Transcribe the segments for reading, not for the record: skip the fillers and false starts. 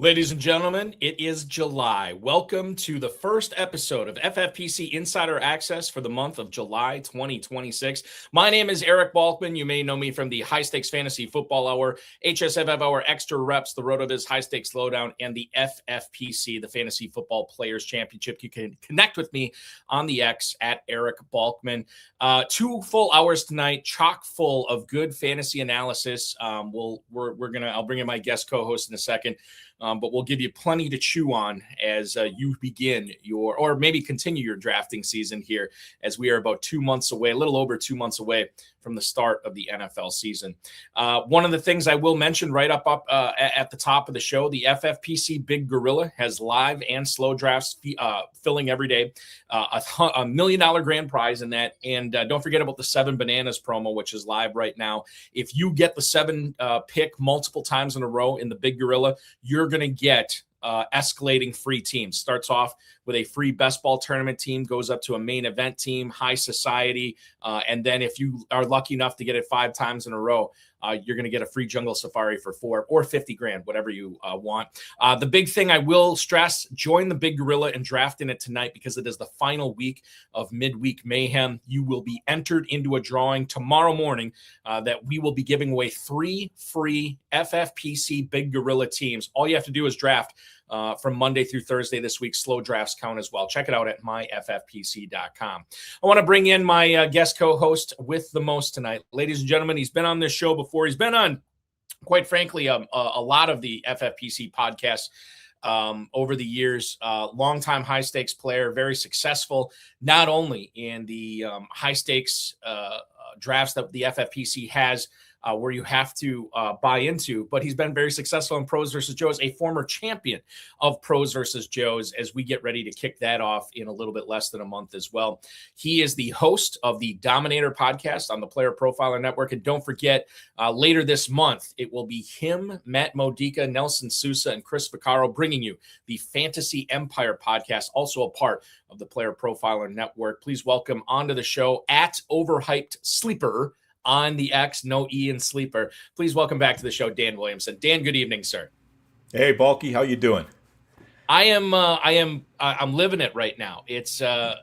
Ladies and gentlemen, it is July. Welcome to the first episode of FFPC Insider Access for the month of July 2026. My name is Eric Balkman. You may know me from the High Stakes Fantasy Football Hour, HSFF Hour, Extra Reps, the RotoViz High Stakes Lowdown, and the FFPC, the Fantasy Football Players Championship. You can connect with me on the X at Eric Balkman. 2 full hours tonight, chock full of good fantasy analysis. I'll bring in my guest co-host in a second. But we'll give you plenty to chew on as you begin or maybe continue your drafting season here, as we are about 2 months away, a little over 2 months away from the start of the NFL season. One of the things I will mention right up at the top of the show, the FFPC Big Gorilla has live and slow drafts filling every day, a $1 million grand prize in that. And don't forget about the 7 Bananas promo, which is live right now. If you get the 7 pick multiple times in a row in the Big Gorilla, you're going to get escalating free teams. Starts off with a free best ball tournament team, goes up to a main event team, high society. And then if you are lucky enough to get it 5 times in a row, you're going to get a free jungle safari for 4 or 50 grand, whatever you want. The big thing I will stress, join the Big Gorilla and draft in it tonight because it is the final week of midweek mayhem. You will be entered into a drawing tomorrow morning that we will be giving away 3 free FFPC Big Gorilla teams. All you have to do is draft from Monday through Thursday this week. Slow drafts count as well. Check it out at myffpc.com. I want to bring in my guest co-host with the most tonight. Ladies and gentlemen, he's been on this show before. He's been on, quite frankly, a lot of the FFPC podcasts over the years. Longtime high stakes player, very successful, not only in the high stakes drafts that the FFPC has, where you have to buy into, but he's been very successful in Pros versus Joes, a former champion of Pros versus Joes, as we get ready to kick that off in a little bit less than a month as well. He is the host of the Dominator podcast on the PlayerProfiler Network. And don't forget, later this month, it will be him, Matt Modica, Nelson Sousa, and Chris Vaccaro bringing you the Fantasy Empire podcast, also a part of the PlayerProfiler Network. Please welcome onto the show at Overhyped Sleeper on the X, no E in sleeper. Please welcome back to the show, Dan Williamson. Dan, good evening, sir. Hey, Balky, how you doing? I'm living it right now. It's I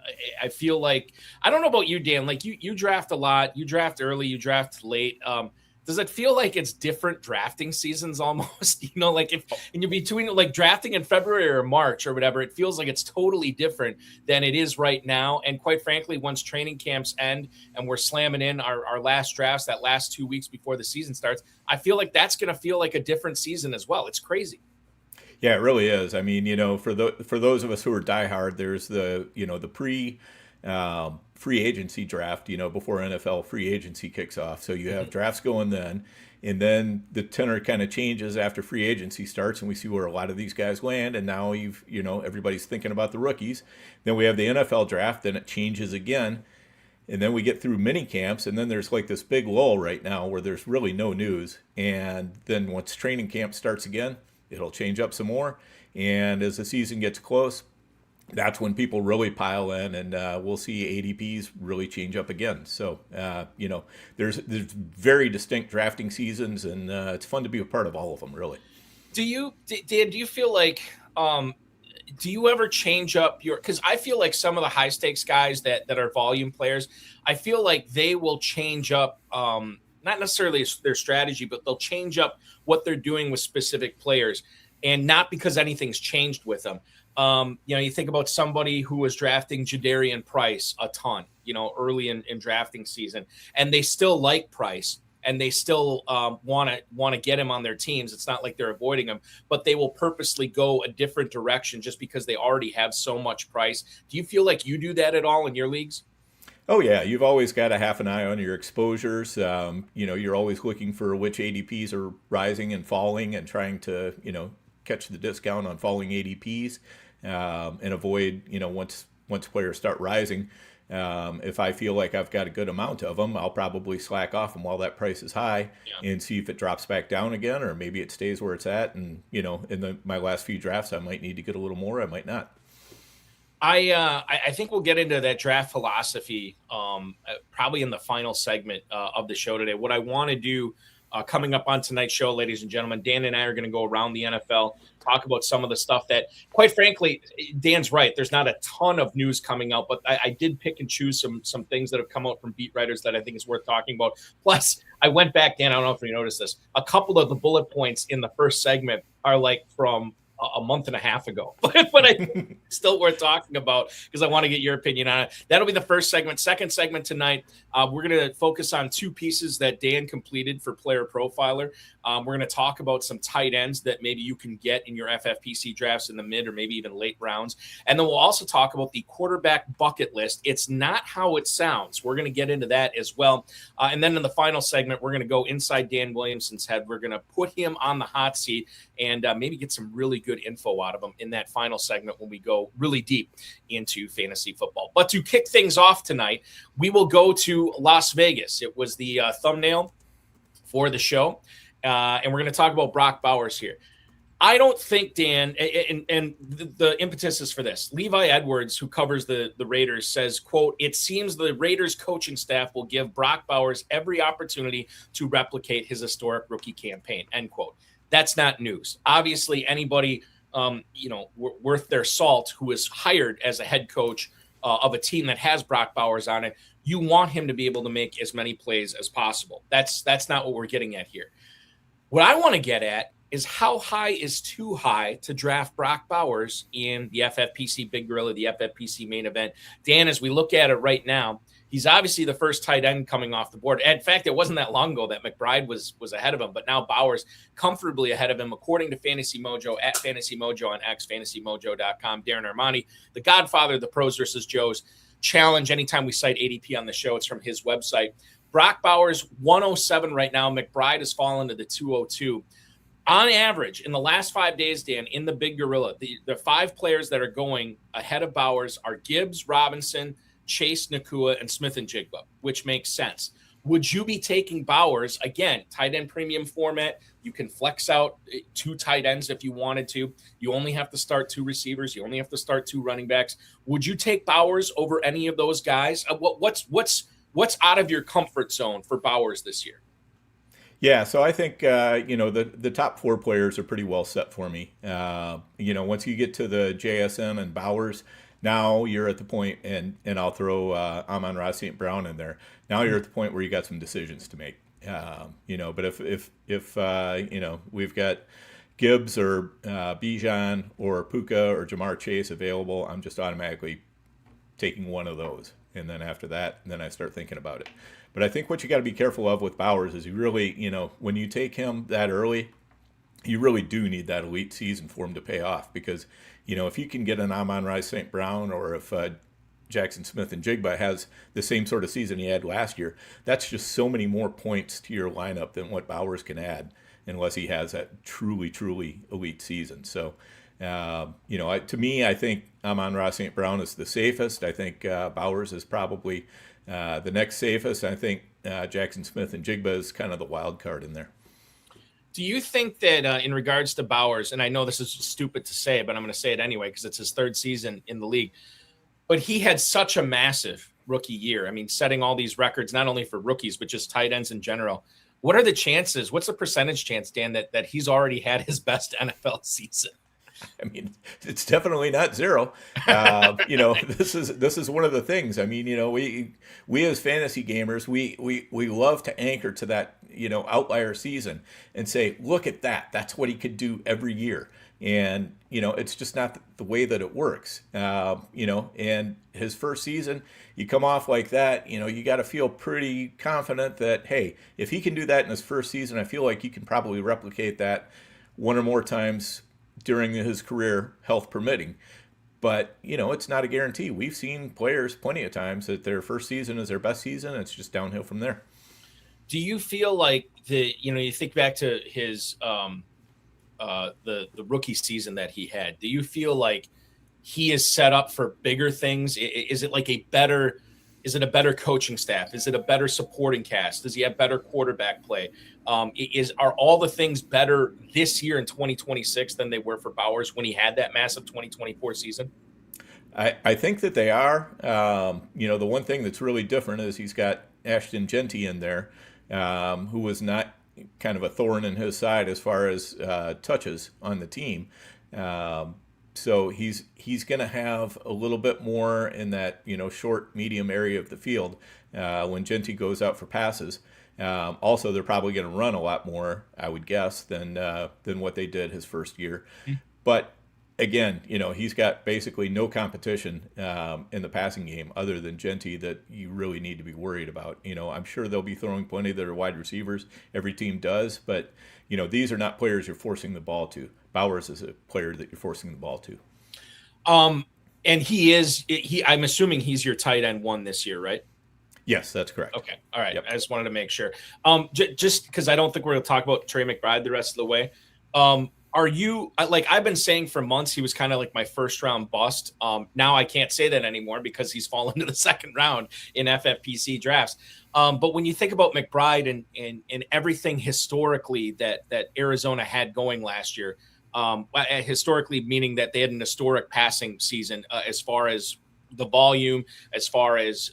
feel like, I don't know about you, Dan, like you draft a lot, you draft early, you draft late. Does it feel like it's different drafting seasons almost? Like if and you're between like drafting in February or March or whatever, it feels like it's totally different than it is right now. And quite frankly, once training camps end and we're slamming in our last drafts, that last 2 weeks before the season starts, I feel like that's going to feel like a different season as well. It's crazy. Yeah, it really is. I mean, for those of us who are diehard, there's the pre free agency draft, before NFL free agency kicks off. So you have drafts going then, and then the tenor kind of changes after free agency starts, and we see where a lot of these guys land. And now everybody's thinking about the rookies. Then we have the NFL draft, then it changes again. And then we get through mini camps, and then there's like this big lull right now where there's really no news. And then once training camp starts again, it'll change up some more. And as the season gets close, that's when people really pile in, and we'll see ADPs really change up again. So, there's very distinct drafting seasons, and it's fun to be a part of all of them, really. Dan, do you feel like, do you ever change up because I feel like some of the high stakes guys that are volume players, I feel like they will change up, not necessarily their strategy, but they'll change up what they're doing with specific players, and not because anything's changed with them. You think about somebody who was drafting Jadarian Price a ton, early in drafting season, and they still like Price and they still want to get him on their teams. It's not like they're avoiding him, but they will purposely go a different direction just because they already have so much Price. Do you feel like you do that at all in your leagues? Oh, yeah. You've always got to have an eye on your exposures. You're always looking for which ADPs are rising and falling and trying to, catch the discount on falling ADPs and avoid, once players start rising. If I feel like I've got a good amount of them, I'll probably slack off them while that price is high and see if it drops back down again, or maybe it stays where it's at. And, in my last few drafts, I might need to get a little more. I might not. I think we'll get into that draft philosophy probably in the final segment of the show today. What I want to do Coming up on tonight's show, ladies and gentlemen, Dan and I are going to go around the NFL, talk about some of the stuff that, quite frankly, Dan's right. There's not a ton of news coming out, but I did pick and choose some things that have come out from beat writers that I think is worth talking about. Plus, I went back, Dan, I don't know if you noticed this. A couple of the bullet points in the first segment are like from a month and a half ago, but I think it's still worth talking about because I want to get your opinion on it. That'll be the first segment. Second segment tonight, we're going to focus on two pieces that Dan completed for Player Profiler. We're going to talk about some tight ends that maybe you can get in your FFPC drafts in the mid or maybe even late rounds. And then we'll also talk about the quarterback bucket list. It's not how it sounds. We're going to get into that as well. And then in the final segment, we're going to go inside Dan Williamson's head. We're going to put him on the hot seat and maybe get some really good info out of him in that final segment when we go really deep into fantasy football. But to kick things off tonight, we will go to Las Vegas. It was the thumbnail for the show. And we're going to talk about Brock Bowers here. I don't think, Dan, and the impetus is for this. Levi Edwards, who covers the Raiders, says, quote, "It seems the Raiders coaching staff will give Brock Bowers every opportunity to replicate his historic rookie campaign," end quote. That's not news. Obviously, anybody worth their salt who is hired as a head coach of a team that has Brock Bowers on it, you want him to be able to make as many plays as possible. That's not what we're getting at here. What I want to get at is how high is too high to draft Brock Bowers in the FFPC Big Gorilla, the FFPC main event. Dan, as we look at it right now, he's obviously the first tight end coming off the board. In fact, it wasn't that long ago that McBride was ahead of him, but now Bowers comfortably ahead of him, according to Fantasy Mojo, at Fantasy Mojo on X, fantasymojo.com. Darren Armani, the godfather of the Pros versus Joes challenge. Anytime we cite ADP on the show, it's from his website. Brock Bowers, 107 right now. McBride has fallen to the 202. On average, in the last 5 days, Dan, in the Big Gorilla, the five players that are going ahead of Bowers are Gibbs, Robinson, Chase, Nakua, and Smith and Jigba, which makes sense. Would you be taking Bowers, again, tight end premium format? You can flex out two tight ends if you wanted to. You only have to start two receivers. You only have to start two running backs. Would you take Bowers over any of those guys? What's out of your comfort zone for Bowers this year? Yeah, so I think the top four players are pretty well set for me. Once you get to the JSN and Bowers, now you're at the point, and I'll throw Amon-Ra St. Brown in there. Now you're at the point where you got some decisions to make. But if we've got Gibbs or Bijan or Puka or Jamar Chase available, I'm just automatically taking one of those. And then after that, then I start thinking about it. But I think what you got to be careful of with Bowers is you really, when you take him that early, you really do need that elite season for him to pay off. Because, if you can get an Amon-Ra St. Brown, or if Jackson Smith and Jigba has the same sort of season he had last year, that's just so many more points to your lineup than what Bowers can add, unless he has that truly, truly elite season. So, to me, I think Amon-Ra St. Brown is the safest. I think Bowers is probably the next safest. I think Jackson Smith and Jigba is kind of the wild card in there. Do you think that in regards to Bowers, and I know this is stupid to say, but I'm going to say it anyway because it's his third season in the league, but he had such a massive rookie year. I mean, setting all these records, not only for rookies, but just tight ends in general. What are the chances? What's the percentage chance, Dan, that he's already had his best NFL season? I mean, it's definitely not zero. This is one of the things. I mean, we as fantasy gamers, we love to anchor to that, outlier season and say, look at that. That's what he could do every year. And, it's just not the way that it works. And his first season, you come off like that, you got to feel pretty confident that, hey, if he can do that in his first season, I feel like you can probably replicate that one or more times during his career, health permitting. But, it's not a guarantee. We've seen players plenty of times that their first season is their best season. It's just downhill from there. Do you feel like you think back to his the rookie season that he had, do you feel like he is set up for bigger things? Is it a better coaching staff? Is it a better supporting cast? Does he have better quarterback play? Are all the things better this year in 2026 than they were for Bowers when he had that massive 2024 season? I think that they are. The one thing that's really different is he's got Ashton Genty in there, who was not kind of a thorn in his side as far as touches on the team. So he's going to have a little bit more in that short medium area of the field when Genty goes out for passes. Also, they're probably going to run a lot more, I would guess, than what they did his first year. But again, he's got basically no competition in the passing game other than Genty that you really need to be worried about. I'm sure they'll be throwing plenty of their wide receivers. Every team does, but these are not players you're forcing the ball to. Bowers is a player that you're forcing the ball to. And I'm assuming he's your tight end one this year, right? Yes, that's correct. Okay. All right. Yep. I just wanted to make sure. Just because I don't think we're going to talk about Trey McBride the rest of the way. Are you I've been saying for months he was kind of like my first round bust. Now I can't say that anymore because he's fallen to the second round in FFPC drafts. But when you think about McBride and everything historically that Arizona had going last year, historically meaning that they had an historic passing season as far as the volume, as far as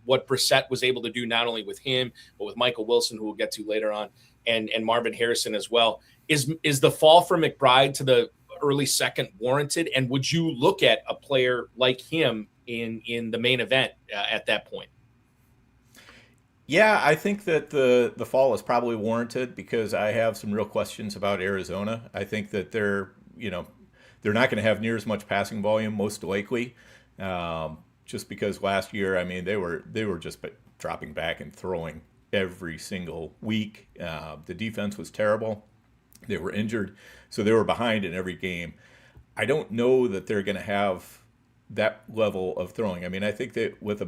what Brissett was able to do, not only with him, but with Michael Wilson, who we'll get to later on, and Marvin Harrison as well. Is the fall for McBride to the early second warranted? And would you look at a player like him in the main event at that point? Yeah, I think that the fall is probably warranted because I have some real questions about Arizona. I think that they're not going to have near as much passing volume, most likely, just because last year, they were just dropping back and throwing every single week. The defense was terrible. They were injured, so they were behind in every game. I don't know that they're going to have that level of throwing. I think that with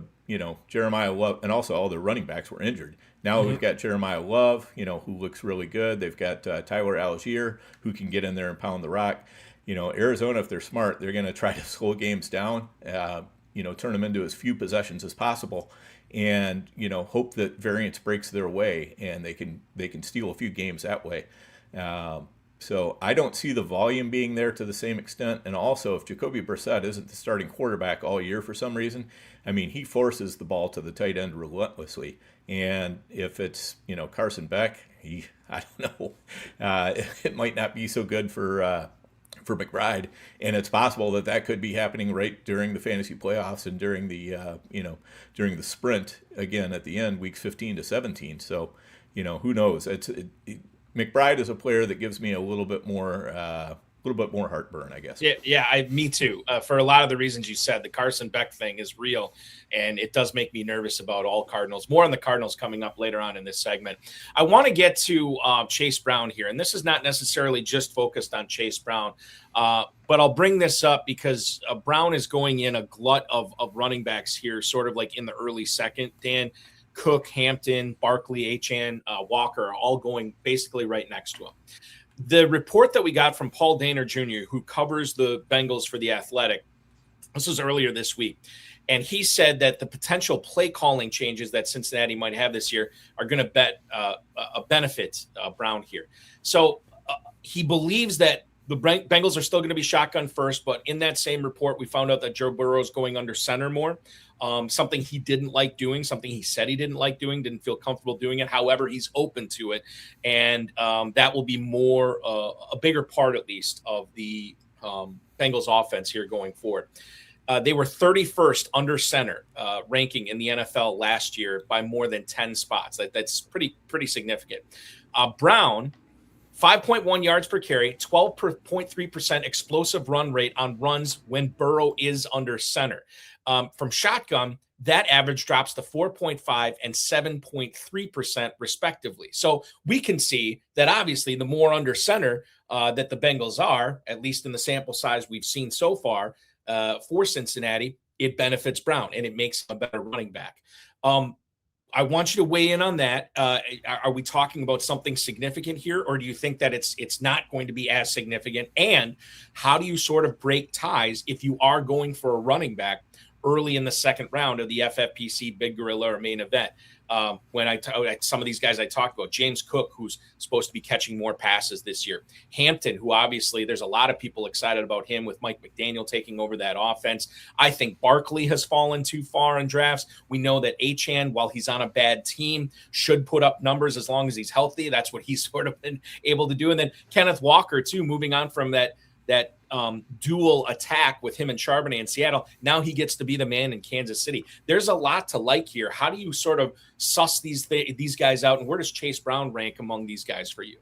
Jeremiah Love, and also all their running backs were injured. Now we've got Jeremiah Love, who looks really good. They've got Tyler Algier, who can get in there and pound the rock. Arizona, if they're smart, they're going to try to slow games down, turn them into as few possessions as possible, and hope that variance breaks their way and they can steal a few games that way. So I don't see the volume being there to the same extent. And also, if Jacoby Brissett isn't the starting quarterback all year for some reason, he forces the ball to the tight end relentlessly. And if it's, Carson Beck, I don't know, it might not be so good for McBride. And it's possible that could be happening right during the fantasy playoffs and during the, during the sprint again at the end, weeks 15 to 17. So, who knows? McBride is a player that gives me a little bit more heartburn, I guess. Yeah, me too. For a lot of the reasons you said, the Carson Beck thing is real, and it does make me nervous about all Cardinals. More on the Cardinals coming up later on in this segment. I want to get to Chase Brown here, and this is not necessarily just focused on Chase Brown, but I'll bring this up because Brown is going in a glut of running backs here, sort of like in the early second, Dan. Cook, Hampton, Barkley, Achane, Walker are all going basically right next to him. The report that we got from Paul Dehner Jr., who covers the Bengals for The Athletic, this was earlier this week, and he said that the potential play calling changes that Cincinnati might have this year are going to benefit Brown here. So he believes that the Bengals are still going to be shotgun first, but in that same report, we found out that Joe Burrow is going under center more. Something he didn't like doing, something he said he didn't like doing, didn't feel comfortable doing it. However, he's open to it. And that will be more, a bigger part at least of the Bengals offense here going forward. They were 31st under center ranking in the NFL last year by more than 10 spots. That's pretty significant. Brown, 5.1 yards per carry, 12.3% explosive run rate on runs when Burrow is under center. From shotgun, that average drops to 4.5 and 7.3% respectively. So we can see that obviously the more under center that the Bengals are, at least in the sample size we've seen so far for Cincinnati, it benefits Brown and it makes him a better running back. I want you to weigh in on that. Are we talking about something significant here, or do you think that it's not going to be as significant? And how do you sort of break ties if you are going for a running back early in the second round of the FFPC Big Gorilla or main event. When some of these guys I talked about, James Cook, who's supposed to be catching more passes this year, Hampton, who obviously there's a lot of people excited about him with Mike McDaniel taking over that offense. I think Barkley has fallen too far in drafts. We know that Achane, while he's on a bad team, should put up numbers as long as he's healthy. That's what he's sort of been able to do. And then Kenneth Walker too, moving on from that dual attack with him and Charbonnet in Seattle. Now he gets to be the man in Kansas City. There's a lot to like here. How do you sort of suss these guys out, and where does Chase Brown rank among these guys for you?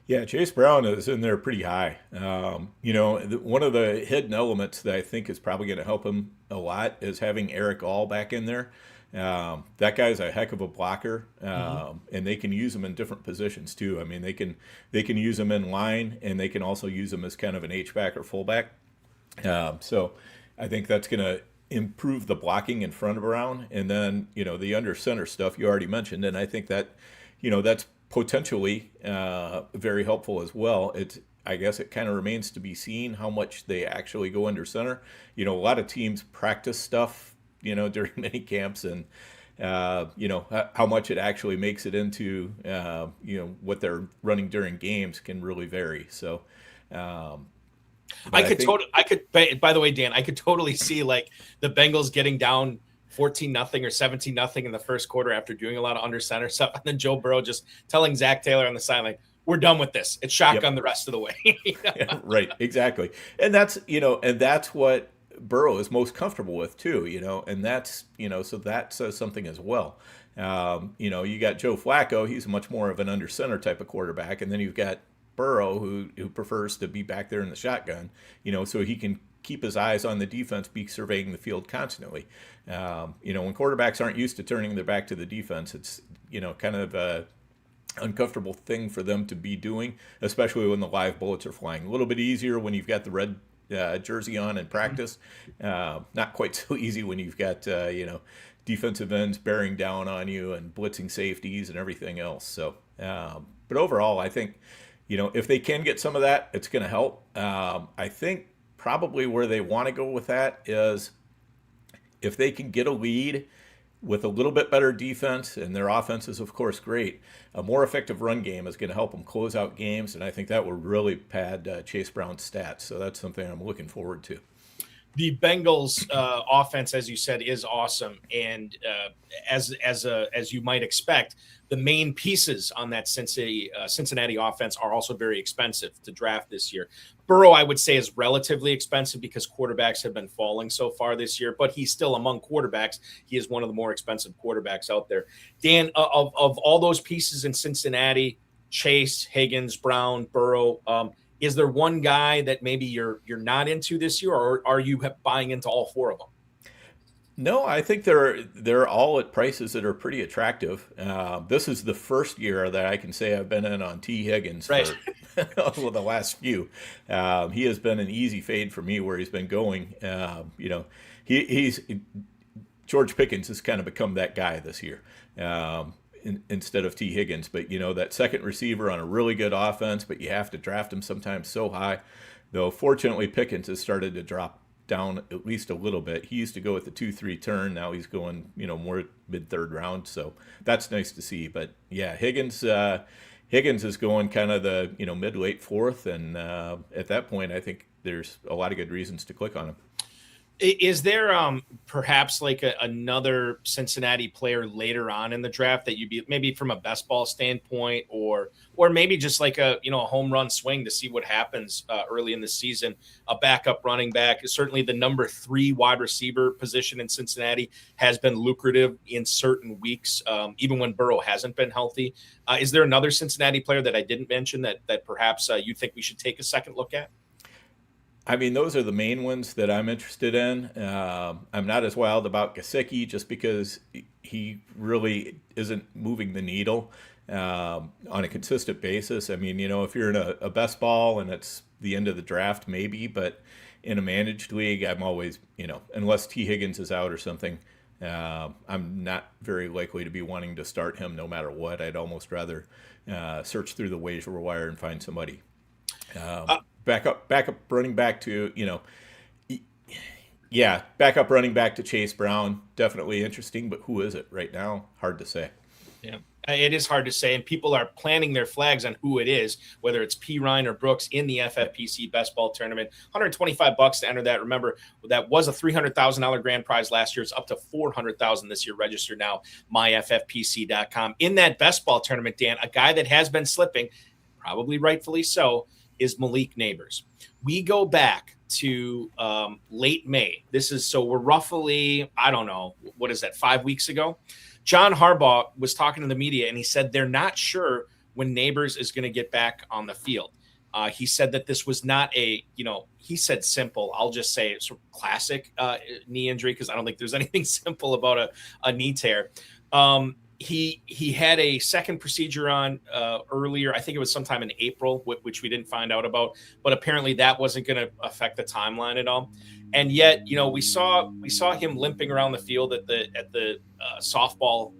Yeah, Chase Brown is in there pretty high. One of the hidden elements that I think is probably going to help him a lot is having Eric All back in there. That guy's a heck of a blocker, and they can use him in different positions too. I mean, they can use him in line, and they can also use him as kind of an H-back or fullback. So I think that's going to improve the blocking in front of Brown, and then the under center stuff you already mentioned, and I think that that's potentially very helpful as well. I guess it kind of remains to be seen how much they actually go under center. A lot of teams practice stuff during mini camps, and how much it actually makes it into what they're running during games can really vary. So by the way, Dan, I could totally see like the Bengals getting down 14-0 or 17-0 in the first quarter after doing a lot of under center stuff, and then Joe Burrow just telling Zach Taylor on the sideline, we're done with this. It's shotgun the rest of the way. Yeah, right, exactly. And that's what Burrow is most comfortable with too, and that's, so that says something as well. You got Joe Flacco, he's much more of an under center type of quarterback, and then you've got Burrow who prefers to be back there in the shotgun, so he can keep his eyes on the defense, be surveying the field constantly. When quarterbacks aren't used to turning their back to the defense, it's, kind of a uncomfortable thing for them to be doing, especially when the live bullets are flying. A little bit easier when you've got the red jersey on in practice. Not quite so easy when you've got defensive ends bearing down on you and blitzing safeties and everything else. So, but overall, I think if they can get some of that, it's going to help. I think probably where they want to go with that is if they can get a lead with a little bit better defense, and their offense is, of course, great, a more effective run game is going to help them close out games, and I think that will really pad Chase Brown's stats. So that's something I'm looking forward to. The Bengals offense, as you said, is awesome, and as you might expect, the main pieces on that Cincinnati offense are also very expensive to draft this year. Burrow, I would say, is relatively expensive because quarterbacks have been falling so far this year, but he's still among quarterbacks. He is one of the more expensive quarterbacks out there. Dan, of all those pieces in Cincinnati, Chase, Higgins, Brown, Burrow, is there one guy that maybe you're not into this year, or are you buying into all four of them? No, I think they're all at prices that are pretty attractive. This is the first year that I can say I've been in on T. Higgins for well, the last few. He has been an easy fade for me where he's been going. He's George Pickens has kind of become that guy this year. Instead of T. Higgins, but that second receiver on a really good offense, but you have to draft him sometimes so high. Though fortunately Pickens has started to drop down at least a little bit. He used to go with the 2-3 turn. Now he's going, more mid-third round. So that's nice to see. But yeah, Higgins is going kind of the, mid-late fourth. And at that point, I think there's a lot of good reasons to click on him. Is there perhaps like another Cincinnati player later on in the draft that you'd be maybe from a best ball standpoint, or maybe just like a home run swing to see what happens early in the season? A backup running back, certainly the number 3 wide receiver position in Cincinnati has been lucrative in certain weeks, even when Burrow hasn't been healthy. Is there another Cincinnati player that I didn't mention that perhaps you think we should take a second look at? I mean, those are the main ones that I'm interested in. I'm not as wild about Gesicki just because he really isn't moving the needle on a consistent basis. I mean, if you're in a best ball and it's the end of the draft, maybe, but in a managed league, I'm always, unless T. Higgins is out or something, I'm not very likely to be wanting to start him no matter what. I'd almost rather search through the waiver wire and find somebody. Back up running back to, Yeah, backup running back to Chase Brown, definitely interesting, but who is it right now? Hard to say. Yeah, it is hard to say, and people are planting their flags on who it is, whether it's P. Ryan or Brooks in the FFPC Best Ball Tournament. $125 to enter that. Remember, that was a $300,000 grand prize last year. It's up to $400,000 this year. Register now, myffpc.com. In that Best Ball Tournament, Dan, a guy that has been slipping, probably rightfully so, is Malik Neighbors. We go back to late May. We're roughly, I don't know, what is that, 5 weeks ago? John Harbaugh was talking to the media, and he said they're not sure when Neighbors is going to get back on the field. He said that this was not he said simple. I'll just say it's sort of classic knee injury, because I don't think there's anything simple about a knee tear. He had a second procedure on earlier. I think it was sometime in April, which we didn't find out about. But apparently that wasn't going to affect the timeline at all. And yet, we saw him limping around the field at the softball,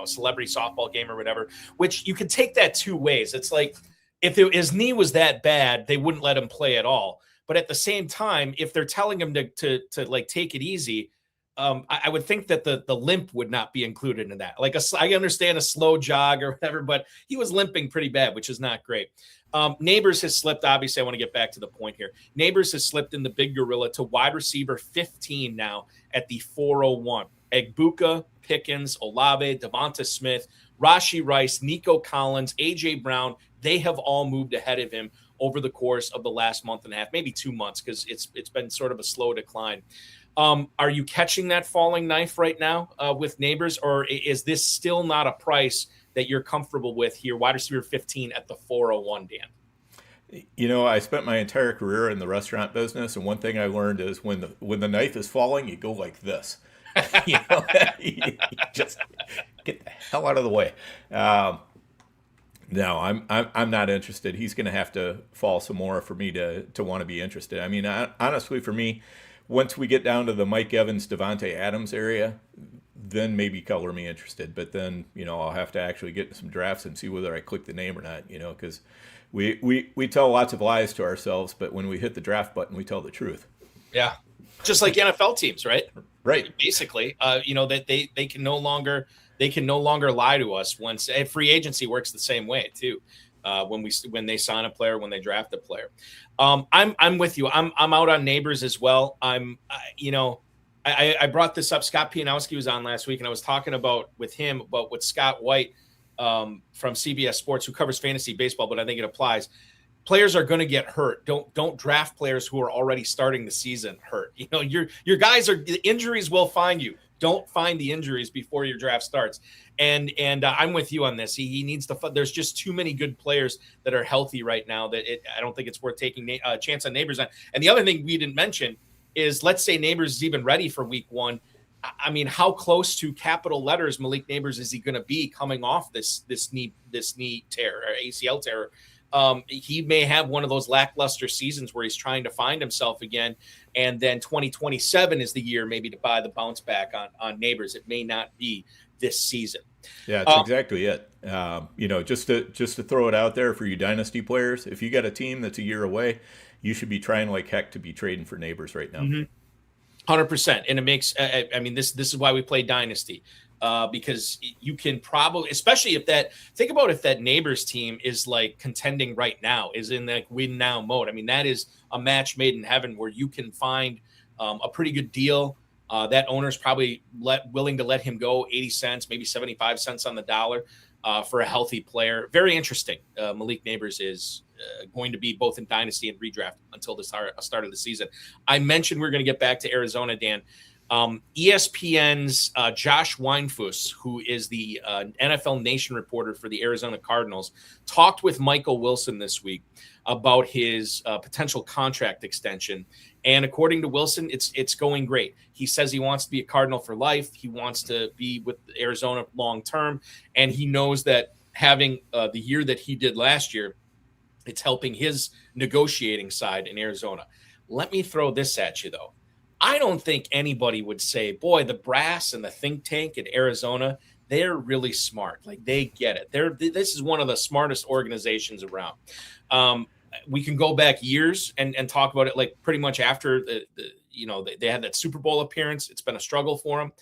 celebrity softball game or whatever. Which you could take that two ways. It's like if his knee was that bad, they wouldn't let him play at all. But at the same time, if they're telling him to like take it easy, I would think that the limp would not be included in that. I understand a slow jog or whatever, but he was limping pretty bad, which is not great. Neighbors has slipped. Obviously, I want to get back to the point here. Neighbors has slipped in the big gorilla to wide receiver 15 now at the 401. Egbuka, Pickens, Olave, Devonta Smith, Rashee Rice, Nico Collins, A.J. Brown, they have all moved ahead of him over the course of the last month and a half, maybe 2 months, because it's been sort of a slow decline. Are you catching that falling knife right now with Neighbors, or is this still not a price that you're comfortable with here? Wide receiver 15 at the 401, Dan. I spent my entire career in the restaurant business, and one thing I learned is when the knife is falling, you go like this. you just get the hell out of the way. No, I'm not interested. He's going to have to fall some more for me to want to be interested. I mean, honestly, for me, once we get down to the Mike Evans, Devontae Adams area, then maybe color me interested. But then, I'll have to actually get in some drafts and see whether I click the name or not, because we tell lots of lies to ourselves, but when we hit the draft button, we tell the truth. Yeah. Just like NFL teams, right? Right. Basically, that they can no longer lie to us once. And free agency works the same way too. When they sign a player, when they draft a player. I'm with you. I'm out on Neighbors as well. I brought this up. Scott Pianowski was on last week, and I was talking about with Scott White from CBS Sports, who covers fantasy baseball, but I think it applies. Players are going to get hurt. Don't draft players who are already starting the season hurt. Your guys the injuries will find you. Don't find the injuries before your draft starts. And I'm with you on this. He needs to. There's just too many good players that are healthy right now that I don't think it's worth taking a chance on Neighbors on. And the other thing we didn't mention is, let's say Neighbors is even ready for week one. I mean, how close to capital letters Malik Neighbors is he going to be coming off this knee tear or ACL tear? He may have one of those lackluster seasons where he's trying to find himself again. And then 2027 is the year maybe to buy the bounce back on Neighbors. It may not be this season. Yeah, that's exactly it. Just to throw it out there for you dynasty players, if you got a team that's a year away, you should be trying like heck to be trading for Neighbors right now. 100%. And it makes, this is why we play dynasty. Because you can probably, especially if that Neighbors team is like contending right now, is in that win now mode. I mean, that is a match made in heaven where you can find a pretty good deal. That owner's probably willing to let him go 80 cents, maybe 75 cents on the dollar for a healthy player. Very interesting. Malik Neighbors is going to be both in dynasty and redraft until the start of the season. I mentioned we're going to get back to Arizona, Dan. ESPN's Josh Weinfuss, who is the NFL Nation reporter for the Arizona Cardinals, talked with Michael Wilson this week about his potential contract extension. And according to Wilson, it's going great. He says he wants to be a Cardinal for life. He wants to be with Arizona long term. And he knows that having the year that he did last year, it's helping his negotiating side in Arizona. Let me throw this at you, though. I don't think anybody would say, boy, the brass and the think tank in Arizona, they're really smart. Like, they get it. This is one of the smartest organizations around. we can go back years and talk about it, like pretty much after they had that Super Bowl appearance. It's been a struggle for them.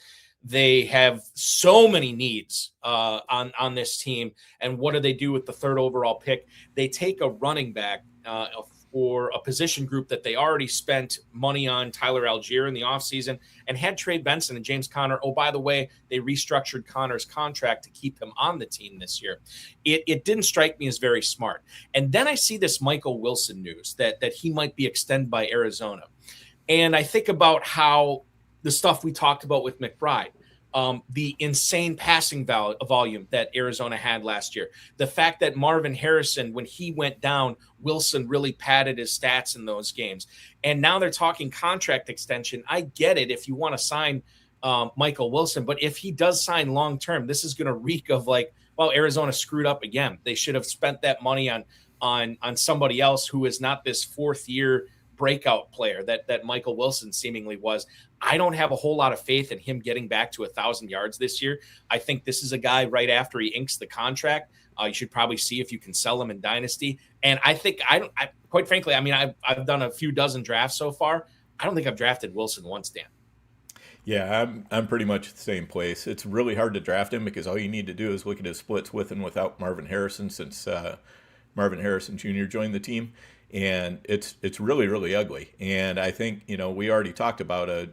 They have so many needs on this team. And what do they do with the 3rd overall pick? They take a running back for a position group that they already spent money on, Tyler Algier, in the offseason, and had Trey Benson and James Conner. Oh, by the way, they restructured Conner's contract to keep him on the team this year. It didn't strike me as very smart. And then I see this Michael Wilson news that he might be extended by Arizona. And I think about how the stuff we talked about with McBride, the insane passing volume that Arizona had last year, the fact that Marvin Harrison, when he went down, Wilson really padded his stats in those games. And now they're talking contract extension. I get it if you want to sign Michael Wilson, but if he does sign long-term, this is going to reek of like, well, Arizona screwed up again. They should have spent that money on somebody else who is not this 4th-year breakout player that Michael Wilson seemingly was. I don't have a whole lot of faith in him getting back to 1,000 yards this year. I think this is a guy right after he inks the contract. You should probably see if you can sell him in Dynasty. And I think quite frankly, I mean, I've done a few dozen drafts so far. I don't think I've drafted Wilson once, Dan. Yeah, I'm pretty much the same place. It's really hard to draft him because all you need to do is look at his splits with and without Marvin Harrison since Marvin Harrison Jr. joined the team. And it's really, really ugly. And I think, we already talked about a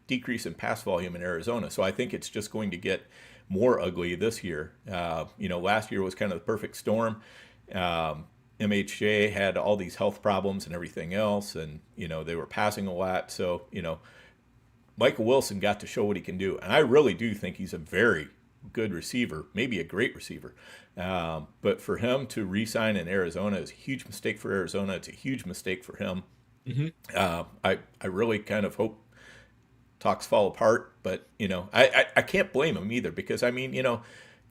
decrease in pass volume in Arizona. So I think it's just going to get more ugly this year. Last year was kind of the perfect storm. MHJ had all these health problems and everything else. And, they were passing a lot. So, Michael Wilson got to show what he can do. And I really do think he's a very good receiver, maybe a great receiver. But for him to re-sign in Arizona is a huge mistake for Arizona. It's a huge mistake for him. Mm-hmm. I really kind of hope talks fall apart, but I can't blame him either because I mean,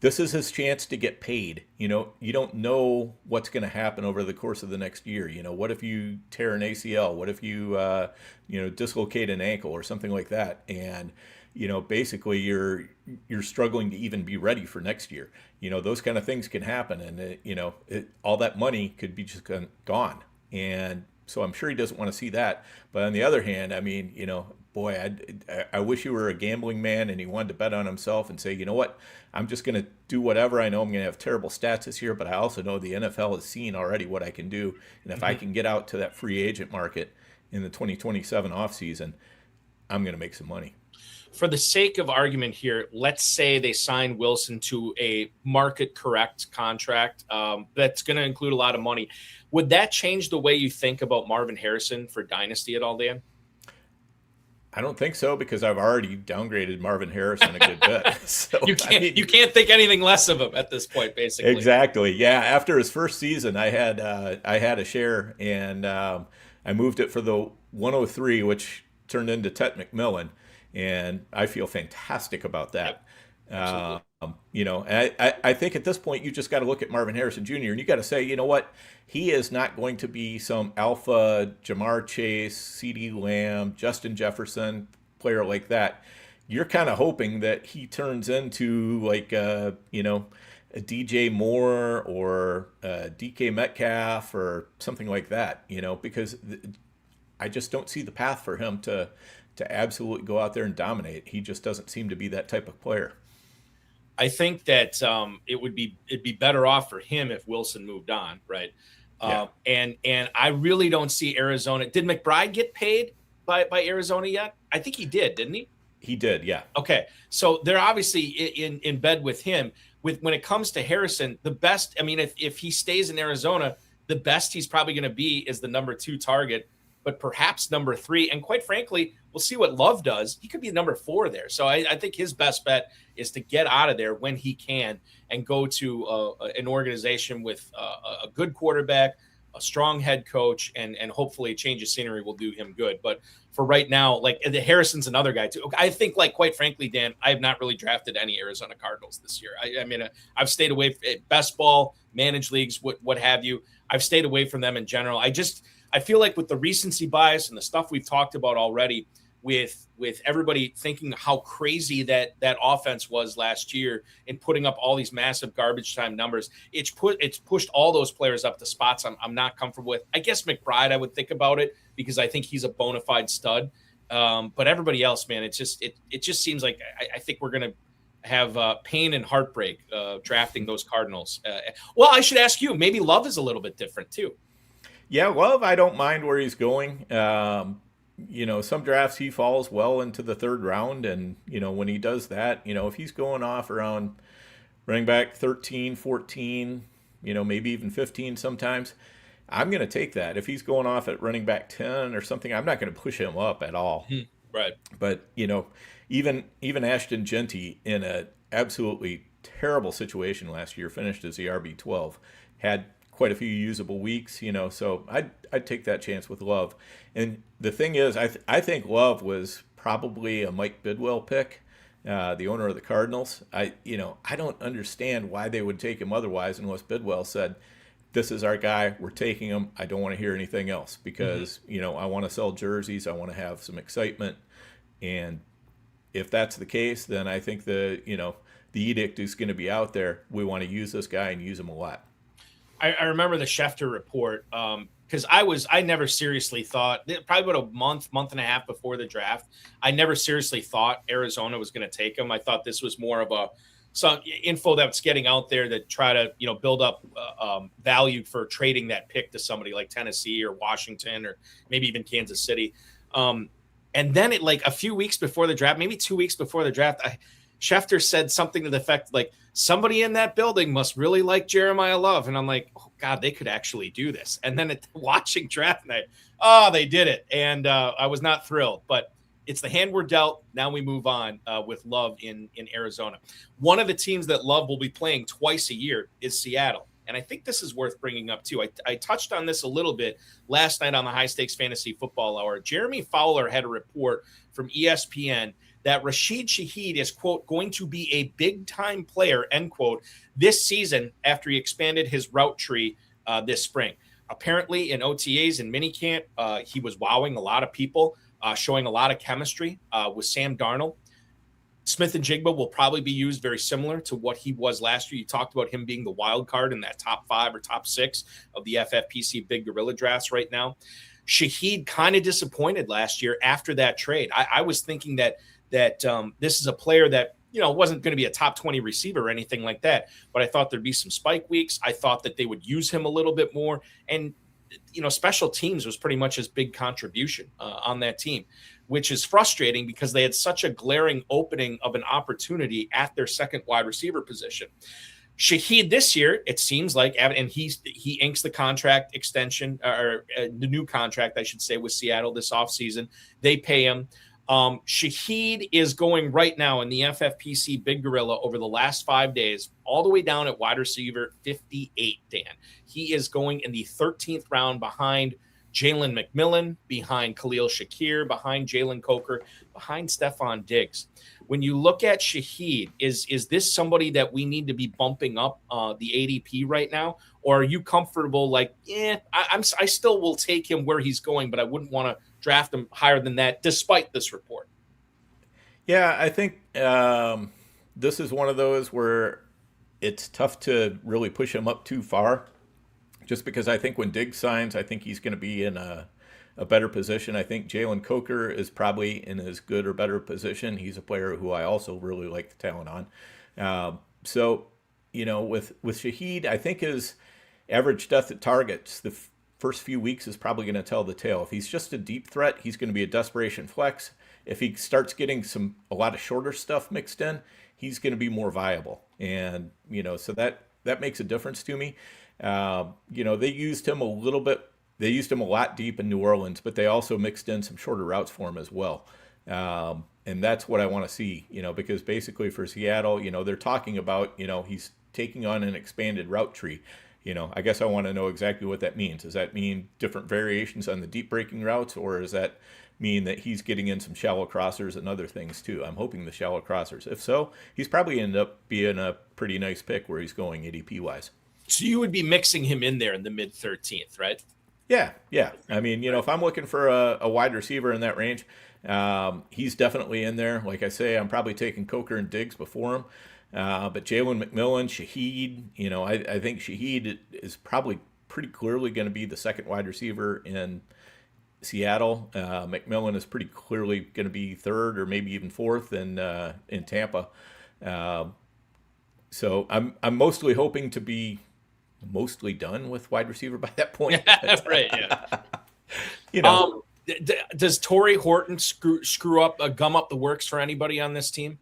this is his chance to get paid. You don't know what's going to happen over the course of the next year. What if you tear an ACL? What if you dislocate an ankle or something like that? And basically you're struggling to even be ready for next year. Those kind of things can happen, and all that money could be just gone. And so I'm sure he doesn't want to see that. But on the other hand, I mean, boy, I wish he were a gambling man and he wanted to bet on himself and say, you know what, I'm just going to do whatever. I know I'm going to have terrible stats this year, but I also know the NFL has seen already what I can do. And if I can get out to that free agent market in the 2027 offseason, I'm going to make some money. For the sake of argument here, let's say they sign Wilson to a market correct contract that's going to include a lot of money. Would that change the way you think about Marvin Harrison for Dynasty at all, Dan? I don't think so because I've already downgraded Marvin Harrison a good bit. So you can't think anything less of him at this point, basically. Exactly. Yeah. After his first season, I had a share and I moved it for the 103, which turned into Tet McMillan. And I feel fantastic about that. Yep. And I think at this point, you just got to look at Marvin Harrison Jr. and you got to say, you know what? He is not going to be some alpha Jamar Chase, CeeDee Lamb, Justin Jefferson player like that. You're kind of hoping that he turns into like, a DJ Moore or a DK Metcalf or something like that, because I just don't see the path for him to absolutely go out there and dominate. He just doesn't seem to be that type of player. I think that it'd be better off for him if Wilson moved on, right? Yeah. And I really don't see Arizona. Did McBride get paid by Arizona yet? I think he did, didn't he? He did, yeah. Okay, so they're obviously in bed with him. When it comes to Harrison, the best. I mean, if he stays in Arizona, the best he's probably going to be is the number 2 target, but perhaps number 3. And quite frankly, we'll see what Love does. He could be number 4 there. So I think his best bet is to get out of there when he can and go to an organization with a good quarterback, a strong head coach, and hopefully a change of scenery will do him good. But for right now, like the Harrison's another guy too. I think, like, quite frankly, Dan, I have not really drafted any Arizona Cardinals this year. I mean, I've stayed away from best ball, managed leagues, what have you. I've stayed away from them in general. I feel like with the recency bias and the stuff we've talked about already, with everybody thinking how crazy that offense was last year and putting up all these massive garbage time numbers. It's pushed all those players up to spots I'm not comfortable with. I guess McBride, I would think about it because I think he's a bona fide stud. But everybody else, man, it just seems like I think we're going to have pain and heartbreak drafting those Cardinals. Well, I should ask you, maybe Love is a little bit different too. Yeah, Love, I don't mind where he's going. Some drafts he falls well into the third round. And, when he does that, if he's going off around running back 13, 14, maybe even 15 sometimes, I'm going to take that. If he's going off at running back 10 or something, I'm not going to push him up at all. Right. But, even Ashton Genty in an absolutely terrible situation last year, finished as the RB12, had quite a few usable weeks, so I'd take that chance with Love. And the thing is, I think Love was probably a Mike Bidwell pick, the owner of the Cardinals. I don't understand why they would take him otherwise unless Bidwell said, this is our guy, we're taking him, I don't want to hear anything else because, I want to sell jerseys, I want to have some excitement. And if that's the case, then I think the edict is going to be out there. We want to use this guy and use him a lot. I remember the Schefter report because I never seriously thought, probably about a month and a half before the draft, I never seriously thought Arizona was going to take him. I thought this was more of some info that's getting out there that try to build up value for trading that pick to somebody like Tennessee or Washington or maybe even Kansas City. And then a few weeks before the draft, maybe 2 weeks before the draft, Schefter said something to the effect like, somebody in that building must really like Jeremiah Love. And I'm like, oh, God, they could actually do this. And then watching draft night, they did it. And I was not thrilled. But it's the hand we're dealt. Now we move on with Love in Arizona. One of the teams that Love will be playing twice a year is Seattle. And I think this is worth bringing up, too. I touched on this a little bit last night on the High Stakes Fantasy Football Hour. Jeremy Fowler had a report from ESPN that Rashid Shaheed is, quote, going to be a big-time player, end quote, this season after he expanded his route tree this spring. Apparently, in OTAs and minicamp, he was wowing a lot of people, showing a lot of chemistry with Sam Darnold. Smith and Jigba will probably be used very similar to what he was last year. You talked about him being the wild card in that top 5 or top 6 of the FFPC Big Gorilla drafts right now. Shaheed kind of disappointed last year after that trade. I was thinking that this is a player that, wasn't going to be a top 20 receiver or anything like that, but I thought there'd be some spike weeks. I thought that they would use him a little bit more. And, special teams was pretty much his big contribution on that team, which is frustrating because they had such a glaring opening of an opportunity at their second wide receiver position. Shaheed this year, it seems like, and he inks the contract extension or the new contract, I should say, with Seattle this offseason. They pay him. Shaheed is going right now in the FFPC Big Gorilla over the last 5 days, all the way down at wide receiver 58, Dan. He is going in the 13th round behind Jalen McMillan, behind Khalil Shakir, behind Jalen Coker, behind Stephon Diggs. When you look at Shaheed, is this somebody that we need to be bumping up the ADP right now? Or are you comfortable I still will take him where he's going, but I wouldn't want to draft him higher than that despite this report? Yeah, I think this is one of those where it's tough to really push him up too far. Just because I think when Diggs signs, I think he's going to be in a better position. I think Jalen Coker is probably in as good or better position. He's a player who I also really like the talent on. With Shaheed, I think his average depth at targets, the first few weeks is probably going to tell the tale. If he's just a deep threat, he's going to be a desperation flex. If he starts getting a lot of shorter stuff mixed in, he's going to be more viable. And, so that makes a difference to me. They used him a little bit. They used him a lot deep in New Orleans, but they also mixed in some shorter routes for him as well. And that's what I want to see, because basically for Seattle, they're talking about, he's taking on an expanded route tree. I guess I want to know exactly what that means. Does that mean different variations on the deep breaking routes, or does that mean that he's getting in some shallow crossers and other things too? I'm hoping the shallow crossers. If so, he's probably end up being a pretty nice pick where he's going ADP wise. So you would be mixing him in there in the mid 13th, right? Yeah. I mean, if I'm looking for a wide receiver in that range, he's definitely in there. Like I say, I'm probably taking Coker and Diggs before him. But Jalen McMillan, Shaheed, I think Shaheed is probably pretty clearly going to be the second wide receiver in Seattle. McMillan is pretty clearly going to be third or maybe even fourth in Tampa. Uh, so I'm mostly hoping to be mostly done with wide receiver by that point. Right. Yeah. you know, Does Torrey Horton screw up, gum up the works for anybody on this team?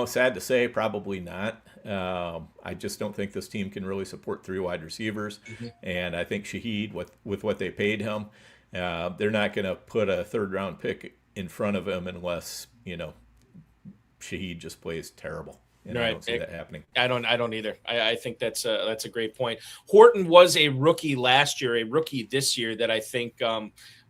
sad to say, probably not. I just don't think this team can really support three wide receivers, Mhm. and I think Shaheed, with what they paid him, they're not going to put a third round pick in front of him unless Shaheed just plays terrible, and I Right. don't see that happening. I don't either. I think that's a great point. Horton was a rookie last year, a rookie this year that I think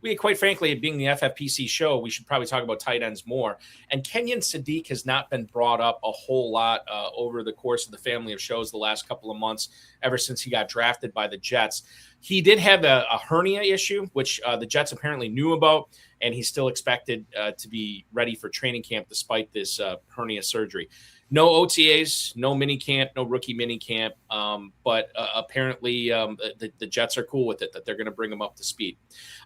we, quite frankly, being the FFPC show, we should probably talk about tight ends more. And Kenyon Sadiq has not been brought up a whole lot over the course of the family of shows the last couple of months, ever since he got drafted by the Jets. He did have a hernia issue, which the Jets apparently knew about, and he's still expected to be ready for training camp despite this hernia surgery. No OTAs, no mini camp, no rookie mini camp. But apparently the Jets are cool with it, that they're going to bring him up to speed.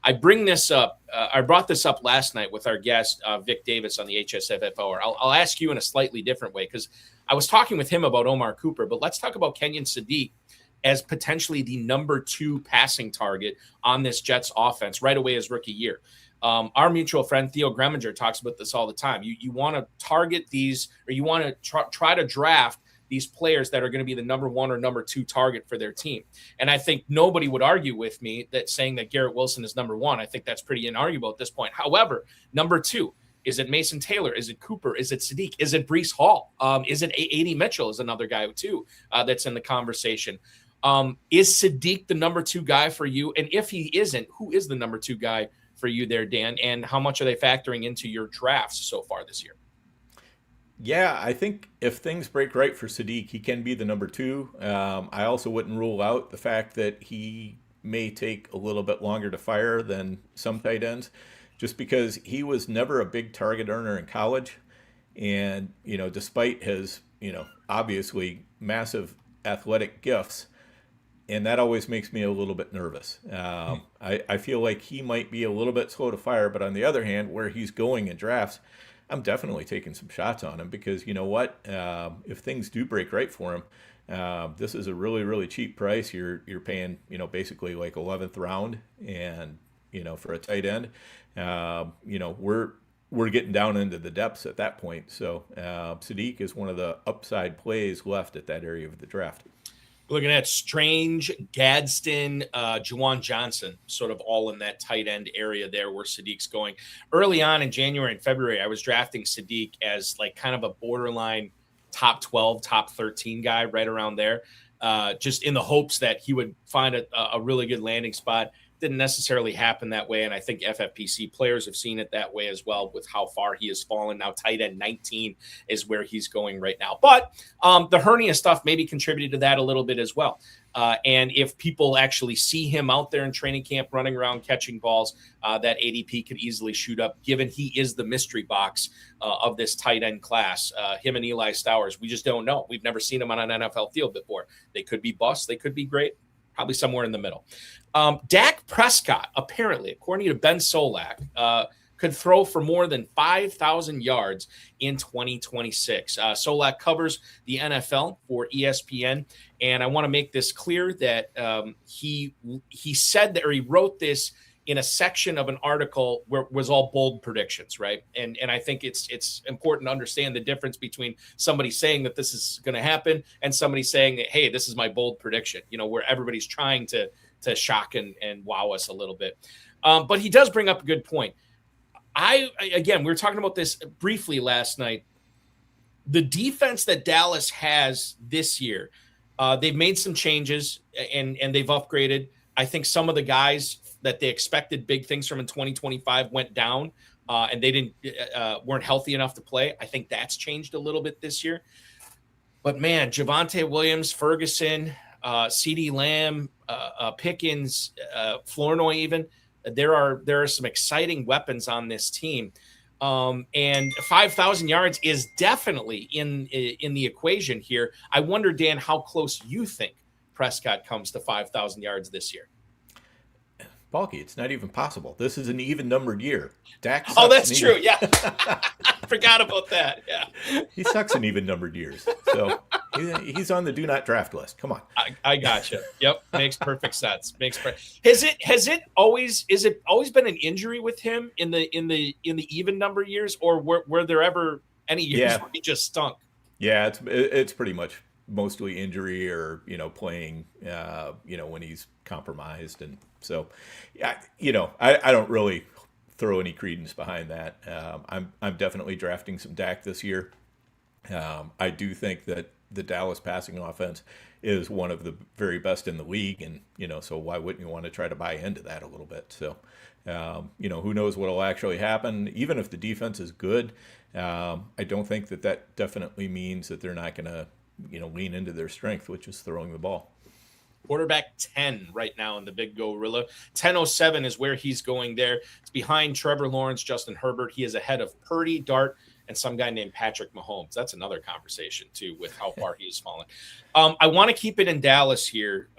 I brought this up last night with our guest, Vic Davis on the HSFFO. I'll ask you in a slightly different way, because I was talking with him about Omar Cooper, but let's talk about Kenyon Sadiq as potentially the number 2 passing target on this Jets offense right away his rookie year. Our mutual friend Theo Greminger talks about this all the time. You want to target these, or you want to try to draft these players that are going to be the number 1 or number 2 target for their team. And I think nobody would argue with me that saying that Garrett Wilson is number 1. I think that's pretty inarguable at this point. However, number 2, is it Mason Taylor? Is it Cooper? Is it Sadiq? Is it Breece Hall? Is it A.D. Mitchell is another guy too that's in the conversation. Is Sadiq the number 2 guy for you? And if he isn't, who is the number 2 guy for you there, Dan? And how much are they factoring into your drafts so far this year? Yeah, I think if things break right for Sadiq, he can be the number 2. I also wouldn't rule out the fact that he may take a little bit longer to fire than some tight ends, just because he was never a big target earner in college. And, despite his, obviously massive athletic gifts, and that always makes me a little bit nervous. I feel like he might be a little bit slow to fire, but on the other hand, where he's going in drafts, I'm definitely taking some shots on him, because you know what? If things do break right for him, this is a really, really cheap price. You're paying, basically like 11th round, and for a tight end, we're getting down into the depths at that point. So Sadiq is one of the upside plays left at that area of the draft. Looking at Strange, Gadsden, Juwan Johnson, sort of all in that tight end area there where Sadiq's going. Early on in January and February, I was drafting Sadiq as like kind of a borderline top 12, top 13 guy right around there, just in the hopes that he would find a really good landing spot. Didn't necessarily happen that way, and I think FFPC players have seen it that way as well with how far he has fallen. Now tight end 19 is where he's going right now. But the hernia stuff maybe contributed to that a little bit as well. And if people actually see him out there in training camp running around catching balls, that ADP could easily shoot up, given he is the mystery box of this tight end class. Him and Eli Stowers, we just don't know. We've never seen him on an NFL field before. They could be busts. They could be great. Probably somewhere in the middle. Dak Prescott, apparently, according to Ben Solak, could throw for more than 5,000 yards in 2026. Solak covers the NFL for ESPN, and I want to make this clear that he said that, or he wrote this in a section of an article where it was all bold predictions, right? And I think it's important to understand the difference between somebody saying that this is going to happen and somebody saying that, hey, this is my bold prediction, where everybody's trying to shock and wow us a little bit. But he does bring up a good point. Again, we were talking about this briefly last night. The defense that Dallas has this year, they've made some changes and they've upgraded. I think some of the guys that they expected big things from in 2025 went down and they weren't healthy enough to play. I think that's changed a little bit this year. But man, Javonte Williams, Ferguson, CeeDee Lamb, Pickens, Flournoy even. There are some exciting weapons on this team. And 5,000 yards is definitely in the equation here. I wonder, Dan, how close you think Prescott comes to 5,000 yards this year. Balky, it's not even possible. This is an even numbered year. Dak sucks. Oh, that's true. Yeah. Forgot about that. Yeah. He sucks in even numbered years. So he's on the do not draft list. Come on. I gotcha. Yep. Makes perfect sense. Has it always been an injury with him in the even number years, or were there ever any years where he just stunk? Yeah, it's pretty much mostly injury or, playing, when he's compromised. And so, I don't really throw any credence behind that. I'm definitely drafting some Dak this year. I do think that the Dallas passing offense is one of the very best in the league. And, so why wouldn't you want to try to buy into that a little bit? So, who knows what will actually happen. Even if the defense is good, I don't think that definitely means that they're not going to, lean into their strength, which is throwing the ball. Quarterback 10 right now in the big gorilla. 10.07 is where he's going there. It's behind Trevor Lawrence, Justin Herbert. He is ahead of Purdy, Dart, and some guy named Patrick Mahomes. That's another conversation, too, with how far he's fallen. I want to keep it in Dallas here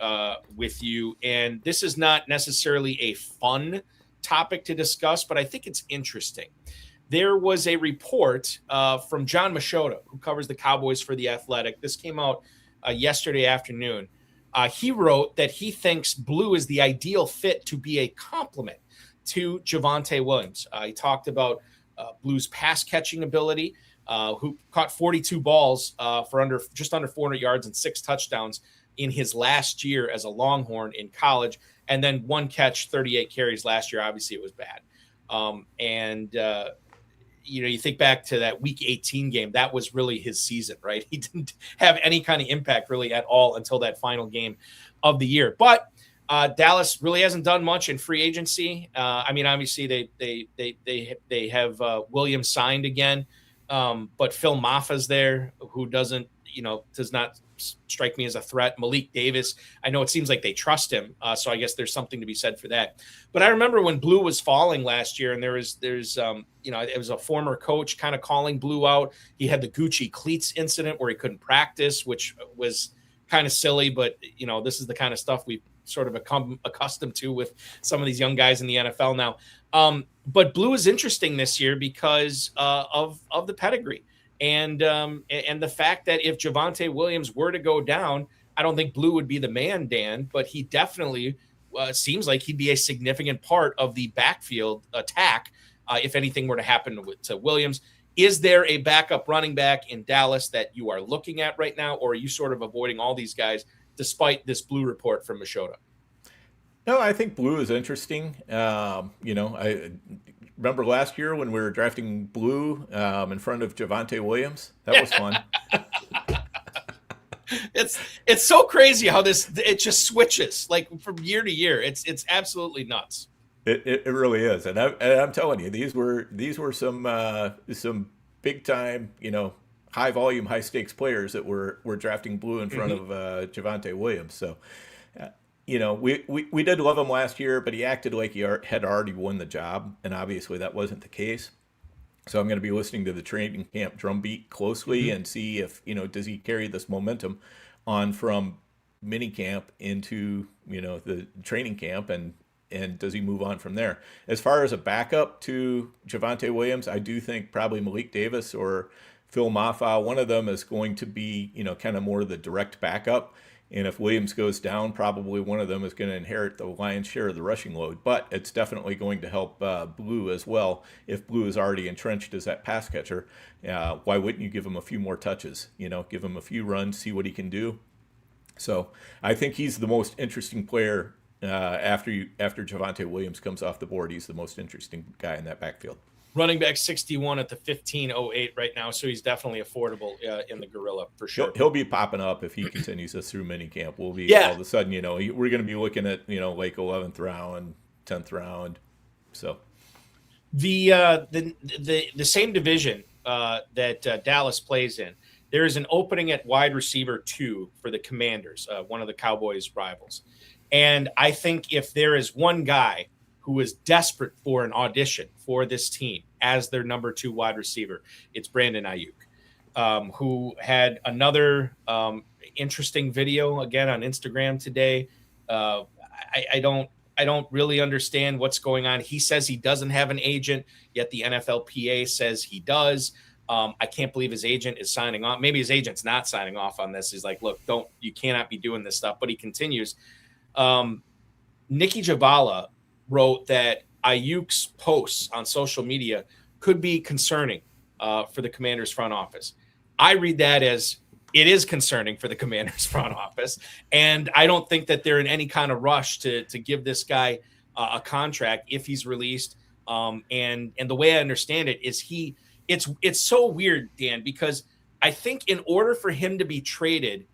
with you. And this is not necessarily a fun topic to discuss, but I think it's interesting. There was a report from John Machota, who covers the Cowboys for The Athletic. This came out yesterday afternoon. He wrote that he thinks Blue is the ideal fit to be a complement to Javonte Williams. He talked about Blue's pass catching ability, who caught 42 balls for just under 400 yards and 6 touchdowns in his last year as a Longhorn in college, and then 1 catch, 38 carries last year. Obviously, it was bad. You think back to that Week 18 game. That was really his season, right? He didn't have any kind of impact really at all until that final game of the year. But Dallas really hasn't done much in free agency. Obviously they have Williams signed again, but Phil Maffa's there, who does not strike me as a threat. Malik Davis, I know it seems like they trust him, so I guess there's something to be said for that. But I remember when Blue was falling last year, and it was a former coach kind of calling Blue out. He had the Gucci cleats incident where he couldn't practice, which was kind of silly, but this is the kind of stuff we've sort of become accustomed to with some of these young guys in the NFL now. But Blue is interesting this year because of the pedigree. And the fact that if Javonte Williams were to go down, I don't think Blue would be the man, Dan, but he definitely seems like he'd be a significant part of the backfield attack if anything were to happen to Williams. Is there a backup running back in Dallas that you are looking at right now, or are you sort of avoiding all these guys despite this Blue report from Machota? No, I think Blue is interesting. I remember last year when we were drafting Blue in front of Javonte Williams. That was fun. It's so crazy how it just switches like from year to year. It's absolutely nuts. It really is, and I'm telling you, these were some big time, high volume, high stakes players that were drafting Blue in front of Javonte Williams. So. We did love him last year, but he acted like he had already won the job, and obviously that wasn't the case. So I'm going to be listening to the training camp drumbeat closely and see if, does he carry this momentum on from mini camp into, the training camp, and does he move on from there? As far as a backup to Javonte Williams, I do think probably Malik Davis or Phil Maffa, one of them is going to be, kind of more the direct backup. And if Williams goes down, probably one of them is going to inherit the lion's share of the rushing load. But it's definitely going to help Blue as well. If Blue is already entrenched as that pass catcher, why wouldn't you give him a few more touches? Give him a few runs, see what he can do. So I think he's the most interesting player after Javonte Williams comes off the board. He's the most interesting guy in that backfield. Running back 61 at the 15.08 right now, so he's definitely affordable in the gorilla for sure. He'll be popping up if he continues this through minicamp. We'll be all of a sudden, we're going to be looking at like 11th round, 10th round. So the same division that Dallas plays in, there is an opening at wide receiver 2 for the Commanders, one of the Cowboys' rivals. And I think if there is one guy who is desperate for an audition for this team as their number 2 wide receiver, it's Brandon Ayuk, who had another interesting video again on Instagram today. I don't really understand what's going on. He says he doesn't have an agent, yet the NFLPA says he does. I can't believe his agent is signing off. Maybe his agent's not signing off on this. He's like, look, you cannot be doing this stuff. But he continues. Nikki Javala wrote that Ayuk's posts on social media could be concerning for the Commanders front office. I read that as it is concerning for the Commanders front office. And I don't think that they're in any kind of rush to give this guy a contract if he's released. And the way I understand it is it's so weird, Dan, because I think in order for him to be traded,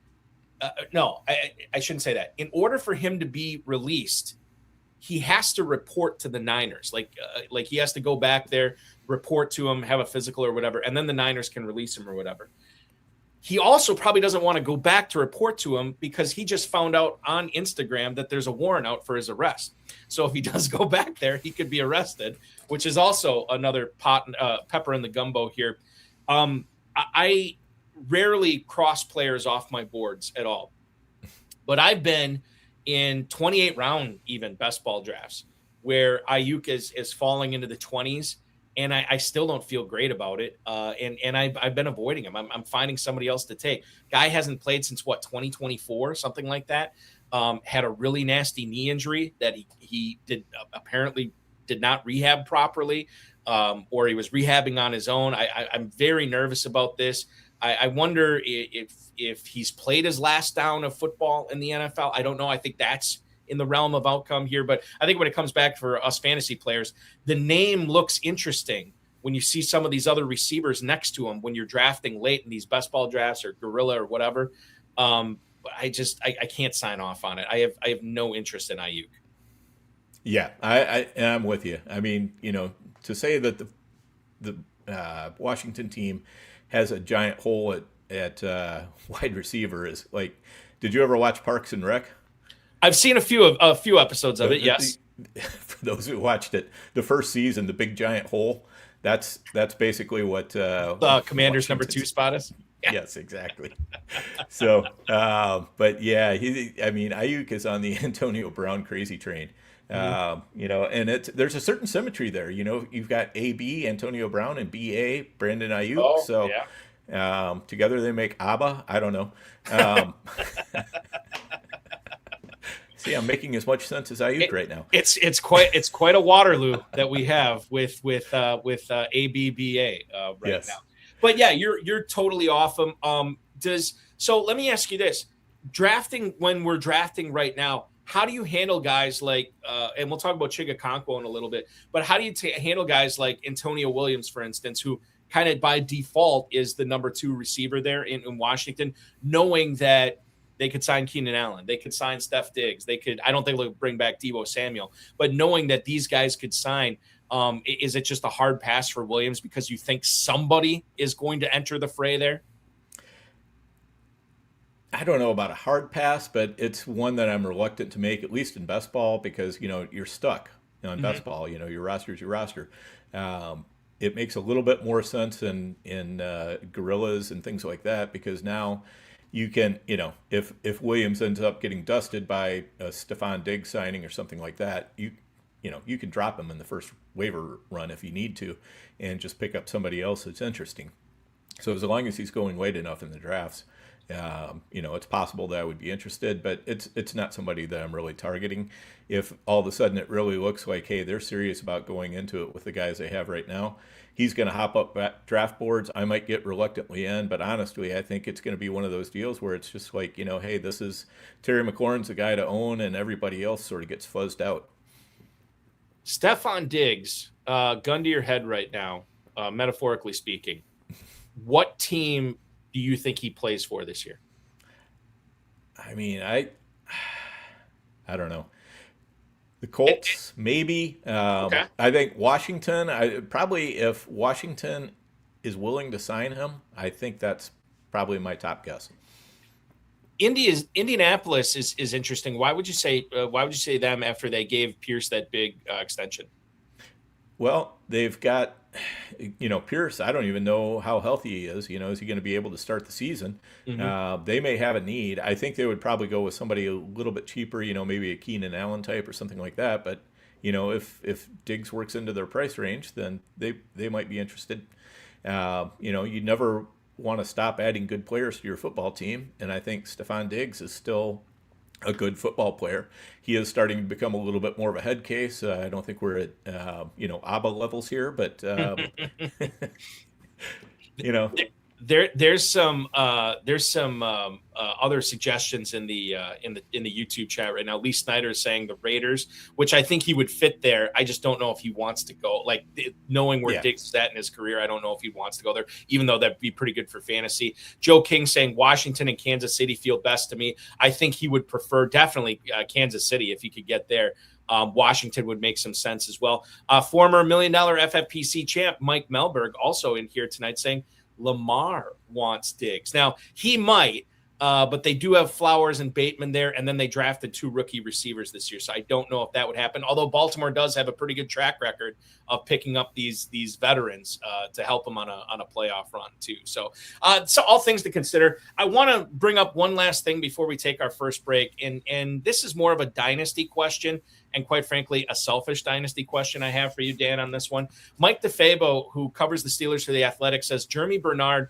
I shouldn't say that. In order for him to be released, he has to report to the Niners. Like he has to go back there, report to him, have a physical or whatever, and then the Niners can release him or whatever. He also probably doesn't want to go back to report to him because he just found out on Instagram that there's a warrant out for his arrest. So if he does go back there, he could be arrested, which is also another pepper in the gumbo here. I rarely cross players off my boards at all, but I've been in 28 round, even best ball drafts where Ayuk is falling into the 20s. And I still don't feel great about it. And I've been avoiding him. I'm finding somebody else to take. Guy hasn't played since 2024, something like that. Had a really nasty knee injury that he apparently did not rehab properly, or he was rehabbing on his own. I'm very nervous about this. I wonder if he's played his last down of football in the NFL. I don't know. I think that's in the realm of outcome here. But I think when it comes back for us fantasy players, the name looks interesting when you see some of these other receivers next to him when you're drafting late in these best ball drafts or Gorilla or whatever. I can't sign off on it. I have no interest in Ayuk. Yeah, I'm with you. I mean, to say that the Washington team has a giant hole at wide receiver is like, did you ever watch Parks and Rec? I've seen a few episodes of it. Yes. For those who watched it, the first season, the big giant hole. That's basically what the Commanders' number 2 spot is. Yeah. Yes, exactly. So, but yeah, Ayuk is on the Antonio Brown crazy train. And there's a certain symmetry there. You've got AB Antonio Brown and BA Brandon Ayuk. Oh, so yeah. Together they make ABBA. I don't know. See, I'm making as much sense as Ayuk right now. It's quite a Waterloo that we have with ABBA right now. But yeah, you're totally off him. So let me ask you this: when we're drafting right now, how do you handle guys like and we'll talk about Chigakonkwo in a little bit, but how do you handle guys like Antonio Williams, for instance, who kind of by default is the number 2 receiver there in Washington, knowing that they could sign Keenan Allen, they could sign Steph Diggs, I don't think they'll bring back Deebo Samuel, but knowing that these guys could sign, is it just a hard pass for Williams because you think somebody is going to enter the fray there? I don't know about a hard pass, but it's one that I'm reluctant to make, at least in best ball, because you're stuck on best ball. Your roster's your roster. It makes a little bit more sense in Gorillas and things like that, because now you can, if Williams ends up getting dusted by a Stephon Diggs signing or something like that, you can drop him in the first waiver run if you need to, and just pick up somebody else that's interesting. So as long as he's going late enough in the drafts, it's possible that I would be interested, but it's not somebody that I'm really targeting. If all of a sudden it really looks like, hey, they're serious about going into it with the guys they have right now, he's going to hop up draft boards. I might get reluctantly in, but honestly, I think it's going to be one of those deals where it's just like, hey, this is Terry McLaurin's the guy to own, and everybody else sort of gets fuzzed out. Stephon Diggs, gun to your head right now, metaphorically speaking, what team do you think he plays for this year? I mean, I don't know. The Colts, maybe. Okay. I think Washington. Probably if Washington is willing to sign him, I think that's probably my top guess. Indianapolis is interesting. Why would you say them after they gave Pierce that big extension? Well, they've got, Pierce. I don't even know how healthy he is. Is he going to be able to start the season? Mm-hmm. They may have a need. I think they would probably go with somebody a little bit cheaper. Maybe a Keenan Allen type or something like that. But if Diggs works into their price range, then they might be interested. You never want to stop adding good players to your football team, and I think Stephon Diggs is still a good football player. He is starting to become a little bit more of a head case. I don't think we're at ABBA levels here, but you know. There's some other suggestions in the YouTube chat right now. Lee Snyder is saying the Raiders, which I think he would fit there. I just don't know if he wants to go. Like, knowing where Diggs is at in his career, I don't know if he wants to go there, even though that'd be pretty good for fantasy. Joe King saying Washington and Kansas City feel best to me. I think he would prefer definitely Kansas City if he could get there. Washington would make some sense as well. Former $1 million FFPC champ Mike Melberg also in here tonight saying Lamar wants Diggs. Now, he might, but they do have Flowers and Bateman there, and then they drafted 2 rookie receivers this year, so I don't know if that would happen, although Baltimore does have a pretty good track record of picking up these veterans to help them on a playoff run, too. So all things to consider. I want to bring up one last thing before we take our first break, and this is more of a dynasty question, and quite frankly, a selfish dynasty question I have for you, Dan, on this one. Mike DeFabo, who covers the Steelers for The Athletic, says Jeremy Bernard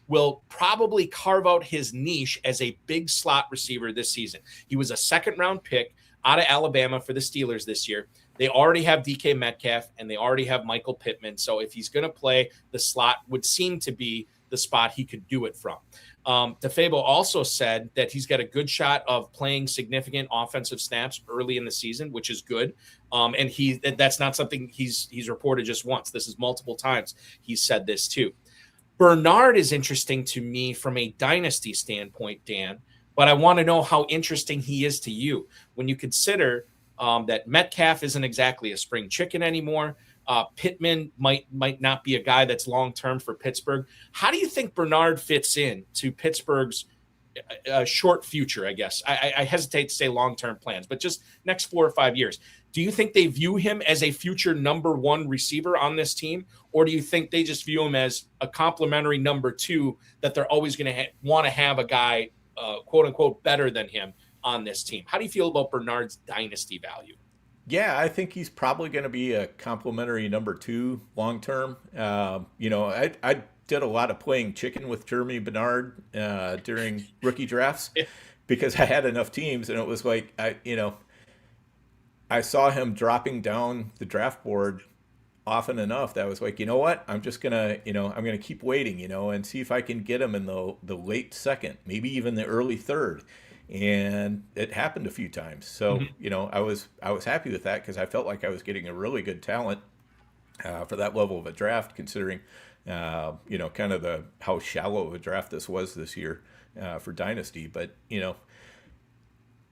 will probably carve out his niche as a big slot receiver this season. He was a second-round pick out of Alabama for the Steelers this year. They already have DK Metcalf, and they already have Michael Pittman. So if he's going to play, the slot would seem to be the spot he could do it from. DeFabo also said that he's got a good shot of playing significant offensive snaps early in the season, which is good. And that's not something he's reported just once. This is multiple times he's said this too. Bernard is interesting to me from a dynasty standpoint, Dan, but I want to know how interesting he is to you when you consider that Metcalf isn't exactly a spring chicken anymore. Pittman might not be a guy that's long-term for Pittsburgh. How do you think Bernard fits in to Pittsburgh's short future, I guess? I hesitate to say long-term plans, but just next 4 or 5 years. Do you think they view him as a future number 1 receiver on this team, or do you think they just view him as a complimentary number 2 that they're always going to want to have a guy, quote-unquote, better than him on this team? How do you feel about Bernard's dynasty value? Yeah, I think he's probably going to be a complimentary number 2 long term. I did a lot of playing chicken with Jeremy Bernard during rookie drafts because I had enough teams, and it was like I saw him dropping down the draft board often enough that I was like, you know what? I'm just gonna I'm gonna keep waiting, and see if I can get him in the late second, maybe even the early third. And it happened a few times. So, I was happy with that because I felt like I was getting a really good talent for that level of a draft, considering, kind of how shallow of a draft this was this year for Dynasty. But,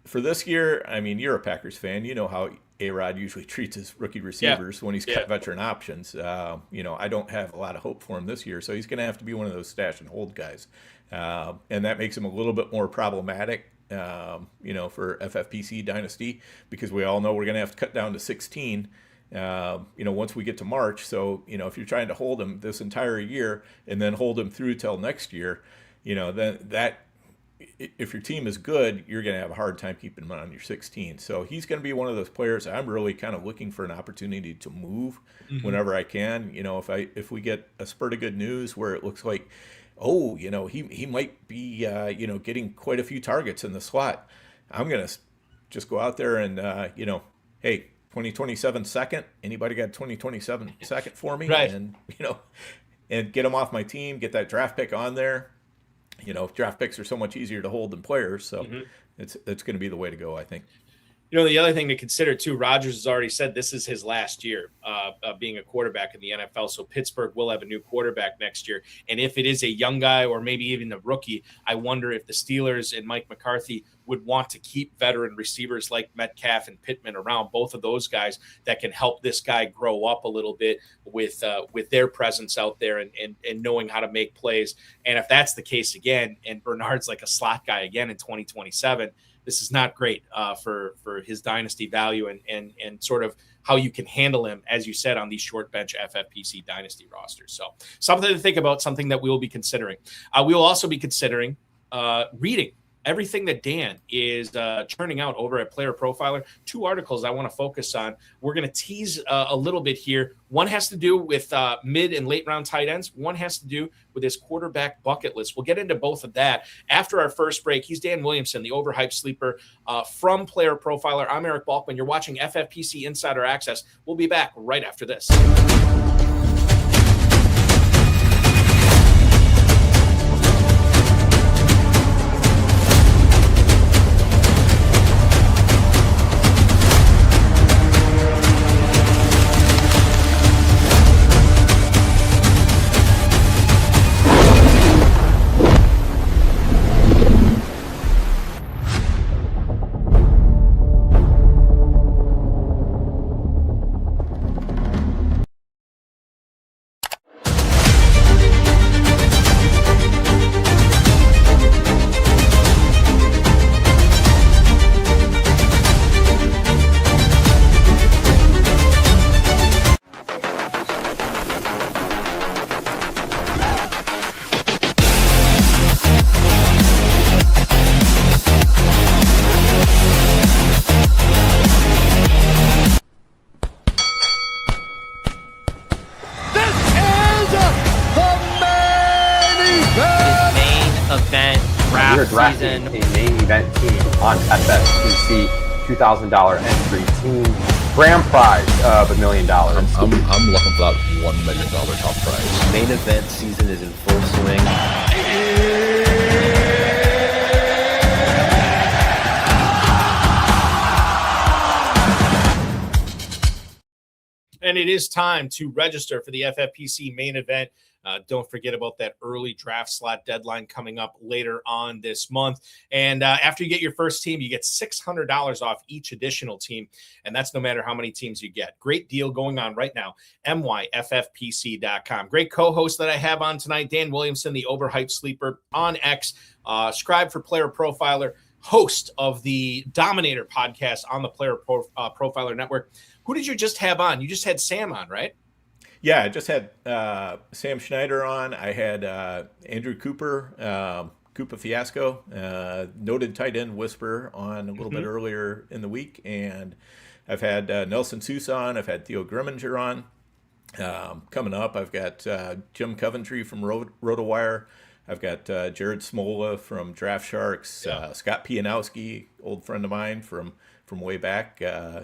for this year, I mean, you're a Packers fan. You know how A-Rod usually treats his rookie receivers when he's got veteran options. I don't have a lot of hope for him this year. So he's going to have to be one of those stash and hold guys. And that makes him a little bit more problematic. For FFPC Dynasty, because we all know we're going to have to cut down to 16, once we get to March. So, if you're trying to hold him this entire year and then hold him through till next year, then if your team is good, you're going to have a hard time keeping him on your 16. So he's going to be one of those players I'm really kind of looking for an opportunity to move whenever I can. If we get a spurt of good news where it looks like, he might be, getting quite a few targets in the slot, I'm going to just go out there and, hey, 2027 second, anybody got 2027 second for me? Right. And, and get them off my team, get that draft pick on there. Draft picks are so much easier to hold than players. So it's going to be the way to go, I think. The other thing to consider too, Rodgers has already said this is his last year being a quarterback in the NFL. So Pittsburgh will have a new quarterback next year. And if it is a young guy or maybe even a rookie, I wonder if the Steelers and Mike McCarthy would want to keep veteran receivers like Metcalf and Pittman around, both of those guys that can help this guy grow up a little bit with their presence out there and knowing how to make plays. And if that's the case again, and Bernard's like a slot guy again in 2027, this is not great for his dynasty value and sort of how you can handle him, as you said, on these short bench FFPC dynasty rosters. So something to think about, something that we will be considering. We will also be considering reading everything that Dan is churning out over at Player Profiler. 2 articles I want to focus on. We're going to tease a little bit here. One has to do with mid and late round tight ends. One has to do with his quarterback bucket list. We'll get into both of that after our first break. He's Dan Williamson, the overhyped sleeper from Player Profiler. I'm Eric Balkman. You're watching FFPC Insider Access. We'll be back right after this. Season. A main event team on FFPC, $2,000 entry team, grand prize of $1 million. I'm looking for that $1 million top prize. Main event season is in full swing. And it is time to register for the FFPC main event. Don't forget about that early draft slot deadline coming up later on this month. And after you get your first team, you get $600 off each additional team. And that's no matter how many teams you get. Great deal going on right now. myffpc.com. Great co-host that I have on tonight, Dan Williamson, the overhyped sleeper on X, scribe for Player Profiler, host of the Dominator podcast on the Player Profiler Network. Who did you just have on? You just had Sam on, right? Yeah, I just had Sam Schneider on. I had Andrew Cooper, Koopa Fiasco, noted tight end whisperer on a little bit earlier in the week. And I've had Nelson Sousa on. I've had Theo Grimminger on. Coming up, I've got Jim Coventry from RotoWire. I've got Jared Smola from Draft Sharks, Scott Pianowski, old friend of mine from way back.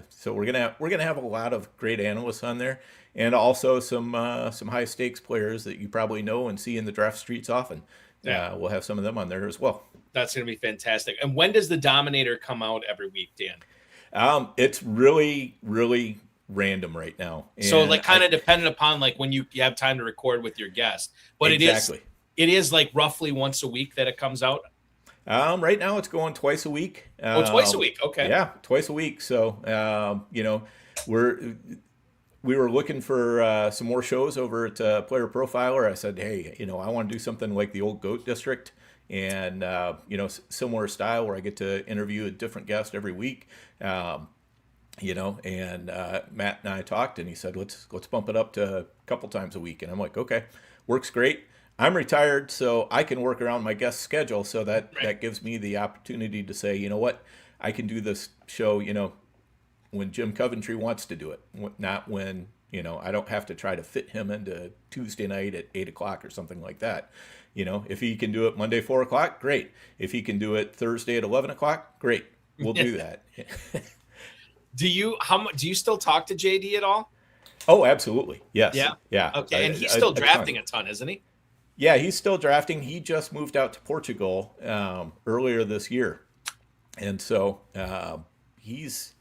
So we're gonna have a lot of great analysts on there, and also some high stakes players that you probably know and see in the draft streets often. Yeah, we'll have some of them on there as well. That's gonna be fantastic. And when does the Dominator come out every week, Dan? It's really random right now. And so like kind of dependent upon like when you have time to record with your guest. But exactly. It is like roughly once a week that it comes out. Right now it's going twice a week. Twice a week. Okay. Yeah, twice a week. So, we were looking for some more shows over at Player Profiler. I said, hey, I want to do something like the old Goat District and, similar style where I get to interview a different guest every week. And Matt and I talked and he said, let's bump it up to a couple times a week. And I'm like, okay, works great. I'm retired, so I can work around my guest schedule. So that gives me the opportunity to say, you know what, I can do this show, when Jim Coventry wants to do it, not when, I don't have to try to fit him into Tuesday night at 8:00 or something like that. If he can do it Monday, 4:00, great. If he can do it Thursday at 11:00, great. We'll do that. Do you still talk to JD at all? Oh, absolutely. Yes. Yeah. Okay. And he's still drafting a ton, isn't he? Yeah, he's still drafting. He just moved out to Portugal earlier this year. And so he's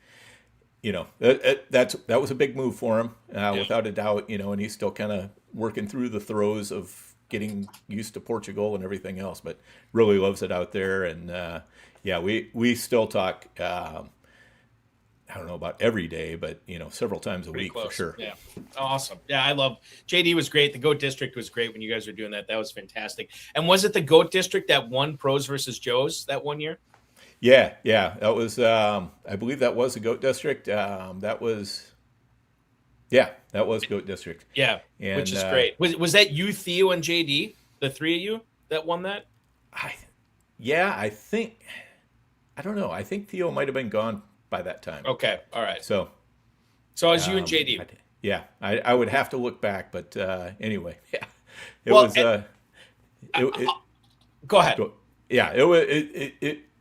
that was a big move for him, Yeah. without a doubt. And he's still kind of working through the throes of getting used to Portugal and everything else, but really loves it out there. And yeah, we still talk. I don't know about every day, but several times a Pretty week close. for sure. Yeah. Awesome. Yeah, I love JD was great. The GOAT District was great when you guys were doing that. That was fantastic. And was it the GOAT District that won Pros versus Joes that one year? Yeah. That was, I believe that was the GOAT District. That was GOAT District. Yeah, And, which is great. Was that you, Theo, and JD, the three of you that won that? I don't know. I think Theo might have been gone by that time. Okay, all right. So it was you and JD. I would have to look back, but anyway, yeah, Go ahead.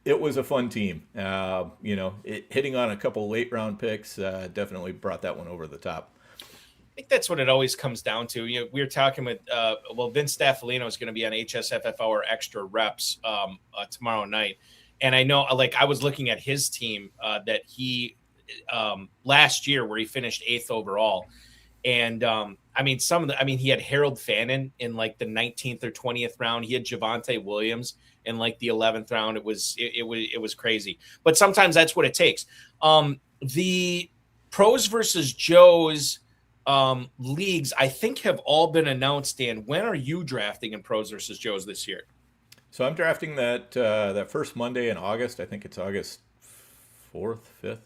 It was a fun team. Hitting on a couple late round picks definitely brought that one over the top. I think that's what it always comes down to. We were talking with Vince Staffolino is going to be on HSFF Hour Extra Reps tomorrow night. And I know, I was looking at his team that he last year where he finished 8th overall. And he had Harold Fannin in the 19th or 20th round. He had Javonte Williams in the 11th round. It was crazy. But sometimes that's what it takes. The Pros versus Joes leagues, I think, have all been announced. Dan, when are you drafting in Pros versus Joes this year? So I'm drafting that first Monday in August. I think it's August 4th, 5th,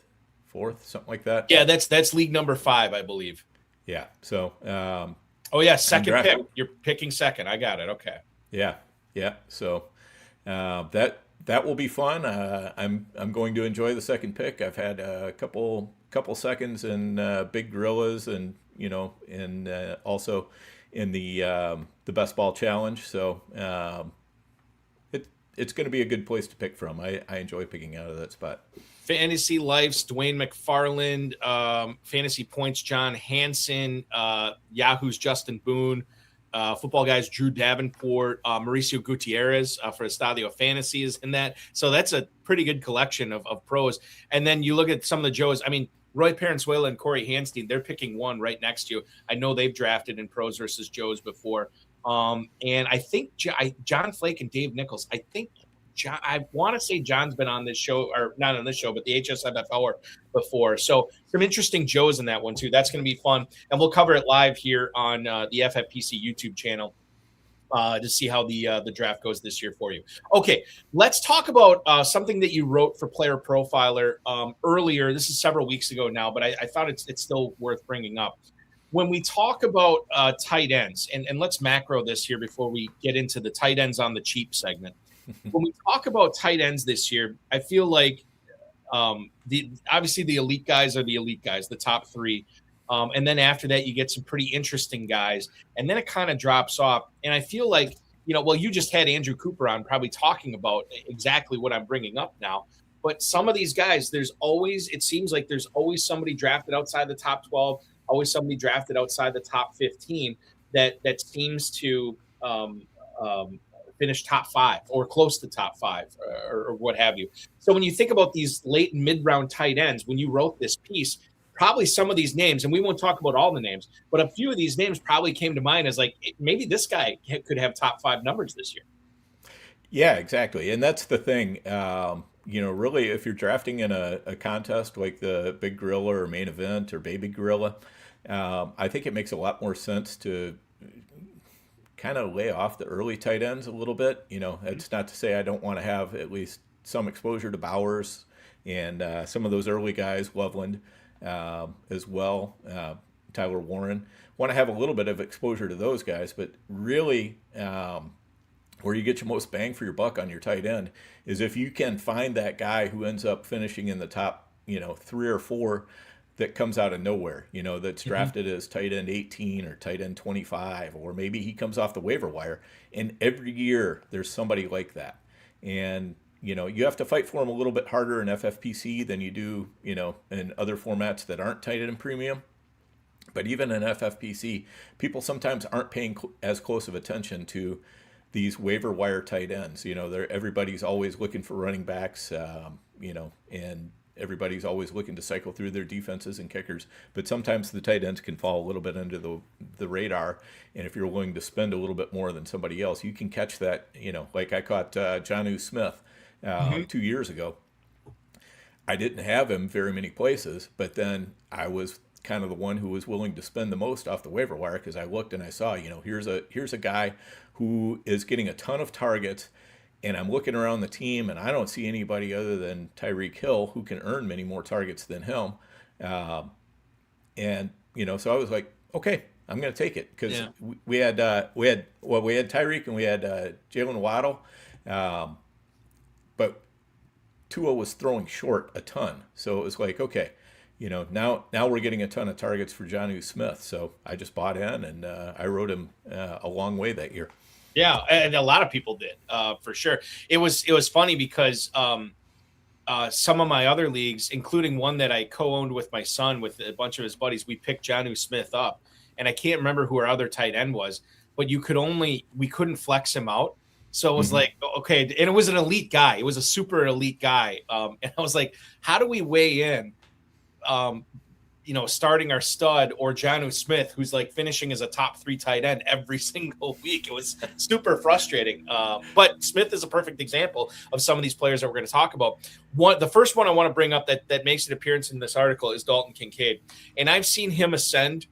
4th, something like that. Yeah, that's league number 5, I believe. Yeah. So. Second pick. You're picking second. I got it. Okay. Yeah. So that will be fun. I'm going to enjoy the second pick. I've had a couple seconds in Big Gorillas, and and also in the Best Ball Challenge. So. It's going to be a good place to pick from. I enjoy picking out of that spot. Fantasy Life's Dwayne McFarland, Fantasy Points John Hansen, Yahoo's Justin Boone, Football Guys Drew Davenport, Mauricio Gutierrez for Estadio Fantasy is in that. So that's a pretty good collection of pros. And then you look at some of the Joes. I mean, Roy Parenzuela and Corey Hanstein, they're picking one right next to you. I know they've drafted in Pros versus Joes before. And I think John Flake and Dave Nichols, I want to say John's been on this show, or not on this show, but the HSFF Hour before. So some interesting Joes in that one too. That's going to be fun. And we'll cover it live here on the FFPC YouTube channel to see how the draft goes this year for you. Okay, let's talk about something that you wrote for Player Profiler earlier. This is several weeks ago now, but I thought it's still worth bringing up. When we talk about tight ends, and let's macro this here before we get into the tight ends on the cheap segment. When we talk about tight ends this year, I feel like obviously the elite guys are the elite guys, the top 3. And then after that, you get some pretty interesting guys. And then it kind of drops off. And I feel like, you just had Andrew Cooper on probably talking about exactly what I'm bringing up now. But some of these guys, it seems like there's always somebody drafted outside the top 12, always somebody drafted outside the top 15 that seems to finish top 5 or close to top 5 or what have you. So when you think about these late and mid-round tight ends, when you wrote this piece, probably some of these names, and we won't talk about all the names, but a few of these names probably came to mind as maybe this guy could have top 5 numbers this year. Yeah, exactly. And that's the thing. Really, if you're drafting in a contest like the Big Gorilla or Main Event or Baby Gorilla, I think it makes a lot more sense to kind of lay off the early tight ends a little bit. It's not to say I don't want to have at least some exposure to Bowers and some of those early guys, Loveland as well, Tyler Warren. Want to have a little bit of exposure to those guys, but really where you get your most bang for your buck on your tight end is if you can find that guy who ends up finishing in the top, 3 or 4 that comes out of nowhere, that's drafted as tight end 18 or tight end 25, or maybe he comes off the waiver wire. And every year there's somebody like that. And, you have to fight for them a little bit harder in FFPC than you do, in other formats that aren't tight end premium. But even in FFPC, people sometimes aren't paying as close of attention to these waiver wire tight ends. Everybody's always looking for running backs, and everybody's always looking to cycle through their defenses and kickers, but sometimes the tight ends can fall a little bit under the radar. And if you're willing to spend a little bit more than somebody else, you can catch that. Like I caught Jonnu Smith 2 years ago. I didn't have him very many places, but then I was kind of the one who was willing to spend the most off the waiver wire because I looked and I saw, here's a guy who is getting a ton of targets, and I'm looking around the team and I don't see anybody other than Tyreek Hill who can earn many more targets than him. So I was like, okay, I'm going to take it because we had Tyreek and we had Jalen Waddle, but Tua was throwing short a ton. So it was like, okay, now we're getting a ton of targets for Jonnu Smith. So I just bought in and I rode him a long way that year. Yeah, and a lot of people did, for sure. It was funny because some of my other leagues, including one that I co-owned with my son with a bunch of his buddies, we picked Jonnu Smith up. And I can't remember who our other tight end was, but we couldn't flex him out. So it was like, okay, and it was an elite guy. It was a super elite guy. And I was like, how do we weigh in, starting our stud or Jonnu Smith, who's like finishing as a top 3 tight end every single week? It was super frustrating. But Smith is a perfect example of some of these players that we're going to talk about. The first one I want to bring up that makes an appearance in this article is Dalton Kincaid. And I've seen him ascend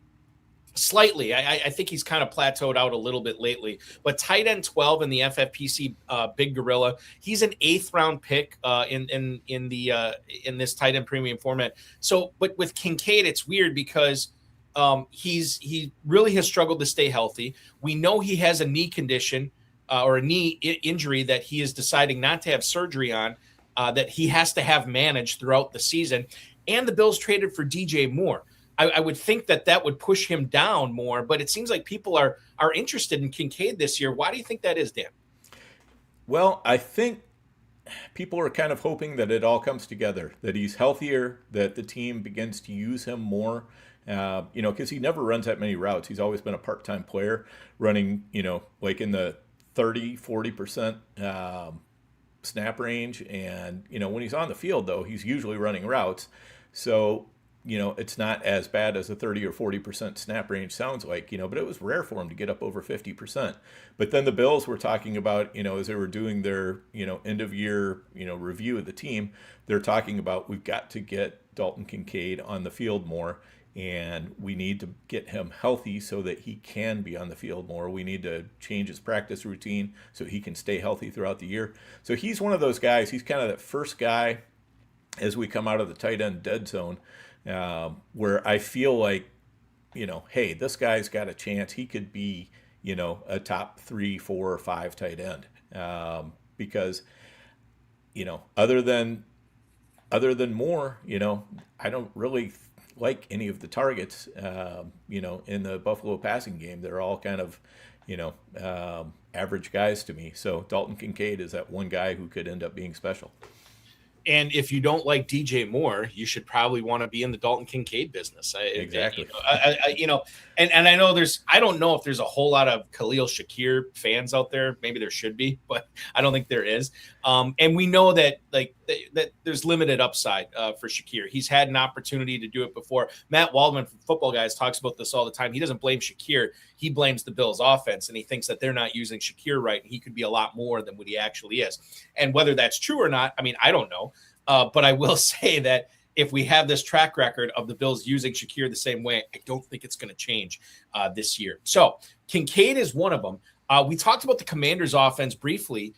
slightly. I think he's kind of plateaued out a little bit lately, but tight end 12 in the FFPC Big Gorilla. He's an 8th round pick in this tight end premium format. So, but with Kincaid, it's weird because he really has struggled to stay healthy. We know he has a knee condition or a knee injury that he is deciding not to have surgery on, that he has to have managed throughout the season. And the Bills traded for DJ Moore. I would think that would push him down more, but it seems like people are interested in Kincaid this year. Why do you think that is, Dan? Well, I think people are kind of hoping that it all comes together, that he's healthier, that the team begins to use him more, because he never runs that many routes. He's always been a part-time player running, like in the 30-40% snap range. And, when he's on the field, though, he's usually running routes. So, it's not as bad as a 30 or 40% snap range sounds like, but it was rare for him to get up over 50%. But then the Bills were talking about, as they were doing their, end of year, review of the team, they're talking about we've got to get Dalton Kincaid on the field more, and we need to get him healthy so that he can be on the field more. We need to change his practice routine so he can stay healthy throughout the year. So he's one of those guys. He's kind of that first guy as we come out of the tight end dead zone, where I feel like, hey, this guy's got a chance. He could be, a top 3, 4, or 5 tight end. Because, other than Moore, I don't really like any of the targets, in the Buffalo passing game. They're all kind of, average guys to me. So Dalton Kincaid is that one guy who could end up being special. And if you don't like DJ Moore, you should probably want to be in the Dalton Kincaid business. Exactly. And I know I don't know if there's a whole lot of Khalil Shakir fans out there. Maybe there should be, but I don't think there is. And we know that that there's limited upside for Shakir. He's had an opportunity to do it before. Matt Waldman from Football Guys talks about this all the time. He doesn't blame Shakir. He blames the Bills offense, and he thinks that they're not using Shakir right. And he could be a lot more than what he actually is. And whether that's true or not, I don't know. But I will say that if we have this track record of the Bills using Shakir the same way, I don't think it's going to change this year. So Kincaid is one of them. We talked about the Commanders offense briefly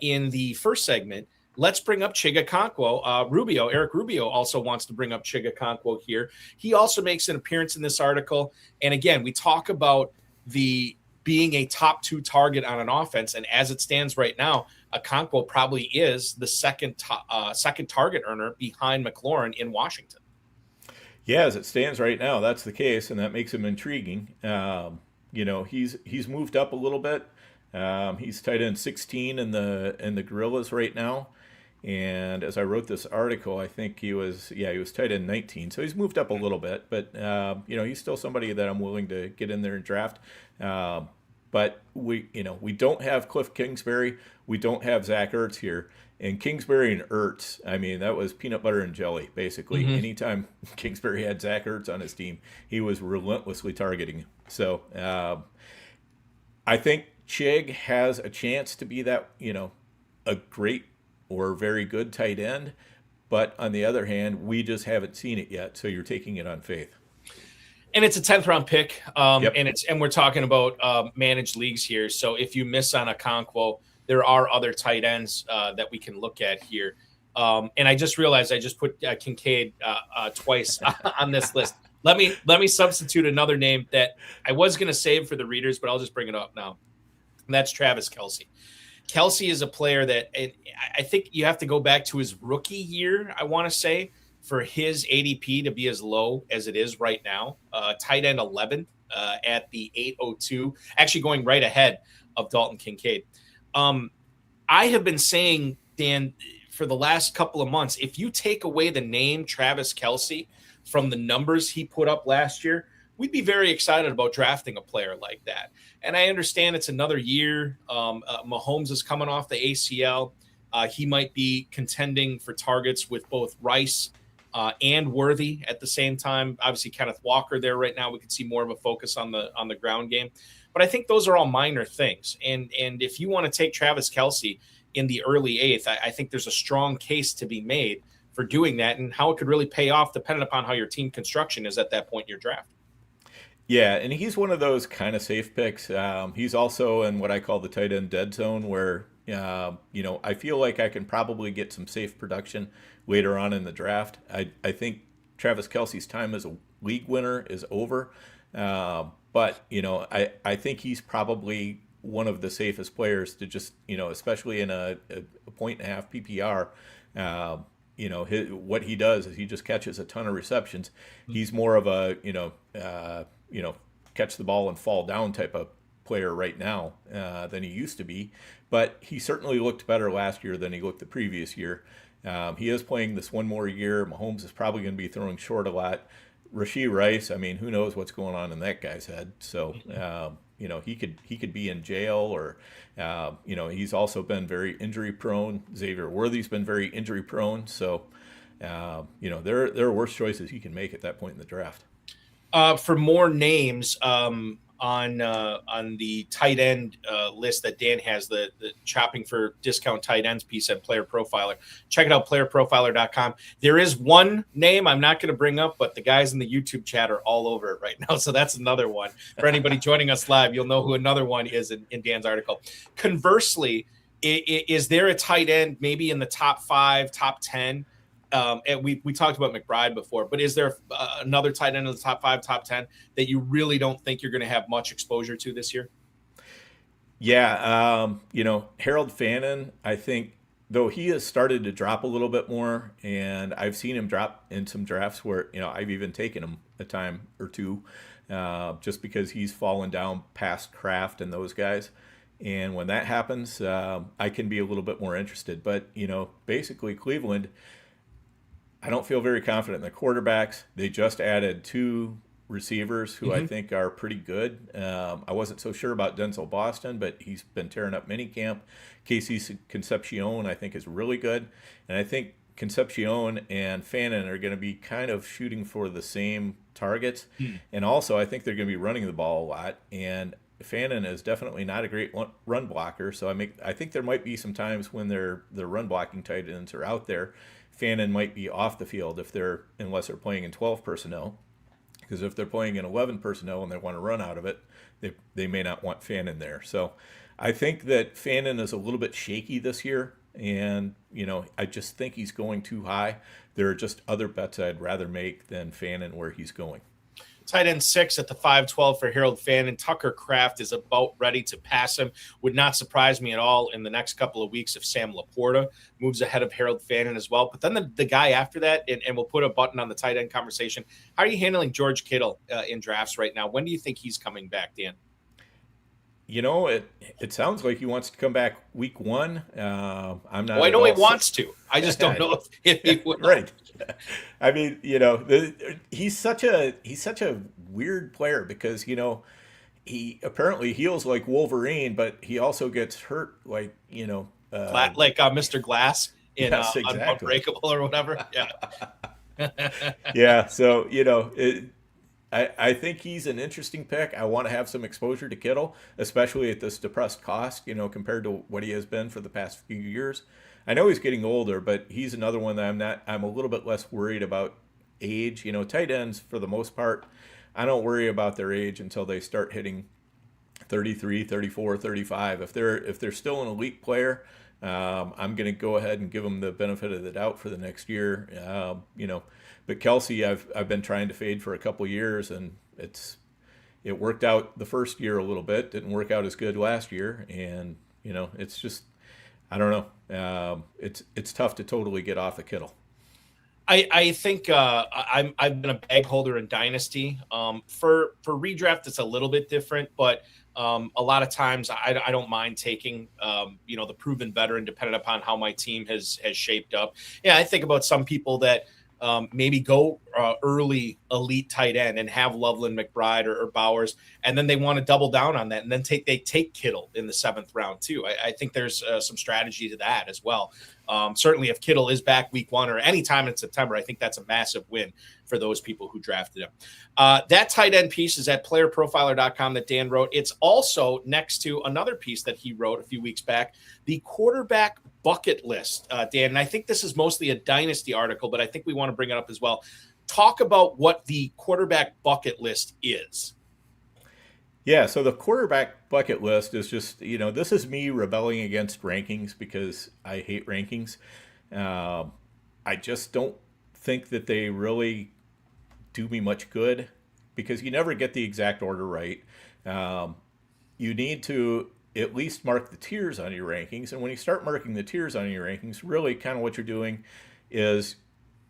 in the first segment. Let's bring up Chigakonkwo. Eric Rubio also wants to bring up Chigakonkwo here. He also makes an appearance in this article. And again, we talk about being a top 2 target on an offense. And as it stands right now, Okonkwo probably is the second target earner behind McLaurin in Washington. Yeah, as it stands right now, that's the case, and that makes him intriguing. He's moved up a little bit. He's tight end 16 in the Gorillas right now. And as I wrote this article, I think he was tight end 19. So he's moved up a little bit, but he's still somebody that I'm willing to get in there and draft. but we don't have Cliff Kingsbury. We don't have Zach Ertz here. And Kingsbury and Ertz, I mean, that was peanut butter and jelly, basically. Anytime Kingsbury had Zach Ertz on his team, he was relentlessly targeting. So I think Chig has a chance to be that, a great or very good tight end. But on the other hand, we just haven't seen it yet. So you're taking it on faith. And it's a 10th round pick. Yep. And we're talking about managed leagues here. So if you miss on a Okonkwo, there are other tight ends that we can look at here. And I just realized I just put Kincaid twice on this list. Let me substitute another name that I was going to save for the readers, but I'll just bring it up now. And that's Travis Kelce. Kelce is a player that I think you have to go back to his rookie year, I want to say, for his ADP to be as low as it is right now. Tight end 11 at the 802, actually going right ahead of Dalton Kincaid. I have been saying, Dan, for the last couple of months, if you take away the name Travis Kelce from the numbers he put up last year, we'd be very excited about drafting a player like that. And I understand it's another year. Mahomes is coming off the ACL. He might be contending for targets with both Rice and Worthy at the same time. Obviously, Kenneth Walker there right now. We could see more of a focus on the ground game. But I think those are all minor things. And if you want to take Travis Kelce in the early 8th, I think there's a strong case to be made for doing that, and how it could really pay off depending upon how your team construction is at that point in your draft. Yeah, and he's one of those kind of safe picks. He's also in what I call the tight end dead zone, where I feel like I can probably get some safe production later on in the draft. I think Travis Kelce's time as a league winner is over, but I think he's probably one of the safest players to just especially in a 1.5 PPR. What he does is he just catches a ton of receptions. He's more of a catch the ball and fall down type of player right now than he used to be. But he certainly looked better last year than he looked the previous year. He is playing this one more year. Mahomes is probably going to be throwing short a lot. Rashee Rice, I mean, who knows what's going on in that guy's head? So, he could be in jail, or he's also been very injury prone. Xavier Worthy's been very injury prone. So, there are worse choices he can make at that point in the draft. For more names on the tight end list that Dan has, the chopping for discount tight ends piece at Player Profiler. Check it out, playerprofiler.com. There is one name I'm not going to bring up, but the guys in the YouTube chat are all over it right now. So that's another one. For anybody joining us live, you'll know who another one is in Dan's article. Conversely, is there a tight end maybe in the top 5, top 10? And we talked about McBride before, but is there another tight end in the top 5, top 10 that you really don't think you're going to have much exposure to this year? Yeah. Harold Fannin, I think, though he has started to drop a little bit more, and I've seen him drop in some drafts where, I've even taken him a time or two just because he's fallen down past Kraft and those guys. And when that happens, I can be a little bit more interested. But, basically Cleveland, I don't feel very confident in the quarterbacks. They just added 2 receivers who I think are pretty good. I wasn't so sure about Denzel Boston, but he's been tearing up minicamp. Casey Concepcion, I think, is really good. And I think Concepcion and Fannin are going to be kind of shooting for the same targets. And also, I think they're going to be running the ball a lot. And Fannin is definitely not a great run blocker. So I think there might be some times when their run blocking tight ends are out there. Fannin might be off the field unless they're playing in 12 personnel, because if they're playing in 11 personnel and they want to run out of it, they may not want Fannin there. So I think that Fannin is a little bit shaky this year, and I just think he's going too high. There are just other bets I'd rather make than Fannin where he's going. Tight end 6 at the 512 for Harold Fannin. Tucker Kraft is about ready to pass him. Would not surprise me at all in the next couple of weeks if Sam Laporta moves ahead of Harold Fannin as well. But then the guy after that, and we'll put a button on the tight end conversation. How are you handling George Kittle in drafts right now? When do you think he's coming back, Dan? It sounds like he wants to come back week 1. I'm not. Well, I know he wants to. I just don't know if he would. Right. I mean, he's such a weird player because he apparently heals like Wolverine, but he also gets hurt like, Like Mr. Glass in yes, exactly. Unbreakable or whatever. Yeah. Yeah, so I think he's an interesting pick. I want to have some exposure to Kittle, especially at this depressed cost, compared to what he has been for the past few years. I know he's getting older, but he's another one that I'm a little bit less worried about age. Tight ends for the most part, I don't worry about their age until they start hitting 33, 34, 35. If they're still an elite player, I'm going to go ahead and give them the benefit of the doubt for the next year. But Kelsey, I've been trying to fade for a couple years, and it worked out the first year a little bit. Didn't work out as good last year, and it's just, I don't know. It's tough to totally get off of Kittle. I think I've been a bag holder in Dynasty. For redraft, it's a little bit different, but a lot of times I don't mind taking the proven veteran, depending upon how my team has shaped up. Yeah, I think about some people that maybe go early elite tight end and have Loveland, McBride, or Bowers, and then they want to double down on that, and then they take Kittle in the 7th round too. I think there's some strategy to that as well. Certainly, if Kittle is back week 1 or any time in September, I think that's a massive win for those people who drafted him. That tight end piece is at PlayerProfiler.com that Dan wrote. It's also next to another piece that he wrote a few weeks back, the quarterback bucket list, Dan. And I think this is mostly a Dynasty article, but I think we want to bring it up as well. Talk about what the quarterback bucket list is. Yeah, so the quarterback bucket list is just, this is me rebelling against rankings because I hate rankings. I just don't think that they really do me much good because you never get the exact order right. You need to at least mark the tiers on your rankings. And when you start marking the tiers on your rankings, really kind of what you're doing is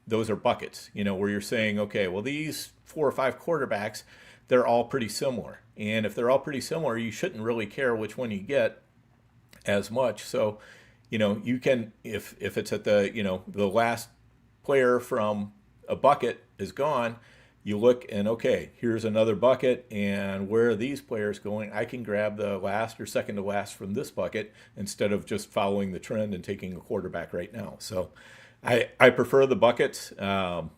those are buckets, where you're saying, okay, well, these 4 or 5 quarterbacks, they're all pretty similar. And if they're all pretty similar, you shouldn't really care which one you get as much. So, you can, if it's at the, the last player from a bucket is gone, you look and, okay, here's another bucket, and where are these players going? I can grab the last or second to last from this bucket instead of just following the trend and taking a quarterback right now. So I prefer the buckets, and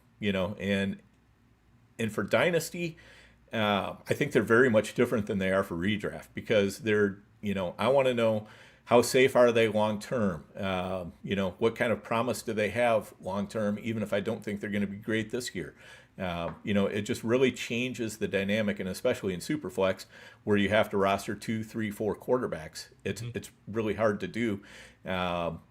for Dynasty, I think they're very much different than they are for redraft because they're, I want to know how safe are they long term? What kind of promise do they have long term, even if I don't think they're going to be great this year? It just really changes the dynamic, and especially in Superflex, where you have to roster 2, 3, 4 quarterbacks. It's really hard to do. But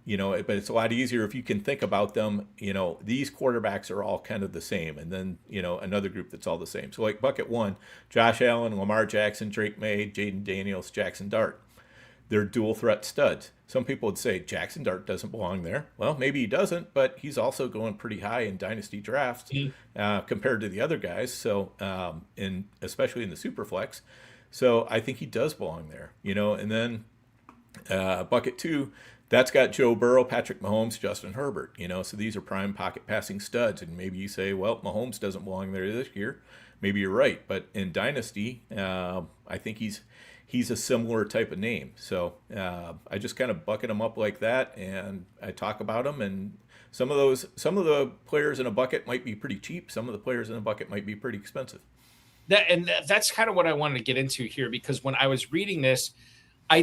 it's a lot easier if you can think about them. These quarterbacks are all kind of the same, and then another group that's all the same. So like bucket 1, Josh Allen, Lamar Jackson, Drake May, Jaden Daniels, Jackson Dart. They're dual threat studs. Some people would say Jackson Dart doesn't belong there. Well, maybe he doesn't, but he's also going pretty high in dynasty drafts compared to the other guys. So, especially in the Superflex. So I think he does belong there. And then bucket 2, that's got Joe Burrow, Patrick Mahomes, Justin Herbert. So these are prime pocket passing studs. And maybe you say, well, Mahomes doesn't belong there this year. Maybe you're right, but in dynasty, I think he's a similar type of name. So I just kind of bucket them up like that, and I talk about them. And some of the players in a bucket might be pretty cheap. Some of the players in a bucket might be pretty expensive. That's kind of what I wanted to get into here, because when I was reading this, I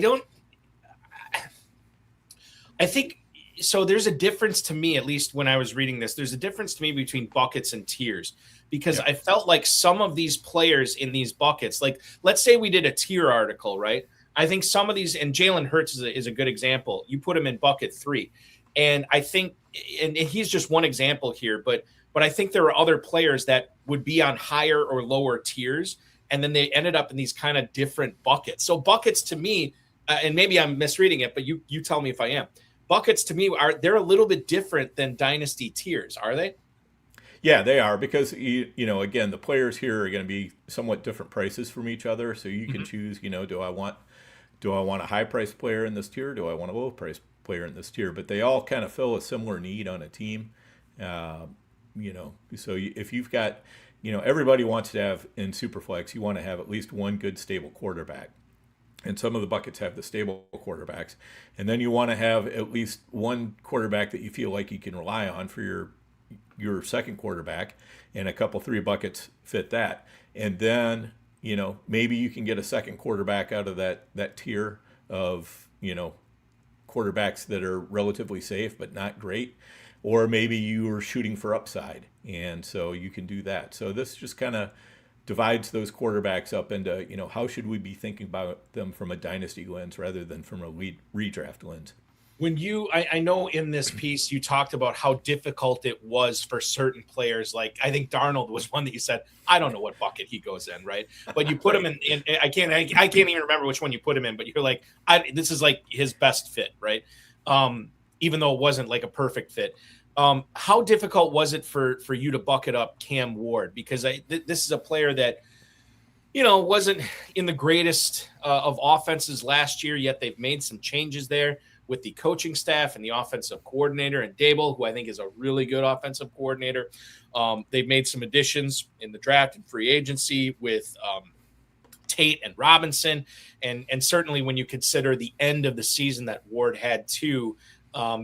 think so there's a difference to me, at least when I was reading this, there's a difference to me between buckets and tiers, because I felt like some of these players in these buckets, like let's say we did a tier article, right? I think some of these, and Jalen Hurts is a good example. You put him in bucket 3. And I think, and he's just one example here, but I think there are other players that would be on higher or lower tiers, and then they ended up in these kind of different buckets. So buckets to me, and maybe I'm misreading it, but you tell me if I am. Buckets to me they're a little bit different than dynasty tiers, are they? Yeah, they are, because again, the players here are going to be somewhat different prices from each other. So you can choose, do I want a high priced player in this tier? Do I want a low priced player in this tier? But they all kind of fill a similar need on a team. So if you've got, everybody wants to have in Superflex, you want to have at least one good stable quarterback. And some of the buckets have the stable quarterbacks. And then you want to have at least one quarterback that you feel like you can rely on for your second quarterback, and a couple 3 buckets fit that. And then, maybe you can get a second quarterback out of that tier of, quarterbacks that are relatively safe but not great. Or maybe you are shooting for upside, and so you can do that. So this just kind of divides those quarterbacks up into, how should we be thinking about them from a dynasty lens rather than from a redraft lens. When I know in this piece you talked about how difficult it was for certain players. Like I think Darnold was one that you said, I don't know what bucket he goes in, right? But you put him in I can't even remember which one you put him in, but you're like, this is like his best fit, right? Even though it wasn't like a perfect fit. How difficult was it for you to bucket up Cam Ward? Because this is a player that, wasn't in the greatest of offenses last year, yet they've made some changes there with the coaching staff and the offensive coordinator and Dable, who I think is a really good offensive coordinator. They've made some additions in the draft and free agency with Tate and Robinson. And certainly when you consider the end of the season that Ward had too,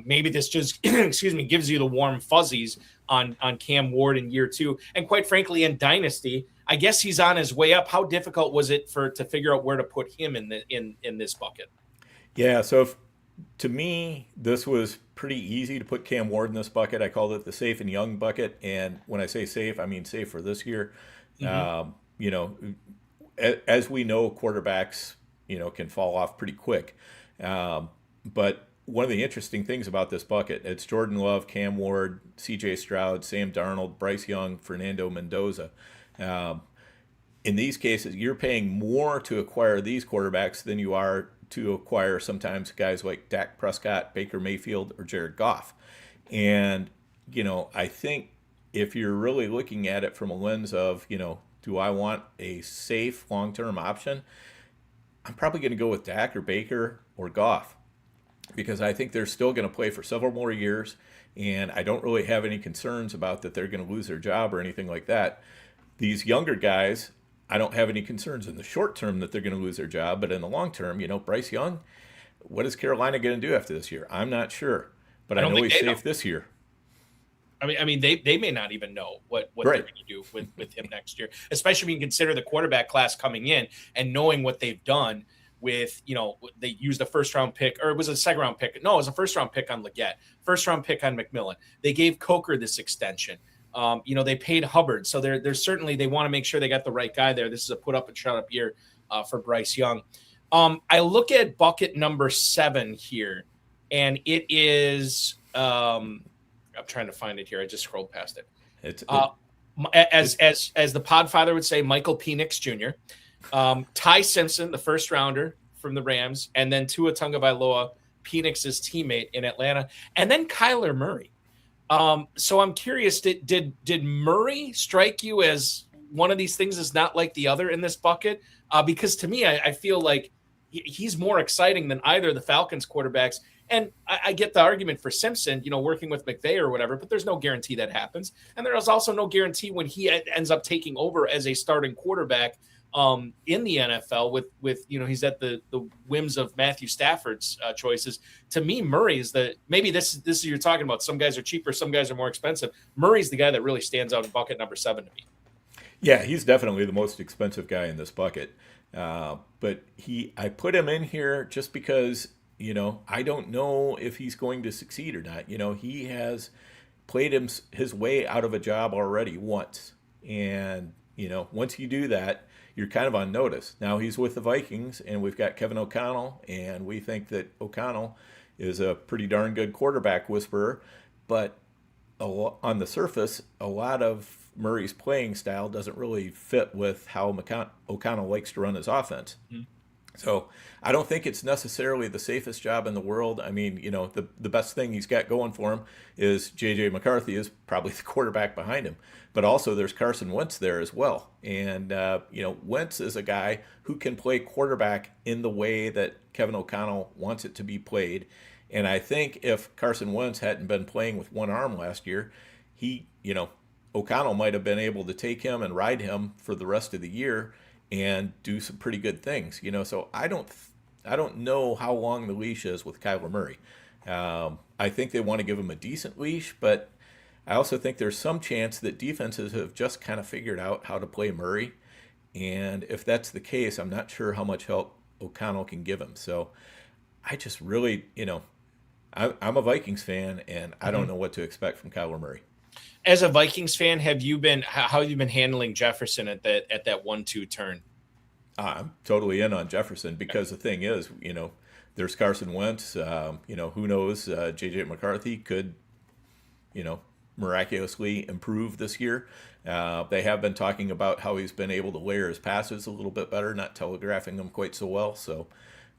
maybe this just, gives you the warm fuzzies on Cam Ward in year 2. And quite frankly, in Dynasty, I guess he's on his way up. How difficult was it to figure out where to put him in this bucket? Yeah, so to me, this was pretty easy to put Cam Ward in this bucket. I called it the safe and young bucket. And when I say safe, I mean safe for this year. Mm-hmm. As we know, quarterbacks, can fall off pretty quick. But one of the interesting things about this bucket, it's Jordan Love, Cam Ward, C.J. Stroud, Sam Darnold, Bryce Young, Fernando Mendoza. In these cases, you're paying more to acquire these quarterbacks than you are to acquire sometimes guys like Dak Prescott, Baker Mayfield, or Jared Goff. And, I think if you're really looking at it from a lens of, do I want a safe long-term option? I'm probably going to go with Dak or Baker or Goff, because I think they're still going to play for several more years, and I don't really have any concerns about that they're going to lose their job or anything like that. These younger guys, I don't have any concerns in the short term that they're going to lose their job, but in the long term, Bryce Young, what is Carolina going to do after this year? I'm not sure, but I know he's safe this year. I mean, they may not even know what they're going to do with him next year, especially when you consider the quarterback class coming in and knowing what they've done with, they used a first-round pick, or it was a second-round pick. No, it was a first-round pick on Leggett, first-round pick on McMillan. They gave Coker this extension. They paid Hubbard. So there's certainly, they want to make sure they got the right guy there. This is a put up and shut up year for Bryce Young. I look at bucket number 7 here, and it is, I'm trying to find it here. I just scrolled past it. As the Podfather would say, Michael Penix Jr., Ty Simpson, the first rounder from the Rams, and then Tua Tagovailoa, Penix's teammate in Atlanta, and then Kyler Murray. So I'm curious, did Murray strike you as one of these things is not like the other in this bucket? Because to me, I feel like he's more exciting than either of the Falcons quarterbacks. And I get the argument for Simpson, working with McVay or whatever, but there's no guarantee that happens. And there is also no guarantee when he ends up taking over as a starting quarterback in the NFL with he's at the whims of Matthew Stafford's choices. To me, Murray is maybe this is you're talking about. Some guys are cheaper, some guys are more expensive. Murray's the guy that really stands out in bucket number 7 to me. Yeah, he's definitely the most expensive guy in this bucket. But I put him in here just because, I don't know if he's going to succeed or not. He has played his way out of a job already once. And, once you do that, you're kind of on notice. Now he's with the Vikings, and we've got Kevin O'Connell, and we think that O'Connell is a pretty darn good quarterback whisperer. But on the surface, a lot of Murray's playing style doesn't really fit with how O'Connell likes to run his offense. Mm-hmm. So I don't think it's necessarily the safest job in the world. I mean, the best thing he's got going for him is J.J. McCarthy is probably the quarterback behind him. But also there's Carson Wentz there as well. And, Wentz is a guy who can play quarterback in the way that Kevin O'Connell wants it to be played. And I think if Carson Wentz hadn't been playing with one arm last year, he, O'Connell might have been able to take him and ride him for the rest of the year and do some pretty good things. So I don't know how long the leash is with Kyler Murray. I think they want to give him a decent leash, but I also think there's some chance that defenses have just kind of figured out how to play Murray. And if that's the case, I'm not sure how much help O'Connell can give him. So I just really, I'm a Vikings fan, and I don't know what to expect from Kyler Murray. As a Vikings fan, how have you been handling Jefferson at that 1-2 turn? I'm totally in on Jefferson because the thing is, there's Carson Wentz. Who knows? J.J. McCarthy could, miraculously improve this year. They have been talking about how he's been able to layer his passes a little bit better, not telegraphing them quite so well. So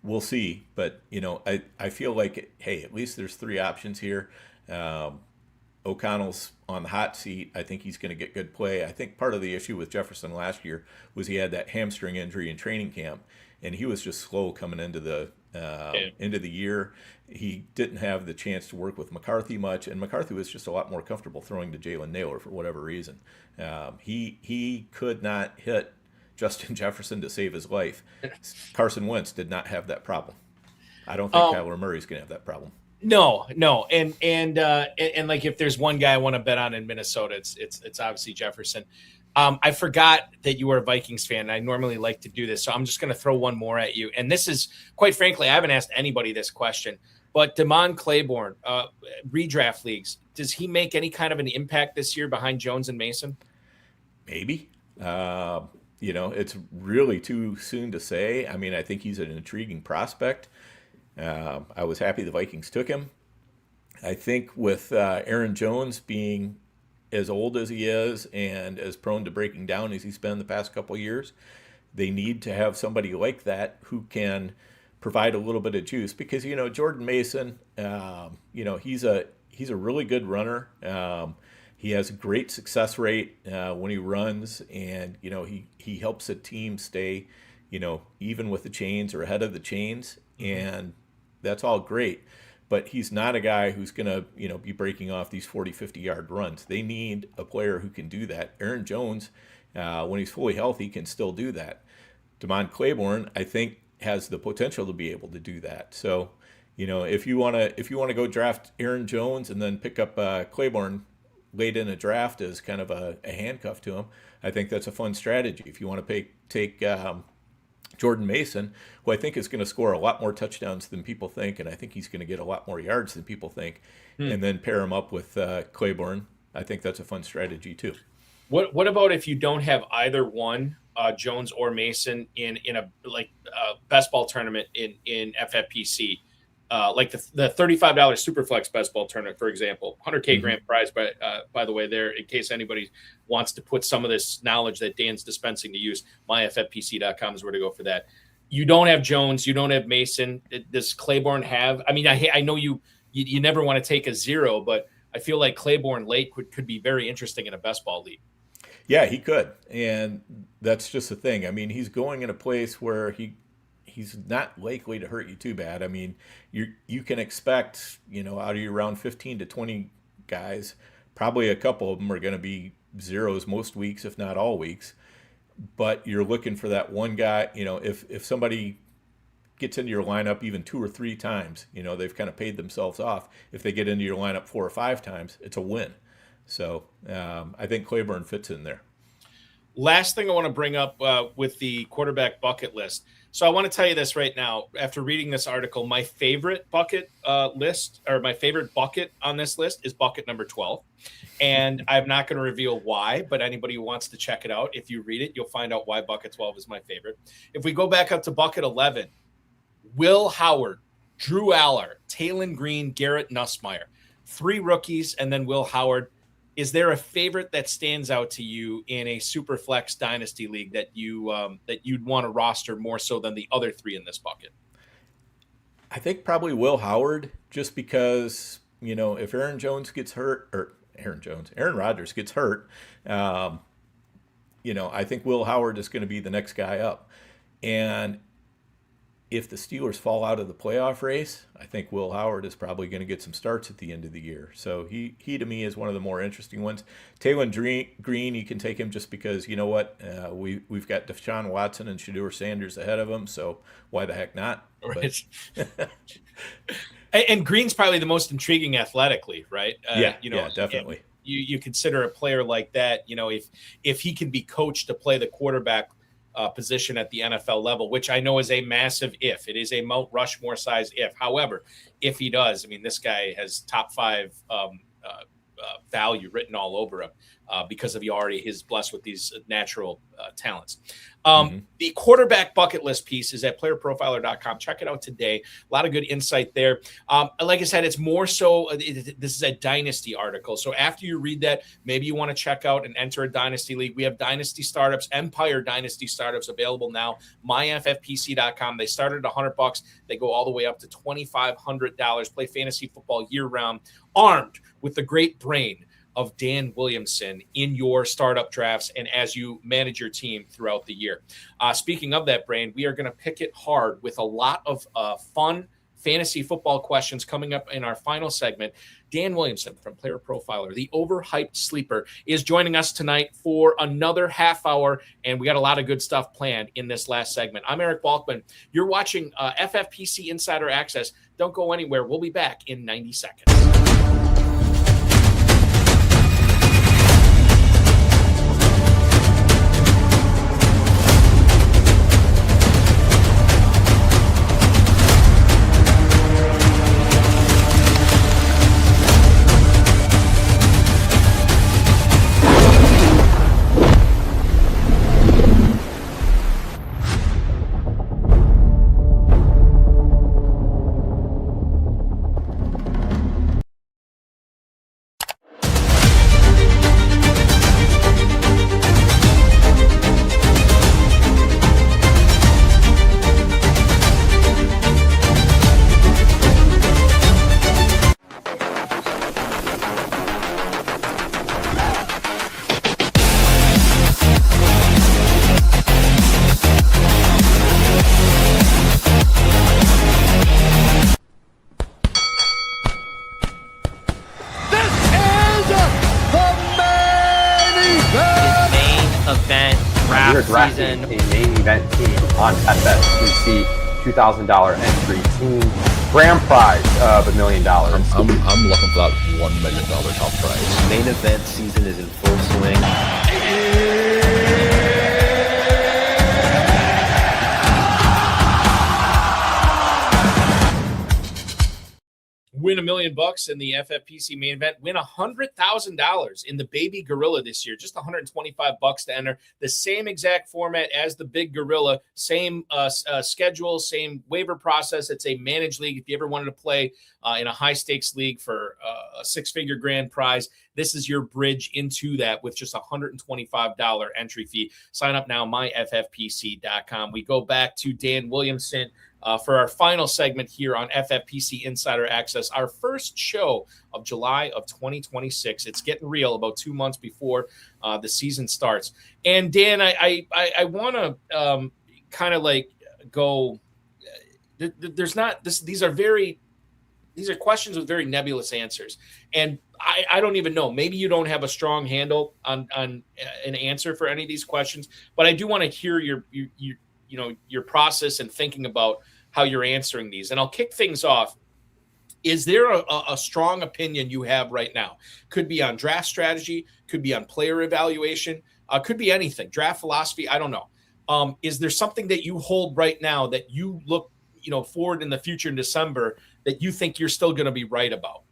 we'll see. But, I feel like, hey, at least there's 3 options here. O'Connell's on the hot seat. I think he's going to get good play. I think part of the issue with Jefferson last year was he had that hamstring injury in training camp, and he was just slow coming into the year. He didn't have the chance to work with McCarthy much, and McCarthy was just a lot more comfortable throwing to Jalen Naylor for whatever reason. He could not hit Justin Jefferson to save his life. Carson Wentz did not have that problem. I don't think Kyler Murray's going to have that problem. No, and like if there's one guy I want to bet on in Minnesota, it's obviously Jefferson. I forgot that you were a Vikings fan. I normally like to do this, so I'm just going to throw one more at you. And this is, quite frankly, I haven't asked anybody this question, but Damon Claiborne, redraft leagues, does he make any kind of an impact this year behind Jones and Mason? Maybe. It's really too soon to say. I mean, I think he's an intriguing prospect. I was happy the Vikings took him. I think with Aaron Jones being as old as he is and as prone to breaking down as he's been the past couple of years, they need to have somebody like that who can provide a little bit of juice because, Jordan Mason, he's a really good runner. He has a great success rate when he runs, and, he helps a team stay, even with the chains or ahead of the chains. And that's all great, but he's not a guy who's going to, be breaking off these 40, 50-yard runs. They need a player who can do that. Aaron Jones, when he's fully healthy, can still do that. Damon Claiborne, I think, has the potential to be able to do that. So, if you want to go draft Aaron Jones and then pick up Claiborne late in a draft as kind of a handcuff to him, I think that's a fun strategy. If you want to take Jordan Mason, who I think is going to score a lot more touchdowns than people think, and I think he's going to get a lot more yards than people think, and then pair him up with Claiborne, I think that's a fun strategy too. What about if you don't have either one, Jones or Mason, in a best ball tournament in FFPC? Like the $35 Superflex best ball tournament, for example, $100K grand prize. By the way, there, in case anybody wants to put some of this knowledge that Dan's dispensing to use, myffpc.com is where to go for that. You don't have Jones, you don't have Mason. Does Claiborne have? I mean, I know you never want to take a zero, but I feel like Claiborne late could be very interesting in a best ball league. Yeah, he could, and that's just the thing. I mean, he's going in a place where he's not likely to hurt you too bad. I mean, you can expect, out of your around 15 to 20 guys, probably a couple of them are going to be zeros most weeks, if not all weeks. But you're looking for that one guy, if somebody gets into your lineup even 2 or 3 times, they've kind of paid themselves off. If they get into your lineup 4 or 5 times, it's a win. So I think Claiborne fits in there. Last thing I want to bring up with the quarterback bucket list. So I want to tell you this right now. After reading this article, my favorite bucket list, or my favorite bucket on this list, is bucket number 12. And I'm not going to reveal why, but anybody who wants to check it out, if you read it, you'll find out why bucket 12 is my favorite. If we go back up to bucket 11, Will Howard, Drew Aller, Taylon Green, Garrett Nussmeier, 3 rookies, and then Will Howard. Is there a favorite that stands out to you in a Superflex Dynasty League that you'd want to roster more so than the other 3 in this bucket? I think probably Will Howard, just because, if Aaron Rodgers gets hurt, I think Will Howard is going to be the next guy up. And if the Steelers fall out of the playoff race, I think Will Howard is probably going to get some starts at the end of the year. So he to me is one of the more interesting ones. Taylor Green, you can take him just because, you know what, we've got Deshaun Watson and Shedeur Sanders ahead of him, so why the heck not? Right. And Green's probably the most intriguing athletically, right? Yeah, definitely. You consider a player like that, if he can be coached to play the quarterback position at the NFL level, which I know is a massive if. It is a Mount Rushmore size if. However, if he does, I mean, this guy has top 5 value written all over him because of he already is blessed with these natural talents. The quarterback bucket list piece is at playerprofiler.com. Check it out today. A lot of good insight there. Like I said, it's more so, this is a dynasty article. So after you read that, maybe you want to check out and enter a dynasty league. We have dynasty startups, Empire dynasty startups available now. myffpc.com. They started at $100. They go all the way up to $2,500. Play fantasy football year round, armed with the great brain of Dan Williamson in your startup drafts and as you manage your team throughout the year. Speaking of that brain, we are going to pick it hard with a lot of fun fantasy football questions coming up in our final segment. Dan Williamson from Player Profiler, the overhyped sleeper, is joining us tonight for another half hour, and we got a lot of good stuff planned in this last segment. I'm Eric Balkman. You're watching FFPC Insider Access. Don't go anywhere. We'll be back in 90 seconds. Drafting a main event team on FFPC, $2,000 entry team, grand prize of $1 million. I'm looking for that $1 million top prize. Main event season is in full swing. Win $1 million in the FFPC main event. Win $100,000 in the Baby Gorilla this year. Just $125 to enter. The same exact format as the Big Gorilla. Same schedule, same waiver process. It's a managed league. If you ever wanted to play in a high stakes league for a 6-figure grand prize, this is your bridge into that with just $125 entry fee. Sign up now, myffpc.com. We go back to Dan Williamson for our final segment here on FFPC Insider Access, our first show of July of 2026. It's getting real about 2 months before the season starts. And Dan, I want to kind of like go. There's not this. These are questions with very nebulous answers, and I don't even know. Maybe you don't have a strong handle on an answer for any of these questions, but I do want to hear your process and thinking about how you're answering these. And I'll kick things off. Is there a strong opinion you have right now? Could be on draft strategy, could be on player evaluation, could be anything. Draft philosophy, I don't know. Is there something that you hold right now that you look forward in the future in December that you think you're still going to be right about?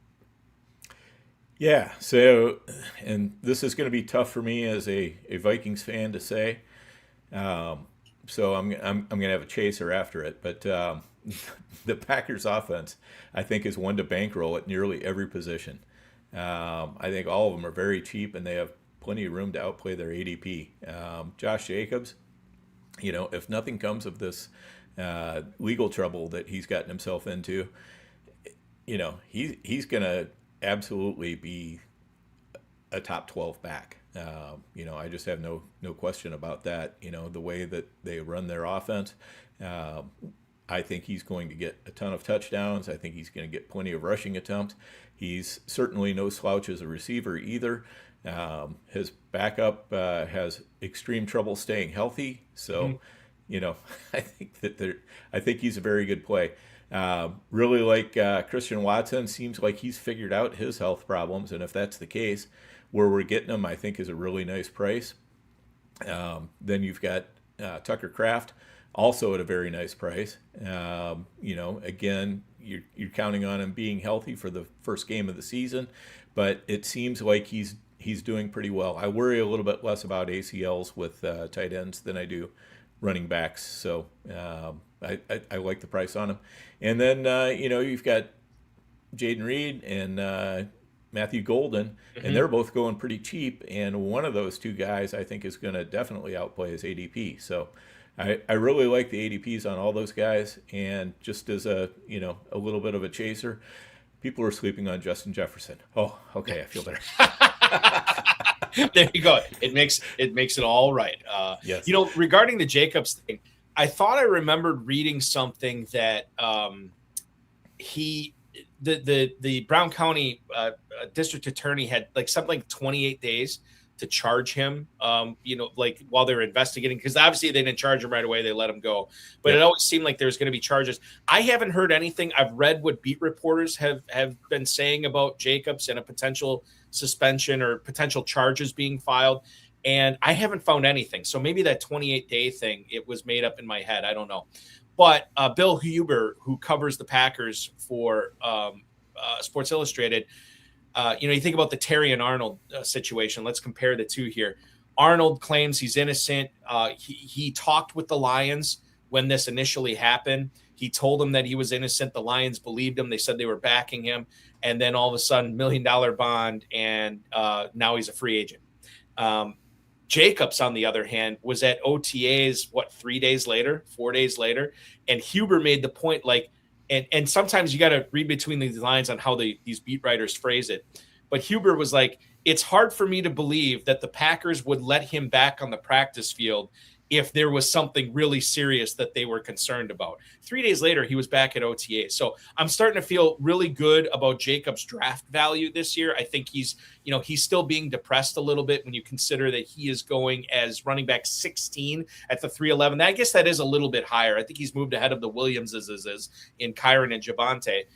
Yeah. So, and this is going to be tough for me as a Vikings fan to say. So I'm going to have a chaser after it. But the Packers offense, I think, is one to bankroll at nearly every position. I think all of them are very cheap, and they have plenty of room to outplay their ADP. Josh Jacobs, if nothing comes of this legal trouble that he's gotten himself into, he's going to absolutely be a top 12 back. I just have no question about that. The way that they run their offense, I think he's going to get a ton of touchdowns. I think he's going to get plenty of rushing attempts. He's certainly no slouch as a receiver either. His backup has extreme trouble staying healthy. So, I think he's a very good play. Really like Christian Watson. Seems like he's figured out his health problems. And if that's the case, where we're getting him, I think is a really nice price. Then you've got Tucker Kraft, also at a very nice price. Again, you're counting on him being healthy for the first game of the season, but it seems like he's doing pretty well. I worry a little bit less about ACLs with tight ends than I do running backs, so I like the price on him. And then you've got Jaden Reed and Matthew Golden, and they're both going pretty cheap. And one of those two guys, I think, is going to definitely outplay his ADP. So I really like the ADPs on all those guys. And just as a little bit of a chaser, people are sleeping on Justin Jefferson. Oh, okay, I feel better. There you go. It makes it all right. Yes. Regarding the Jacobs thing, I thought I remembered reading something that the Brown County district attorney had something like 28 days to charge him, while they were investigating, because obviously they didn't charge him right away. They let him go. But It always seemed like there's going to be charges. I haven't heard anything. I've read what beat reporters have been saying about Jacobs and a potential suspension or potential charges being filed. And I haven't found anything. So maybe that 28-day thing, it was made up in my head. I don't know. But Bill Huber, who covers the Packers for Sports Illustrated, you think about the Terry and Arnold situation. Let's compare the two here. Arnold claims he's innocent. He talked with the Lions when this initially happened. He told them that he was innocent. The Lions believed him. They said they were backing him. And then all of a sudden, $1 million bond, and now he's a free agent. Jacobs, on the other hand, was at OTAs, 4 days later. And Huber made the point, and sometimes you got to read between these lines on how these beat writers phrase it. But Huber was like, it's hard for me to believe that the Packers would let him back on the practice field if there was something really serious that they were concerned about. 3 days later, he was back at OTA. So I'm starting to feel really good about Jacobs' draft value this year. I think he's still being depressed a little bit when you consider that he is going as running back 16 at the 311. I guess that is a little bit higher. I think he's moved ahead of the Williamses in Kyron and Javonte.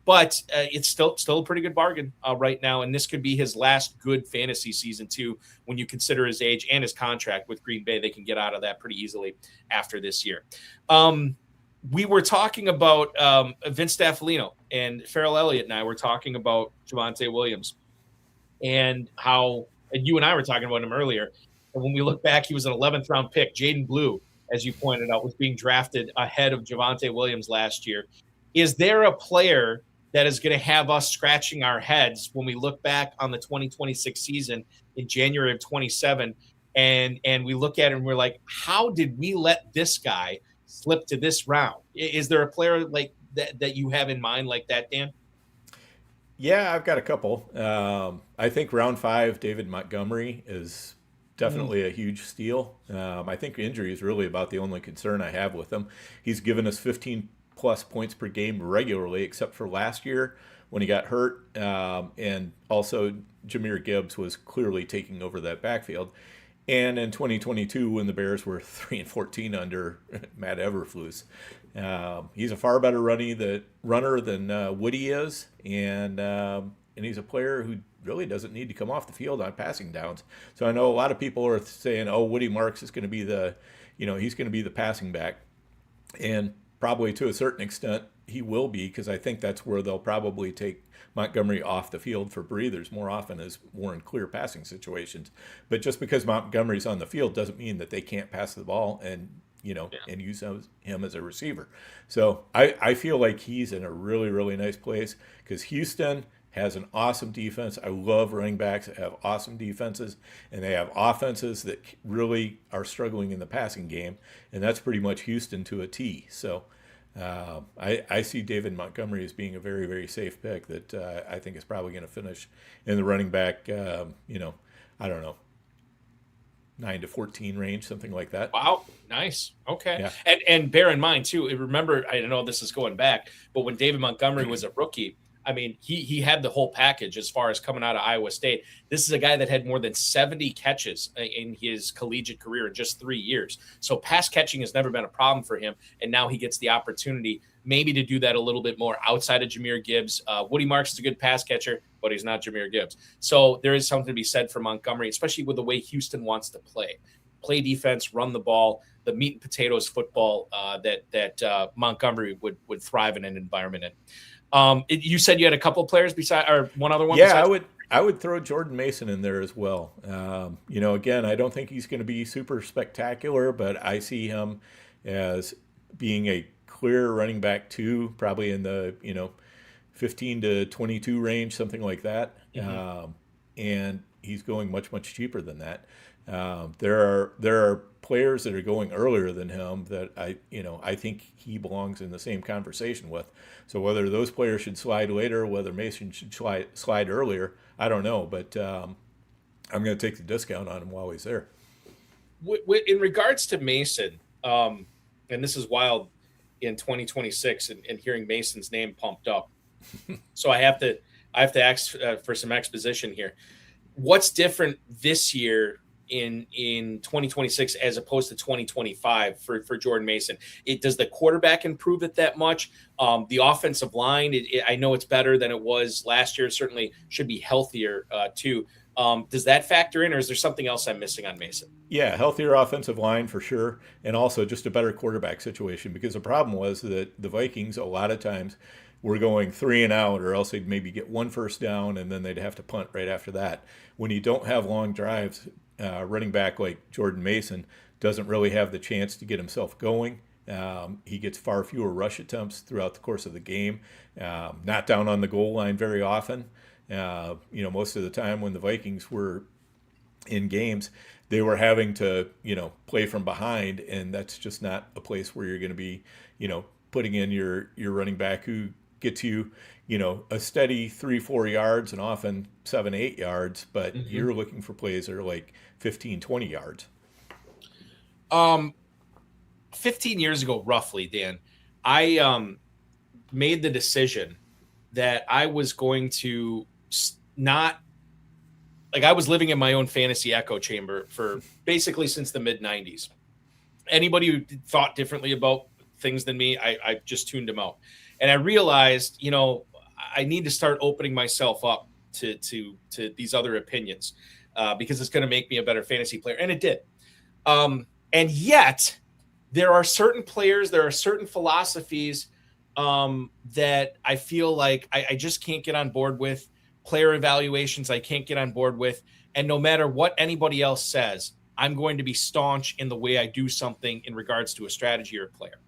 But it's still a pretty good bargain right now. And this could be his last good fantasy season too, when you consider his age and his contract with Green Bay. They can get out of that pretty easily after this year. We were talking about Vince Staffolino, and Farrell Elliott and I were talking about Javonte Williams and you and I were talking about him earlier. And when we look back, he was an 11th round pick. Jaden Blue, as you pointed out, was being drafted ahead of Javonte Williams last year. Is there a player that is going to have us scratching our heads when we look back on the 2026 season in January of 27 and we look at it and we're like, how did we let this guy slip to this round? Is there a player like that you have in mind like that, Dan? Yeah, I've got a couple. I think round 5, David Montgomery is definitely a huge steal. I think injury is really about the only concern I have with him. He's given us 15 plus points per game regularly, except for last year when he got hurt. And also Jahmyr Gibbs was clearly taking over that backfield. And in 2022, when the Bears were 3-14 under Matt Eberflus, he's a far better runner than Woody is. And he's a player who really doesn't need to come off the field on passing downs. So I know a lot of people are saying, oh, Woody Marks is going to be he's going to be the passing back. And probably to a certain extent, he will be, because I think that's where they'll probably take Montgomery off the field for breathers more often, as more in clear passing situations. But just because Montgomery's on the field doesn't mean that they can't pass the ball and use him as a receiver. So I feel like he's in a really, really nice place, because Houston has an awesome defense. I love running backs that have awesome defenses, and they have offenses that really are struggling in the passing game, and that's pretty much Houston to a T. So I see David Montgomery as being a very, very safe pick that I think is probably going to finish in the running back, I don't know, 9 to 14 range, something like that. Wow, nice. Okay. Yeah. And bear in mind too, remember, I know this is going back, but when David Montgomery was a rookie, I mean, he had the whole package as far as coming out of Iowa State. This is a guy that had more than 70 catches in his collegiate career in just 3 years. So pass catching has never been a problem for him. And now he gets the opportunity maybe to do that a little bit more outside of Jahmyr Gibbs. Woody Marks is a good pass catcher, but he's not Jahmyr Gibbs. So there is something to be said for Montgomery, especially with the way Houston wants to play defense, run the ball, the meat and potatoes football that Montgomery would thrive in an environment in. You said you had a couple of players beside, or one other one? Yeah, I would throw Jordan Mason in there as well. Again, I don't think he's going to be super spectacular, but I see him as being a clear running back 2, probably in the 15 to 22 range, something like that. Mm-hmm. And he's going much cheaper than that. There are players that are going earlier than him that I think he belongs in the same conversation with. So whether those players should slide later, whether Mason should slide earlier, I don't know. But I'm going to take the discount on him while he's there. In regards to Mason, and this is wild in 2026 and hearing Mason's name pumped up. So I have to ask for some exposition here. What's different this year in 2026 as opposed to 2025 for Jordan Mason? Does the quarterback improve it that much? The offensive line, I know it's better than it was last year. Certainly should be healthier too. Does that factor in, or is there something else I'm missing on Mason? Yeah, healthier offensive line for sure, and also just a better quarterback situation, because the problem was that the Vikings a lot of times were going 3 and out, or else they'd maybe get 1 first down and then they'd have to punt right after that. When you don't have long drives, running back like Jordan Mason doesn't really have the chance to get himself going. He gets far fewer rush attempts throughout the course of the game, not down on the goal line very often. Most of the time when the Vikings were in games, they were having to, play from behind, and that's just not a place where you're going to be, putting in your running back who gets you, a steady 3-4 yards and often 7-8 yards, but mm-hmm. You're looking for plays that are like 15-20 yards. 15 years ago, roughly, Dan, I made the decision that I was going to not, like, I was living in my own fantasy echo chamber for basically since the mid 90s. Anybody who thought differently about things than me, I just tuned them out. And I realized, I need to start opening myself up to these other opinions because it's going to make me a better fantasy player. And it did. And yet there are certain players, there are certain philosophies that I feel like I just can't get on board with. Player evaluations I can't get on board with. And no matter what anybody else says, I'm going to be staunch in the way I do something in regards to a strategy or a player.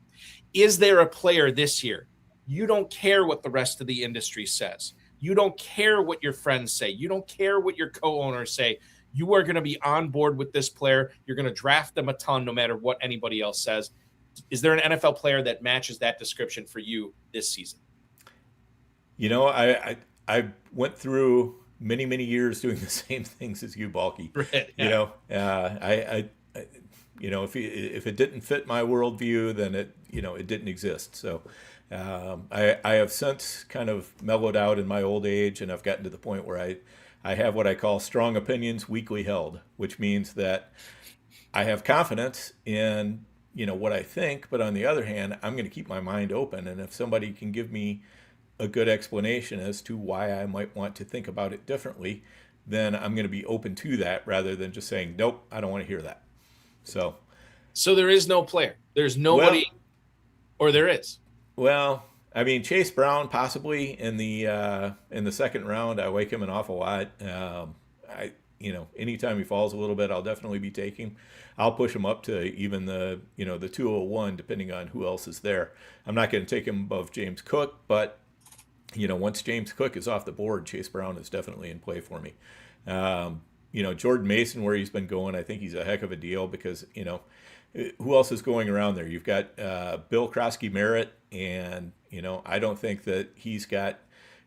Is there a player this year? You don't care what the rest of the industry says. You don't care what your friends say. You don't care what your co-owners say. You are going to be on board with this player. You're going to draft them a ton no matter what anybody else says. Is there an NFL player that matches that description for you this season? I went through many years doing the same things as you, Balky. Right, yeah. If it didn't fit my worldview, then it didn't exist. So I have since kind of mellowed out in my old age, and I've gotten to the point where I have what I call strong opinions weakly held, which means that I have confidence in what I think, but on the other hand, I'm going to keep my mind open, and if somebody can give me a good explanation as to why I might want to think about it differently, then I'm going to be open to that rather than just saying, nope, I don't want to hear that. So there is no player. There's nobody, or there is. Well, I mean, Chase Brown possibly in the second round. I like him an awful lot. Anytime he falls a little bit, I'll definitely be taking him. I'll push him up to even the 201, depending on who else is there. I'm not going to take him above James Cook, but once James Cook is off the board, Chase Brown is definitely in play for me. Jordan Mason, where he's been going, I think he's a heck of a deal because, who else is going around there? You've got Bill Krosky-Merritt, and, I don't think that he's got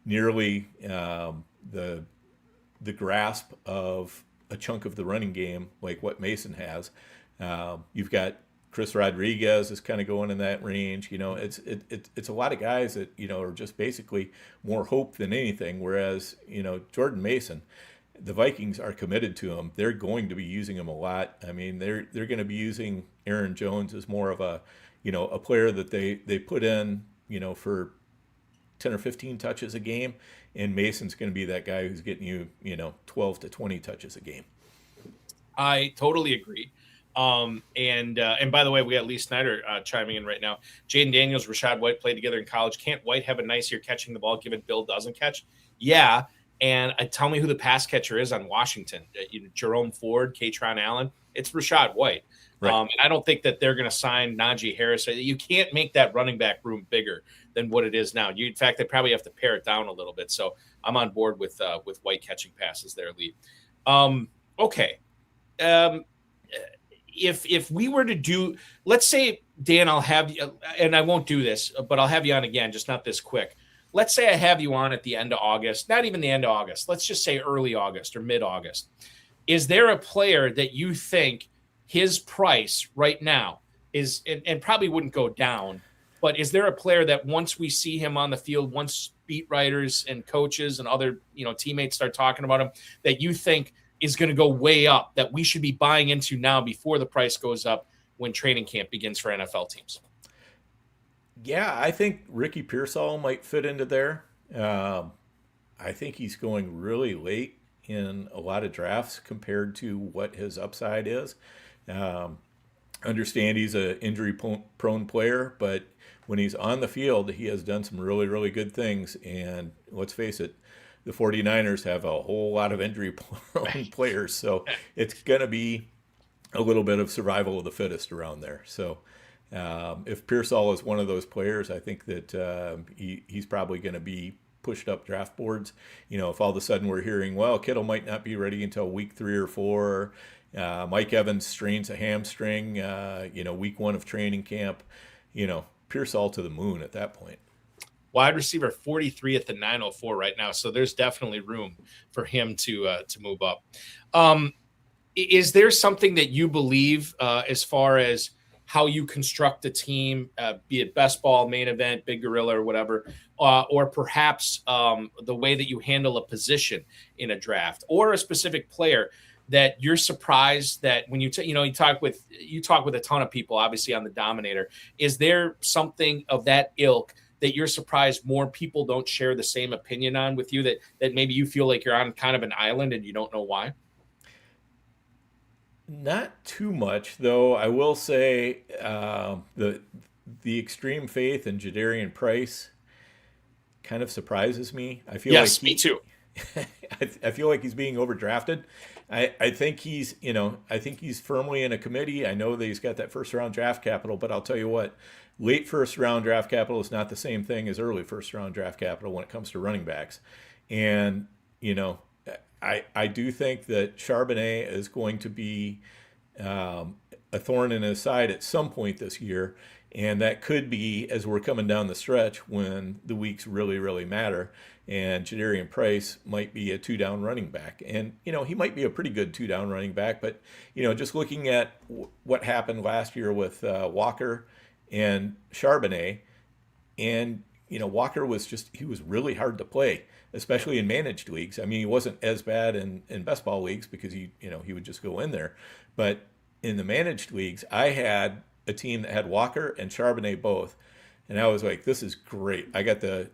nearly the grasp of a chunk of the running game like what Mason has. You've got Chris Rodriguez is kind of going in that range. It's a lot of guys that, are just basically more hope than anything. Whereas, Jordan Mason, the Vikings are committed to him. They're going to be using him a lot. I mean, they're going to be using Aaron Jones as more of a player that they put in, for 10 or 15 touches a game. And Mason's going to be that guy who's getting you, 12 to 20 touches a game. I totally agree. And by the way, we got Lee Snyder chiming in right now. Jaden Daniels, Rashad White played together in college. Can't White have a nice year catching the ball given Bill doesn't catch? Yeah. And tell me who the pass catcher is on Washington. Jerome Ford, Katron Allen. It's Rashad White. Right. And I don't think that they're going to sign Najee Harris. You can't make that running back room bigger than what it is now. In fact, they probably have to pare it down a little bit. So I'm on board with White catching passes there, Lee. Okay. If we were to do, let's say, Dan, I'll have you, and I won't do this, but I'll have you on again, just not this quick. Let's say I have you on at the end of August, not even the end of August. Let's just say early August or mid-August. Is there a player that you think his price right now is, and probably wouldn't go down, but is there a player that once we see him on the field, once beat writers and coaches and other, teammates start talking about him, that you think is going to go way up, that we should be buying into now before the price goes up when training camp begins for NFL teams? Yeah, I think Ricky Pearsall might fit into there. I think he's going really late in a lot of drafts compared to what his upside is. Understand he's an injury-prone player, but when he's on the field, he has done some really, really good things. And let's face it, the 49ers have a whole lot of injury-prone players, so it's going to be a little bit of survival of the fittest around there. So if Pearsall is one of those players, I think that he's probably going to be pushed up draft boards. If all of a sudden we're hearing, well, Kittle might not be ready until week 3 or 4, Mike Evans strains a hamstring, week 1 of training camp, Pearsall to the moon at that point. Wide receiver 43 at the 904 right now, so there's definitely room for him to move up. Is there something that you believe as far as how you construct a team, be it best ball, main event, big gorilla, or whatever, or perhaps the way that you handle a position in a draft or a specific player that you're surprised that when you talk with a ton of people, obviously on the Dominator, is there something of that ilk that you're surprised more people don't share the same opinion on with you, that maybe you feel like you're on kind of an island and you don't know why? Not too much, though. I will say the extreme faith in Jadarian Price kind of surprises me. I feel yes, me too. I feel like he's being overdrafted. I think he's firmly in a committee. I know that he's got that first round draft capital, but I'll tell you what, late first round draft capital is not the same thing as early first round draft capital when it comes to running backs. And, I do think that Charbonnet is going to be a thorn in his side at some point this year. And that could be as we're coming down the stretch when the weeks really, really matter. And Jadarian Price might be a 2-down running back. And, he might be a pretty good 2-down running back. But, just looking at what happened last year with Walker and Charbonnet, and, Walker he was really hard to play, especially in managed leagues. I mean, he wasn't as bad in best ball leagues because he would just go in there. But in the managed leagues, I had a team that had Walker and Charbonnet both. And I was like, this is great. I got the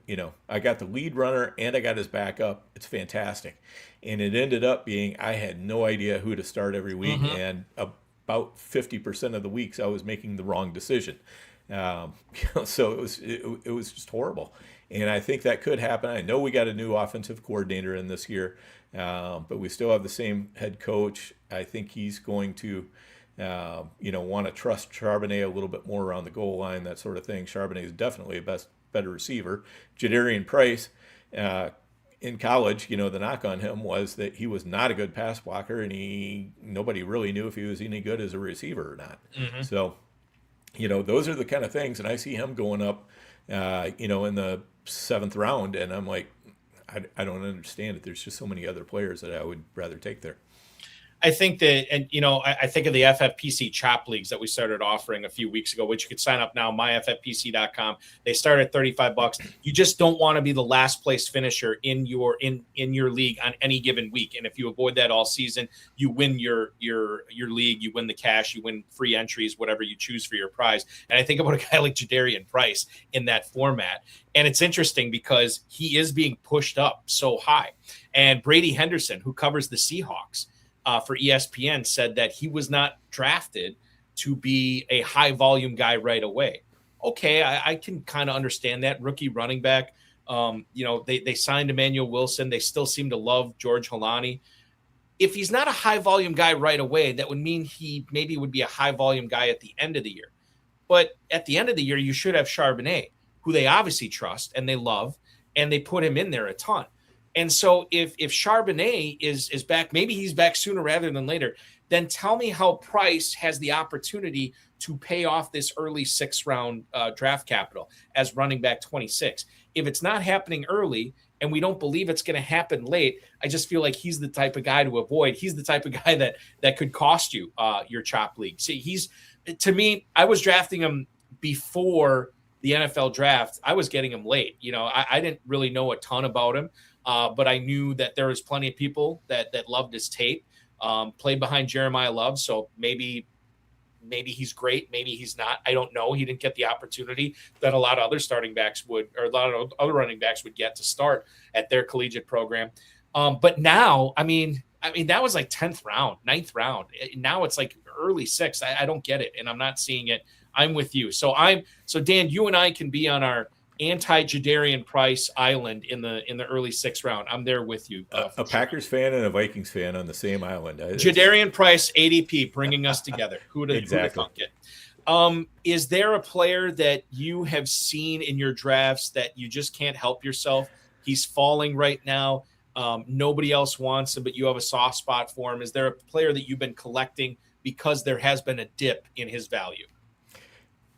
lead runner and I got his backup. It's fantastic. And it ended up being, I had no idea who to start every week. Mm-hmm. And about 50% of the weeks I was making the wrong decision. So it was just horrible. And I think that could happen. I know we got a new offensive coordinator in this year, but we still have the same head coach. I think he's going to, want to trust Charbonnet a little bit more around the goal line, that sort of thing. Charbonnet is definitely a better receiver. Jadarian Price, in college, the knock on him was that he was not a good pass blocker, and nobody really knew if he was any good as a receiver or not. Mm-hmm. So, those are the kind of things, and I see him going up, in the 7th round, and I'm like, I don't understand it. There's just so many other players that I would rather take there. I think that, and I think of the FFPC chop leagues that we started offering a few weeks ago, which you could sign up now, myffpc.com. They start at $35. You just don't want to be the last place finisher in your league on any given week. And if you avoid that all season, you win your league, you win the cash, you win free entries, whatever you choose for your prize. And I think about a guy like Jadarian Price in that format. And it's interesting because he is being pushed up so high. And Brady Henderson, who covers the Seahawks for ESPN, said that he was not drafted to be a high volume guy right away. Okay, I can kind of understand that. Rookie running back. They signed Emmanuel Wilson. They still seem to love George Holani. If he's not a high volume guy right away, that would mean he maybe would be a high volume guy at the end of the year. But at the end of the year, you should have Charbonnet, who they obviously trust and they love, and they put him in there a ton. And so if Charbonnet is back, maybe he's back sooner rather than later, then tell me how Price has the opportunity to pay off this early 6th round draft capital as running back 26. If it's not happening early and we don't believe it's going to happen late, I just feel like he's the type of guy to avoid. He's the type of guy that could cost you your chop league. See, to me, I was drafting him before the NFL draft. I was getting him late. I didn't really know a ton about him. But I knew that there was plenty of people that loved his tape, played behind Jeremiah Love. So maybe he's great. Maybe he's not. I don't know. He didn't get the opportunity that a lot of other starting backs would, or a lot of other running backs would get to start at their collegiate program. But now, I mean, that was like 10th round, 9th round. Now it's like early 6th. I don't get it. And I'm not seeing it. I'm with you. So Dan, you and I can be on our anti-Jadarian Price island in the early 6th round. I'm there with you. A Packers fan and a Vikings fan on the same island. Jadarian Price, ADP, bringing us together. Who would have thunk it? Is there a player that you have seen in your drafts that you just can't help yourself? He's falling right now. Nobody else wants him, but you have a soft spot for him. Is there a player that you've been collecting because there has been a dip in his value?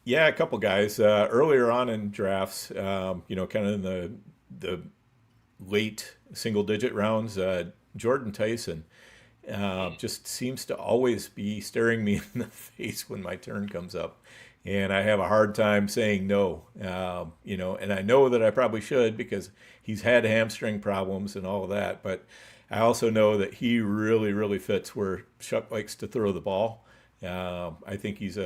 Yeah, a couple guys earlier on in drafts, kind of in the late single-digit rounds. Jordan Tyson just seems to always be staring me in the face when my turn comes up, and I have a hard time saying no. And I know that I probably should because he's had hamstring problems and all of that, but I also know that he really, really fits where Chuck likes to throw the ball. I think he's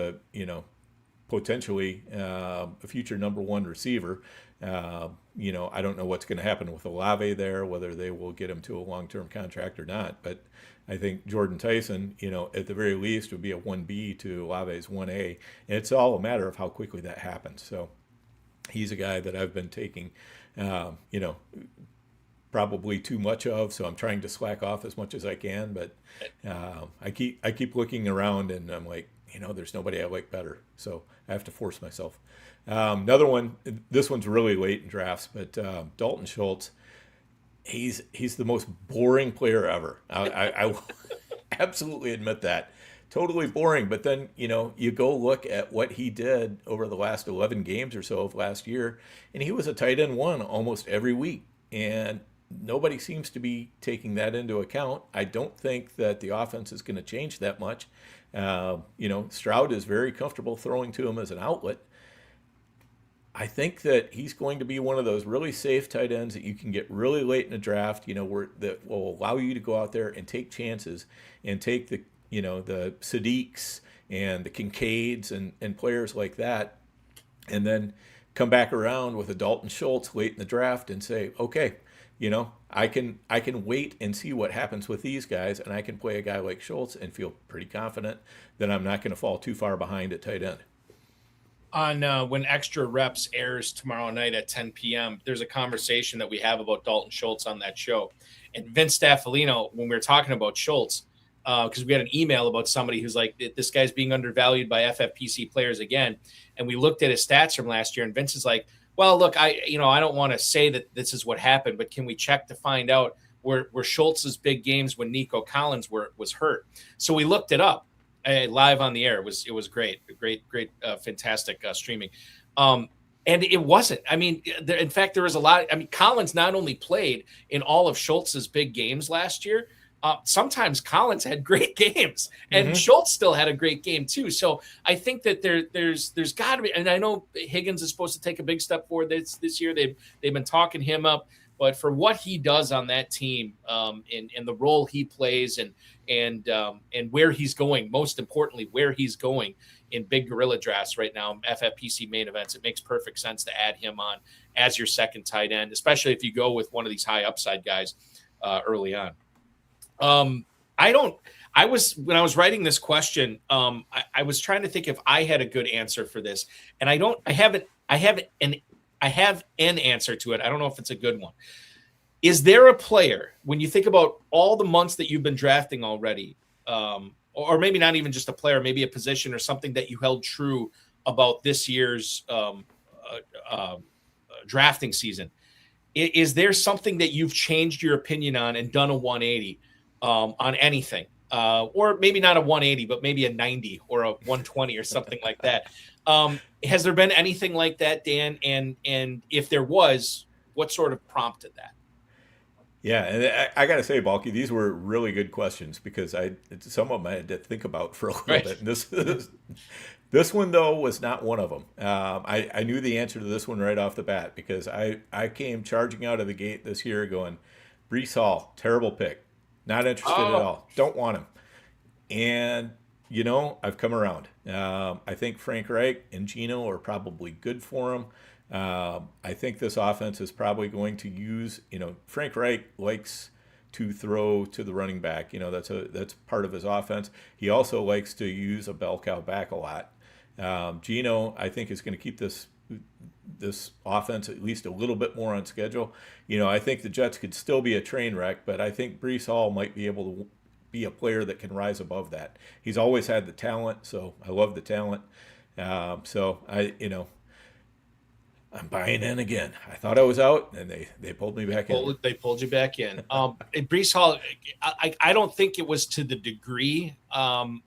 potentially a future number 1 receiver. I don't know what's going to happen with Olave there, whether they will get him to a long-term contract or not. But I think Jordan Tyson, at the very least would be a 1B to Olave's 1A. And it's all a matter of how quickly that happens. So he's a guy that I've been taking, probably too much of. So I'm trying to slack off as much as I can. But I keep looking around and I'm like, there's nobody I like better. So I have to force myself. Another one, this one's really late in drafts, but Dalton Schultz, he's the most boring player ever. I will absolutely admit that. Totally boring. But then, you go look at what he did over the last 11 games or so of last year, and he was a tight end 1 almost every week. And nobody seems to be taking that into account. I don't think that the offense is going to change that much. Stroud is very comfortable throwing to him as an outlet. I think that he's going to be one of those really safe tight ends that you can get really late in the draft, that will allow you to go out there and take chances and take the Sadiqs and the Kincaids and players like that, and then come back around with a Dalton Schultz late in the draft and say, okay, I can wait and see what happens with these guys, and I can play a guy like Schultz and feel pretty confident that I'm not going to fall too far behind at tight end. On When Extra Reps airs tomorrow night at 10 p.m., there's a conversation that we have about Dalton Schultz on that show. And Vince Staffolino, when we were talking about Schultz, because we had an email about somebody who's like, this guy's being undervalued by FFPC players again. And we looked at his stats from last year, and Vince is like, well, look, I don't want to say that this is what happened, but can we check to find out where Schultz's big games when Nico Collins was hurt? So we looked it up live on the air. It was great, fantastic streaming. And it wasn't. I mean, in fact, there was a lot. I mean, Collins not only played in all of Schultz's big games last year, sometimes Collins had great games, and Schultz still had a great game too. So I think that there's got to be, and I know Higgins is supposed to take a big step forward this year. They've been talking him up, but for what he does on that team, and the role he plays, and where he's going, most importantly, where he's going in big gorilla drafts right now, FFPC main events, it makes perfect sense to add him on as your second tight end, especially if you go with one of these high upside guys early on. When I was writing this question, I was trying to think if I had a good answer for this, and I have an answer to it. I don't know if it's a good one. Is there a player, when you think about all the months that you've been drafting already, or maybe not even just a player, maybe a position or something that you held true about this year's drafting season? Is there something that you've changed your opinion on and done a 180 on anything? Or maybe not a 180, but maybe a 90 or a 120 or something like that. Has there been anything like that, Dan? And if there was, what sort of prompted that? Yeah, and I got to say, Balky, these were really good questions because some of them I had to think about for a little bit. And this one, though, was not one of them. I knew the answer to this one right off the bat because I came charging out of the gate this year going, Breece Hall, terrible pick. Not interested at all. Don't want him. And, I've come around. I think Frank Reich and Geno are probably good for him. I think this offense is probably going to use, Frank Reich likes to throw to the running back. That's part of his offense. He also likes to use a bell cow back a lot. Geno, I think, is going to keep this offense at least a little bit more on schedule. I think the Jets could still be a train wreck, but I think Breece Hall might be able to be a player that can rise above that. He's always had the talent, so I love the talent. I'm buying in again. I thought I was out, and they pulled me back in. They pulled you back in. Breece Hall, I don't think it was to the degree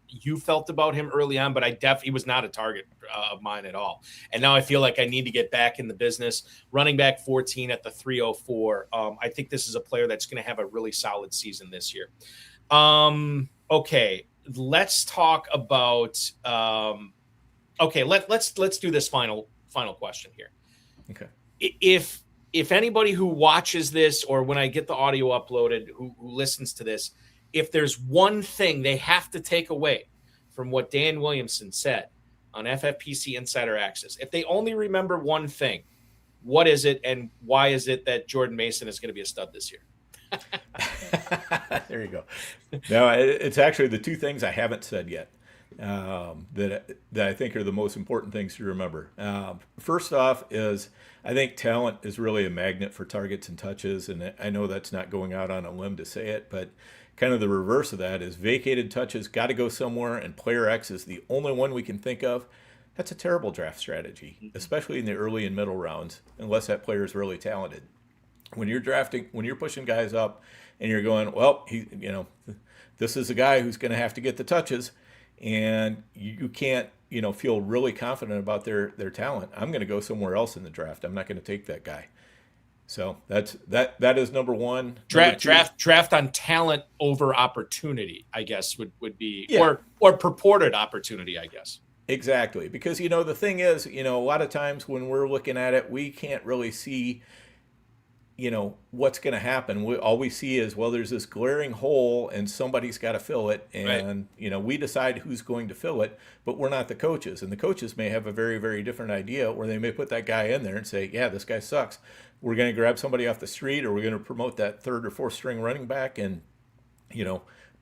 you felt about him early on, but he was not a target of mine at all. And now I feel like I need to get back in the business. Running back 14 at the 304. I think this is a player that's going to have a really solid season this year. Okay, let's talk about. Let's do this final question here. Okay. If anybody who watches this or when I get the audio uploaded, who listens to this, if there's one thing they have to take away from what Dan Williamson said on FFPC Insider Access, if they only remember one thing, what is it, and why is it that Jordan Mason is going to be a stud this year? There you go. No, it's actually the two things I haven't said yet. That I think are the most important things to remember. First off is I think talent is really a magnet for targets and touches, and I know that's not going out on a limb to say it, but kind of the reverse of that is vacated touches got to go somewhere, and player X is the only one we can think of. That's a terrible draft strategy, especially in the early and middle rounds, unless that player is really talented. When you're pushing guys up, and you're going, well, this is a guy who's going to have to get the touches. And you can't, feel really confident about their talent. I'm going to go somewhere else in the draft. I'm not going to take that guy. So that is number one. Draft on talent over opportunity, I guess would be, yeah. or purported opportunity, I guess. Exactly, because the thing is, a lot of times when we're looking at it, we can't really see what's going to happen. All we see is, well, there's this glaring hole and somebody's got to fill it. And, right. We decide who's going to fill it, but we're not the coaches. And the coaches may have a very, very different idea, where they may put that guy in there and say, yeah, this guy sucks. We're going to grab somebody off the street, or we're going to promote that third or fourth string running back. And,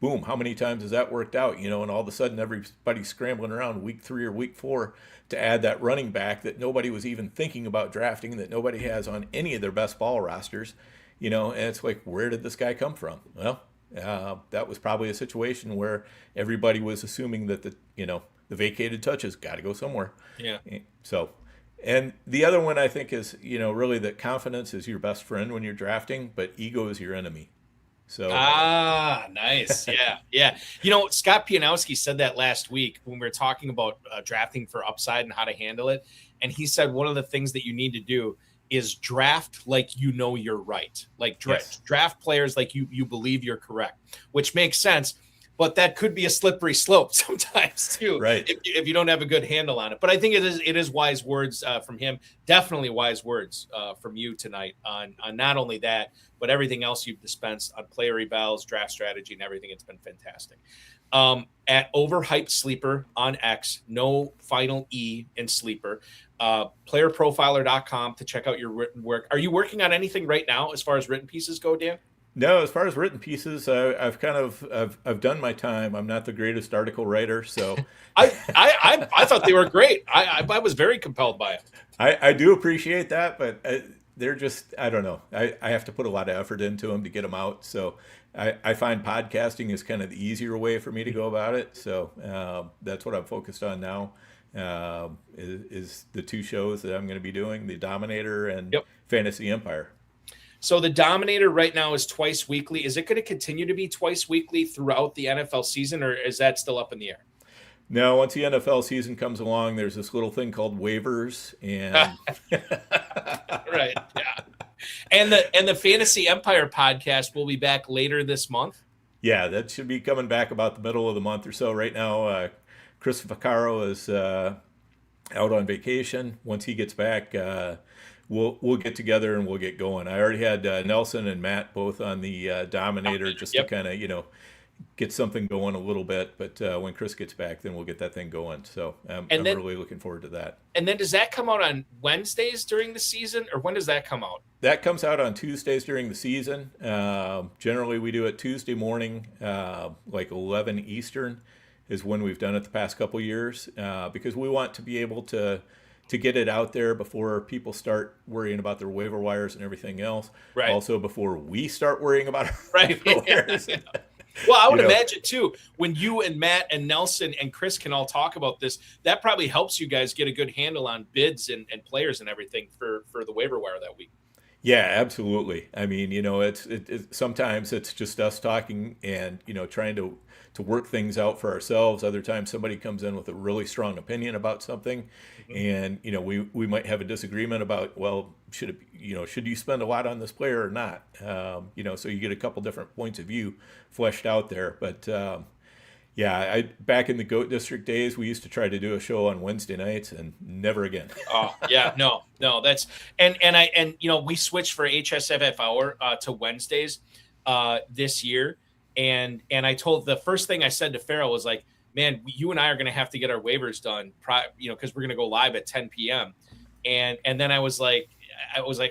boom, how many times has that worked out? And all of a sudden everybody's scrambling around week 3 or week 4 to add that running back that nobody was even thinking about drafting, that nobody has on any of their best ball rosters, and it's like, where did this guy come from? Well, that was probably a situation where everybody was assuming that the vacated touches got to go somewhere. Yeah. So, and the other one I think is, really that confidence is your best friend when you're drafting, but ego is your enemy. So nice. Yeah. Scott Pianowski said that last week when we were talking about drafting for upside and how to handle it. And he said one of the things that you need to do is draft like you know you're right, like draft players like you believe you're correct, which makes sense. But that could be a slippery slope sometimes too, right? If you don't have a good handle on it. But I think it is wise words from him. Definitely wise words from you tonight on not only that, but everything else you've dispensed on player evals, draft strategy, and everything. It's been fantastic. At Overhyped Sleeper on X, no final E in Sleeper. PlayerProfiler.com to check out your written work. Are you working on anything right now as far as written pieces go, Dan? No, as far as written pieces, I've done my time. I'm not the greatest article writer, so I thought they were great. I was very compelled by it. I do appreciate that, but they're just, I don't know. I have to put a lot of effort into them to get them out. So I find podcasting is kind of the easier way for me to go about it. So that's what I'm focused on now. Is the two shows that I'm going to be doing, the Dominator and Fantasy Empire. So the Dominator right now is twice weekly. Is it going to continue to be twice weekly throughout the NFL season, or is that still up in the air? No, once the NFL season comes along, there's this little thing called waivers, and right, yeah. And the Fantasy Empire podcast will be back later this month. Yeah, that should be coming back about the middle of the month or so. Right now, Chris Vaccaro is out on vacation. Once he gets back, we'll get together and we'll get going. I already had Nelson and Matt both on the Dominator just to kind of, get something going a little bit. But when Chris gets back, then we'll get that thing going. So I'm really looking forward to that. And then does that come out on Wednesdays during the season, or when does that come out? That comes out on Tuesdays during the season. Generally, we do it Tuesday morning, like 11 Eastern is when we've done it the past couple years, because we want to be able to get it out there before people start worrying about their waiver wires and everything else. Right. Also, before we start worrying about our waiver wires. Yeah. Well, I would imagine, too, when you and Matt and Nelson and Chris can all talk about this, that probably helps you guys get a good handle on bids and players and everything for the waiver wire that week. Yeah, absolutely. I mean, it's sometimes it's just us talking and, trying to work things out for ourselves. Other times somebody comes in with a really strong opinion about something, and, we might have a disagreement about, well, should you spend a lot on this player or not? So you get a couple different points of view fleshed out there. But back in the GOAT District days, we used to try to do a show on Wednesday nights, and never again. Oh yeah, no, that's and we switched for HSFF hour to Wednesdays this year, and I told the first thing I said to Farrell was like, man, you and I are going to have to get our waivers done, because we're going to go live at 10 p.m. And then I was like,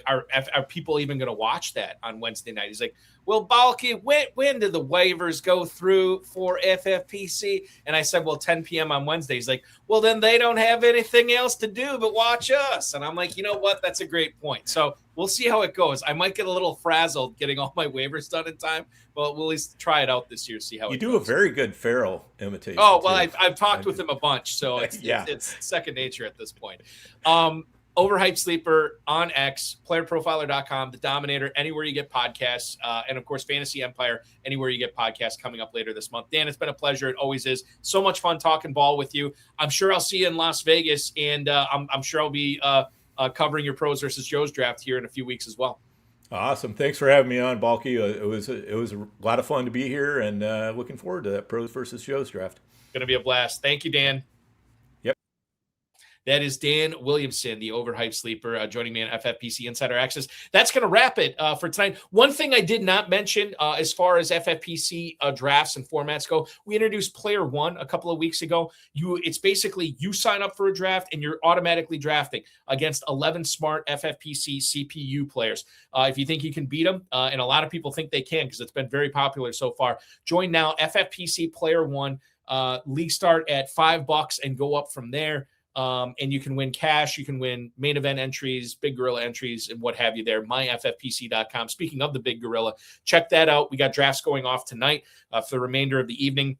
are people even going to watch that on Wednesday night? He's like, well, Balky, when did the waivers go through for FFPC? And I said, well, 10 p.m. on Wednesday. He's like, well, then they don't have anything else to do but watch us. And I'm like, you know what? That's a great point. So we'll see how it goes. I might get a little frazzled getting all my waivers done in time, but we'll at least try it out this year, see how it goes. You do a very good Farrell imitation. Oh, well, I've talked with him a bunch, so it's second nature at this point. Overhyped Sleeper on X, PlayerProfiler.com, The Dominator, anywhere you get podcasts, and, of course, Fantasy Empire, anywhere you get podcasts coming up later this month. Dan, it's been a pleasure. It always is. So much fun talking ball with you. I'm sure I'll see you in Las Vegas, and I'm sure I'll be covering your Pros versus Joes draft here in a few weeks as well. Awesome. Thanks for having me on, Balky. It was a lot of fun to be here, and looking forward to that Pros versus Joes draft. Going to be a blast. Thank you, Dan. That is Dan Williamson, the Overhyped Sleeper, joining me on FFPC Insider Access. That's going to wrap it for tonight. One thing I did not mention as far as FFPC drafts and formats go, we introduced Player One a couple of weeks ago. It's basically you sign up for a draft and you're automatically drafting against 11 smart FFPC CPU players. If you think you can beat them, and a lot of people think they can because it's been very popular so far, join now. FFPC Player One. League start at $5 and go up from there. And you can win cash, you can win main event entries, Big Gorilla entries, and what have you there. myffpc.com. Speaking of the Big Gorilla, check that out. We got drafts going off tonight for the remainder of the evening.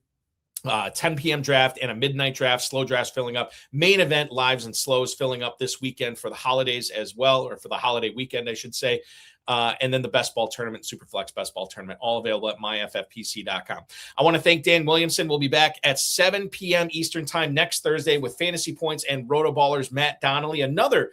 10 p.m. draft and a midnight draft, slow drafts filling up, main event lives and slows filling up this weekend for the holidays as well, or for the holiday weekend, I should say. and then the best ball tournament, Superflex best ball tournament, all available at myffpc.com. I want to thank Dan Williamson. We'll be back at 7 p.m. Eastern time next Thursday with Fantasy Points and Rotoballers Matt Donnelly, another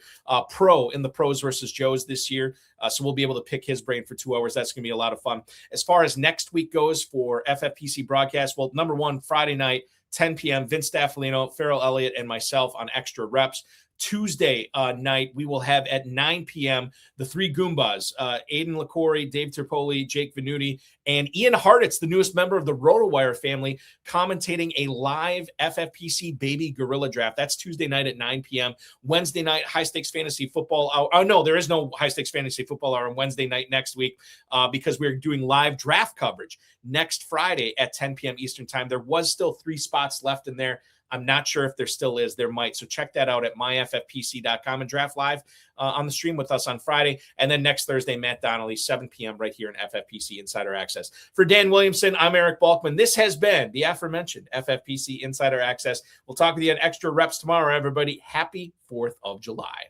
pro in the Pros versus Joes this year. So we'll be able to pick his brain for 2 hours. That's going to be a lot of fun. As far as next week goes for FFPC broadcast, well, number one, Friday night, 10 p.m., Vince Staffolino, Farrell Elliott, and myself on Extra Reps. Tuesday night, we will have at 9 p.m. the three Goombas, Aiden LaCorey, Dave Terpoli, Jake Venuti, and Ian Hartitz, the newest member of the RotoWire family, commentating a live FFPC Baby Gorilla Draft. That's Tuesday night at 9 p.m. Wednesday night, High Stakes Fantasy Football Hour. Oh, no, there is no High Stakes Fantasy Football Hour on Wednesday night next week because we're doing live draft coverage next Friday at 10 p.m. Eastern time. There was still 3 spots left in there. I'm not sure if there still is. There might. So check that out at myffpc.com and draft live on the stream with us on Friday. And then next Thursday, Matt Donnelly, 7 p.m. right here in FFPC Insider Access. For Dan Williamson, I'm Eric Balkman. This has been the aforementioned FFPC Insider Access. We'll talk with you on Extra Reps tomorrow, everybody. Happy 4th of July.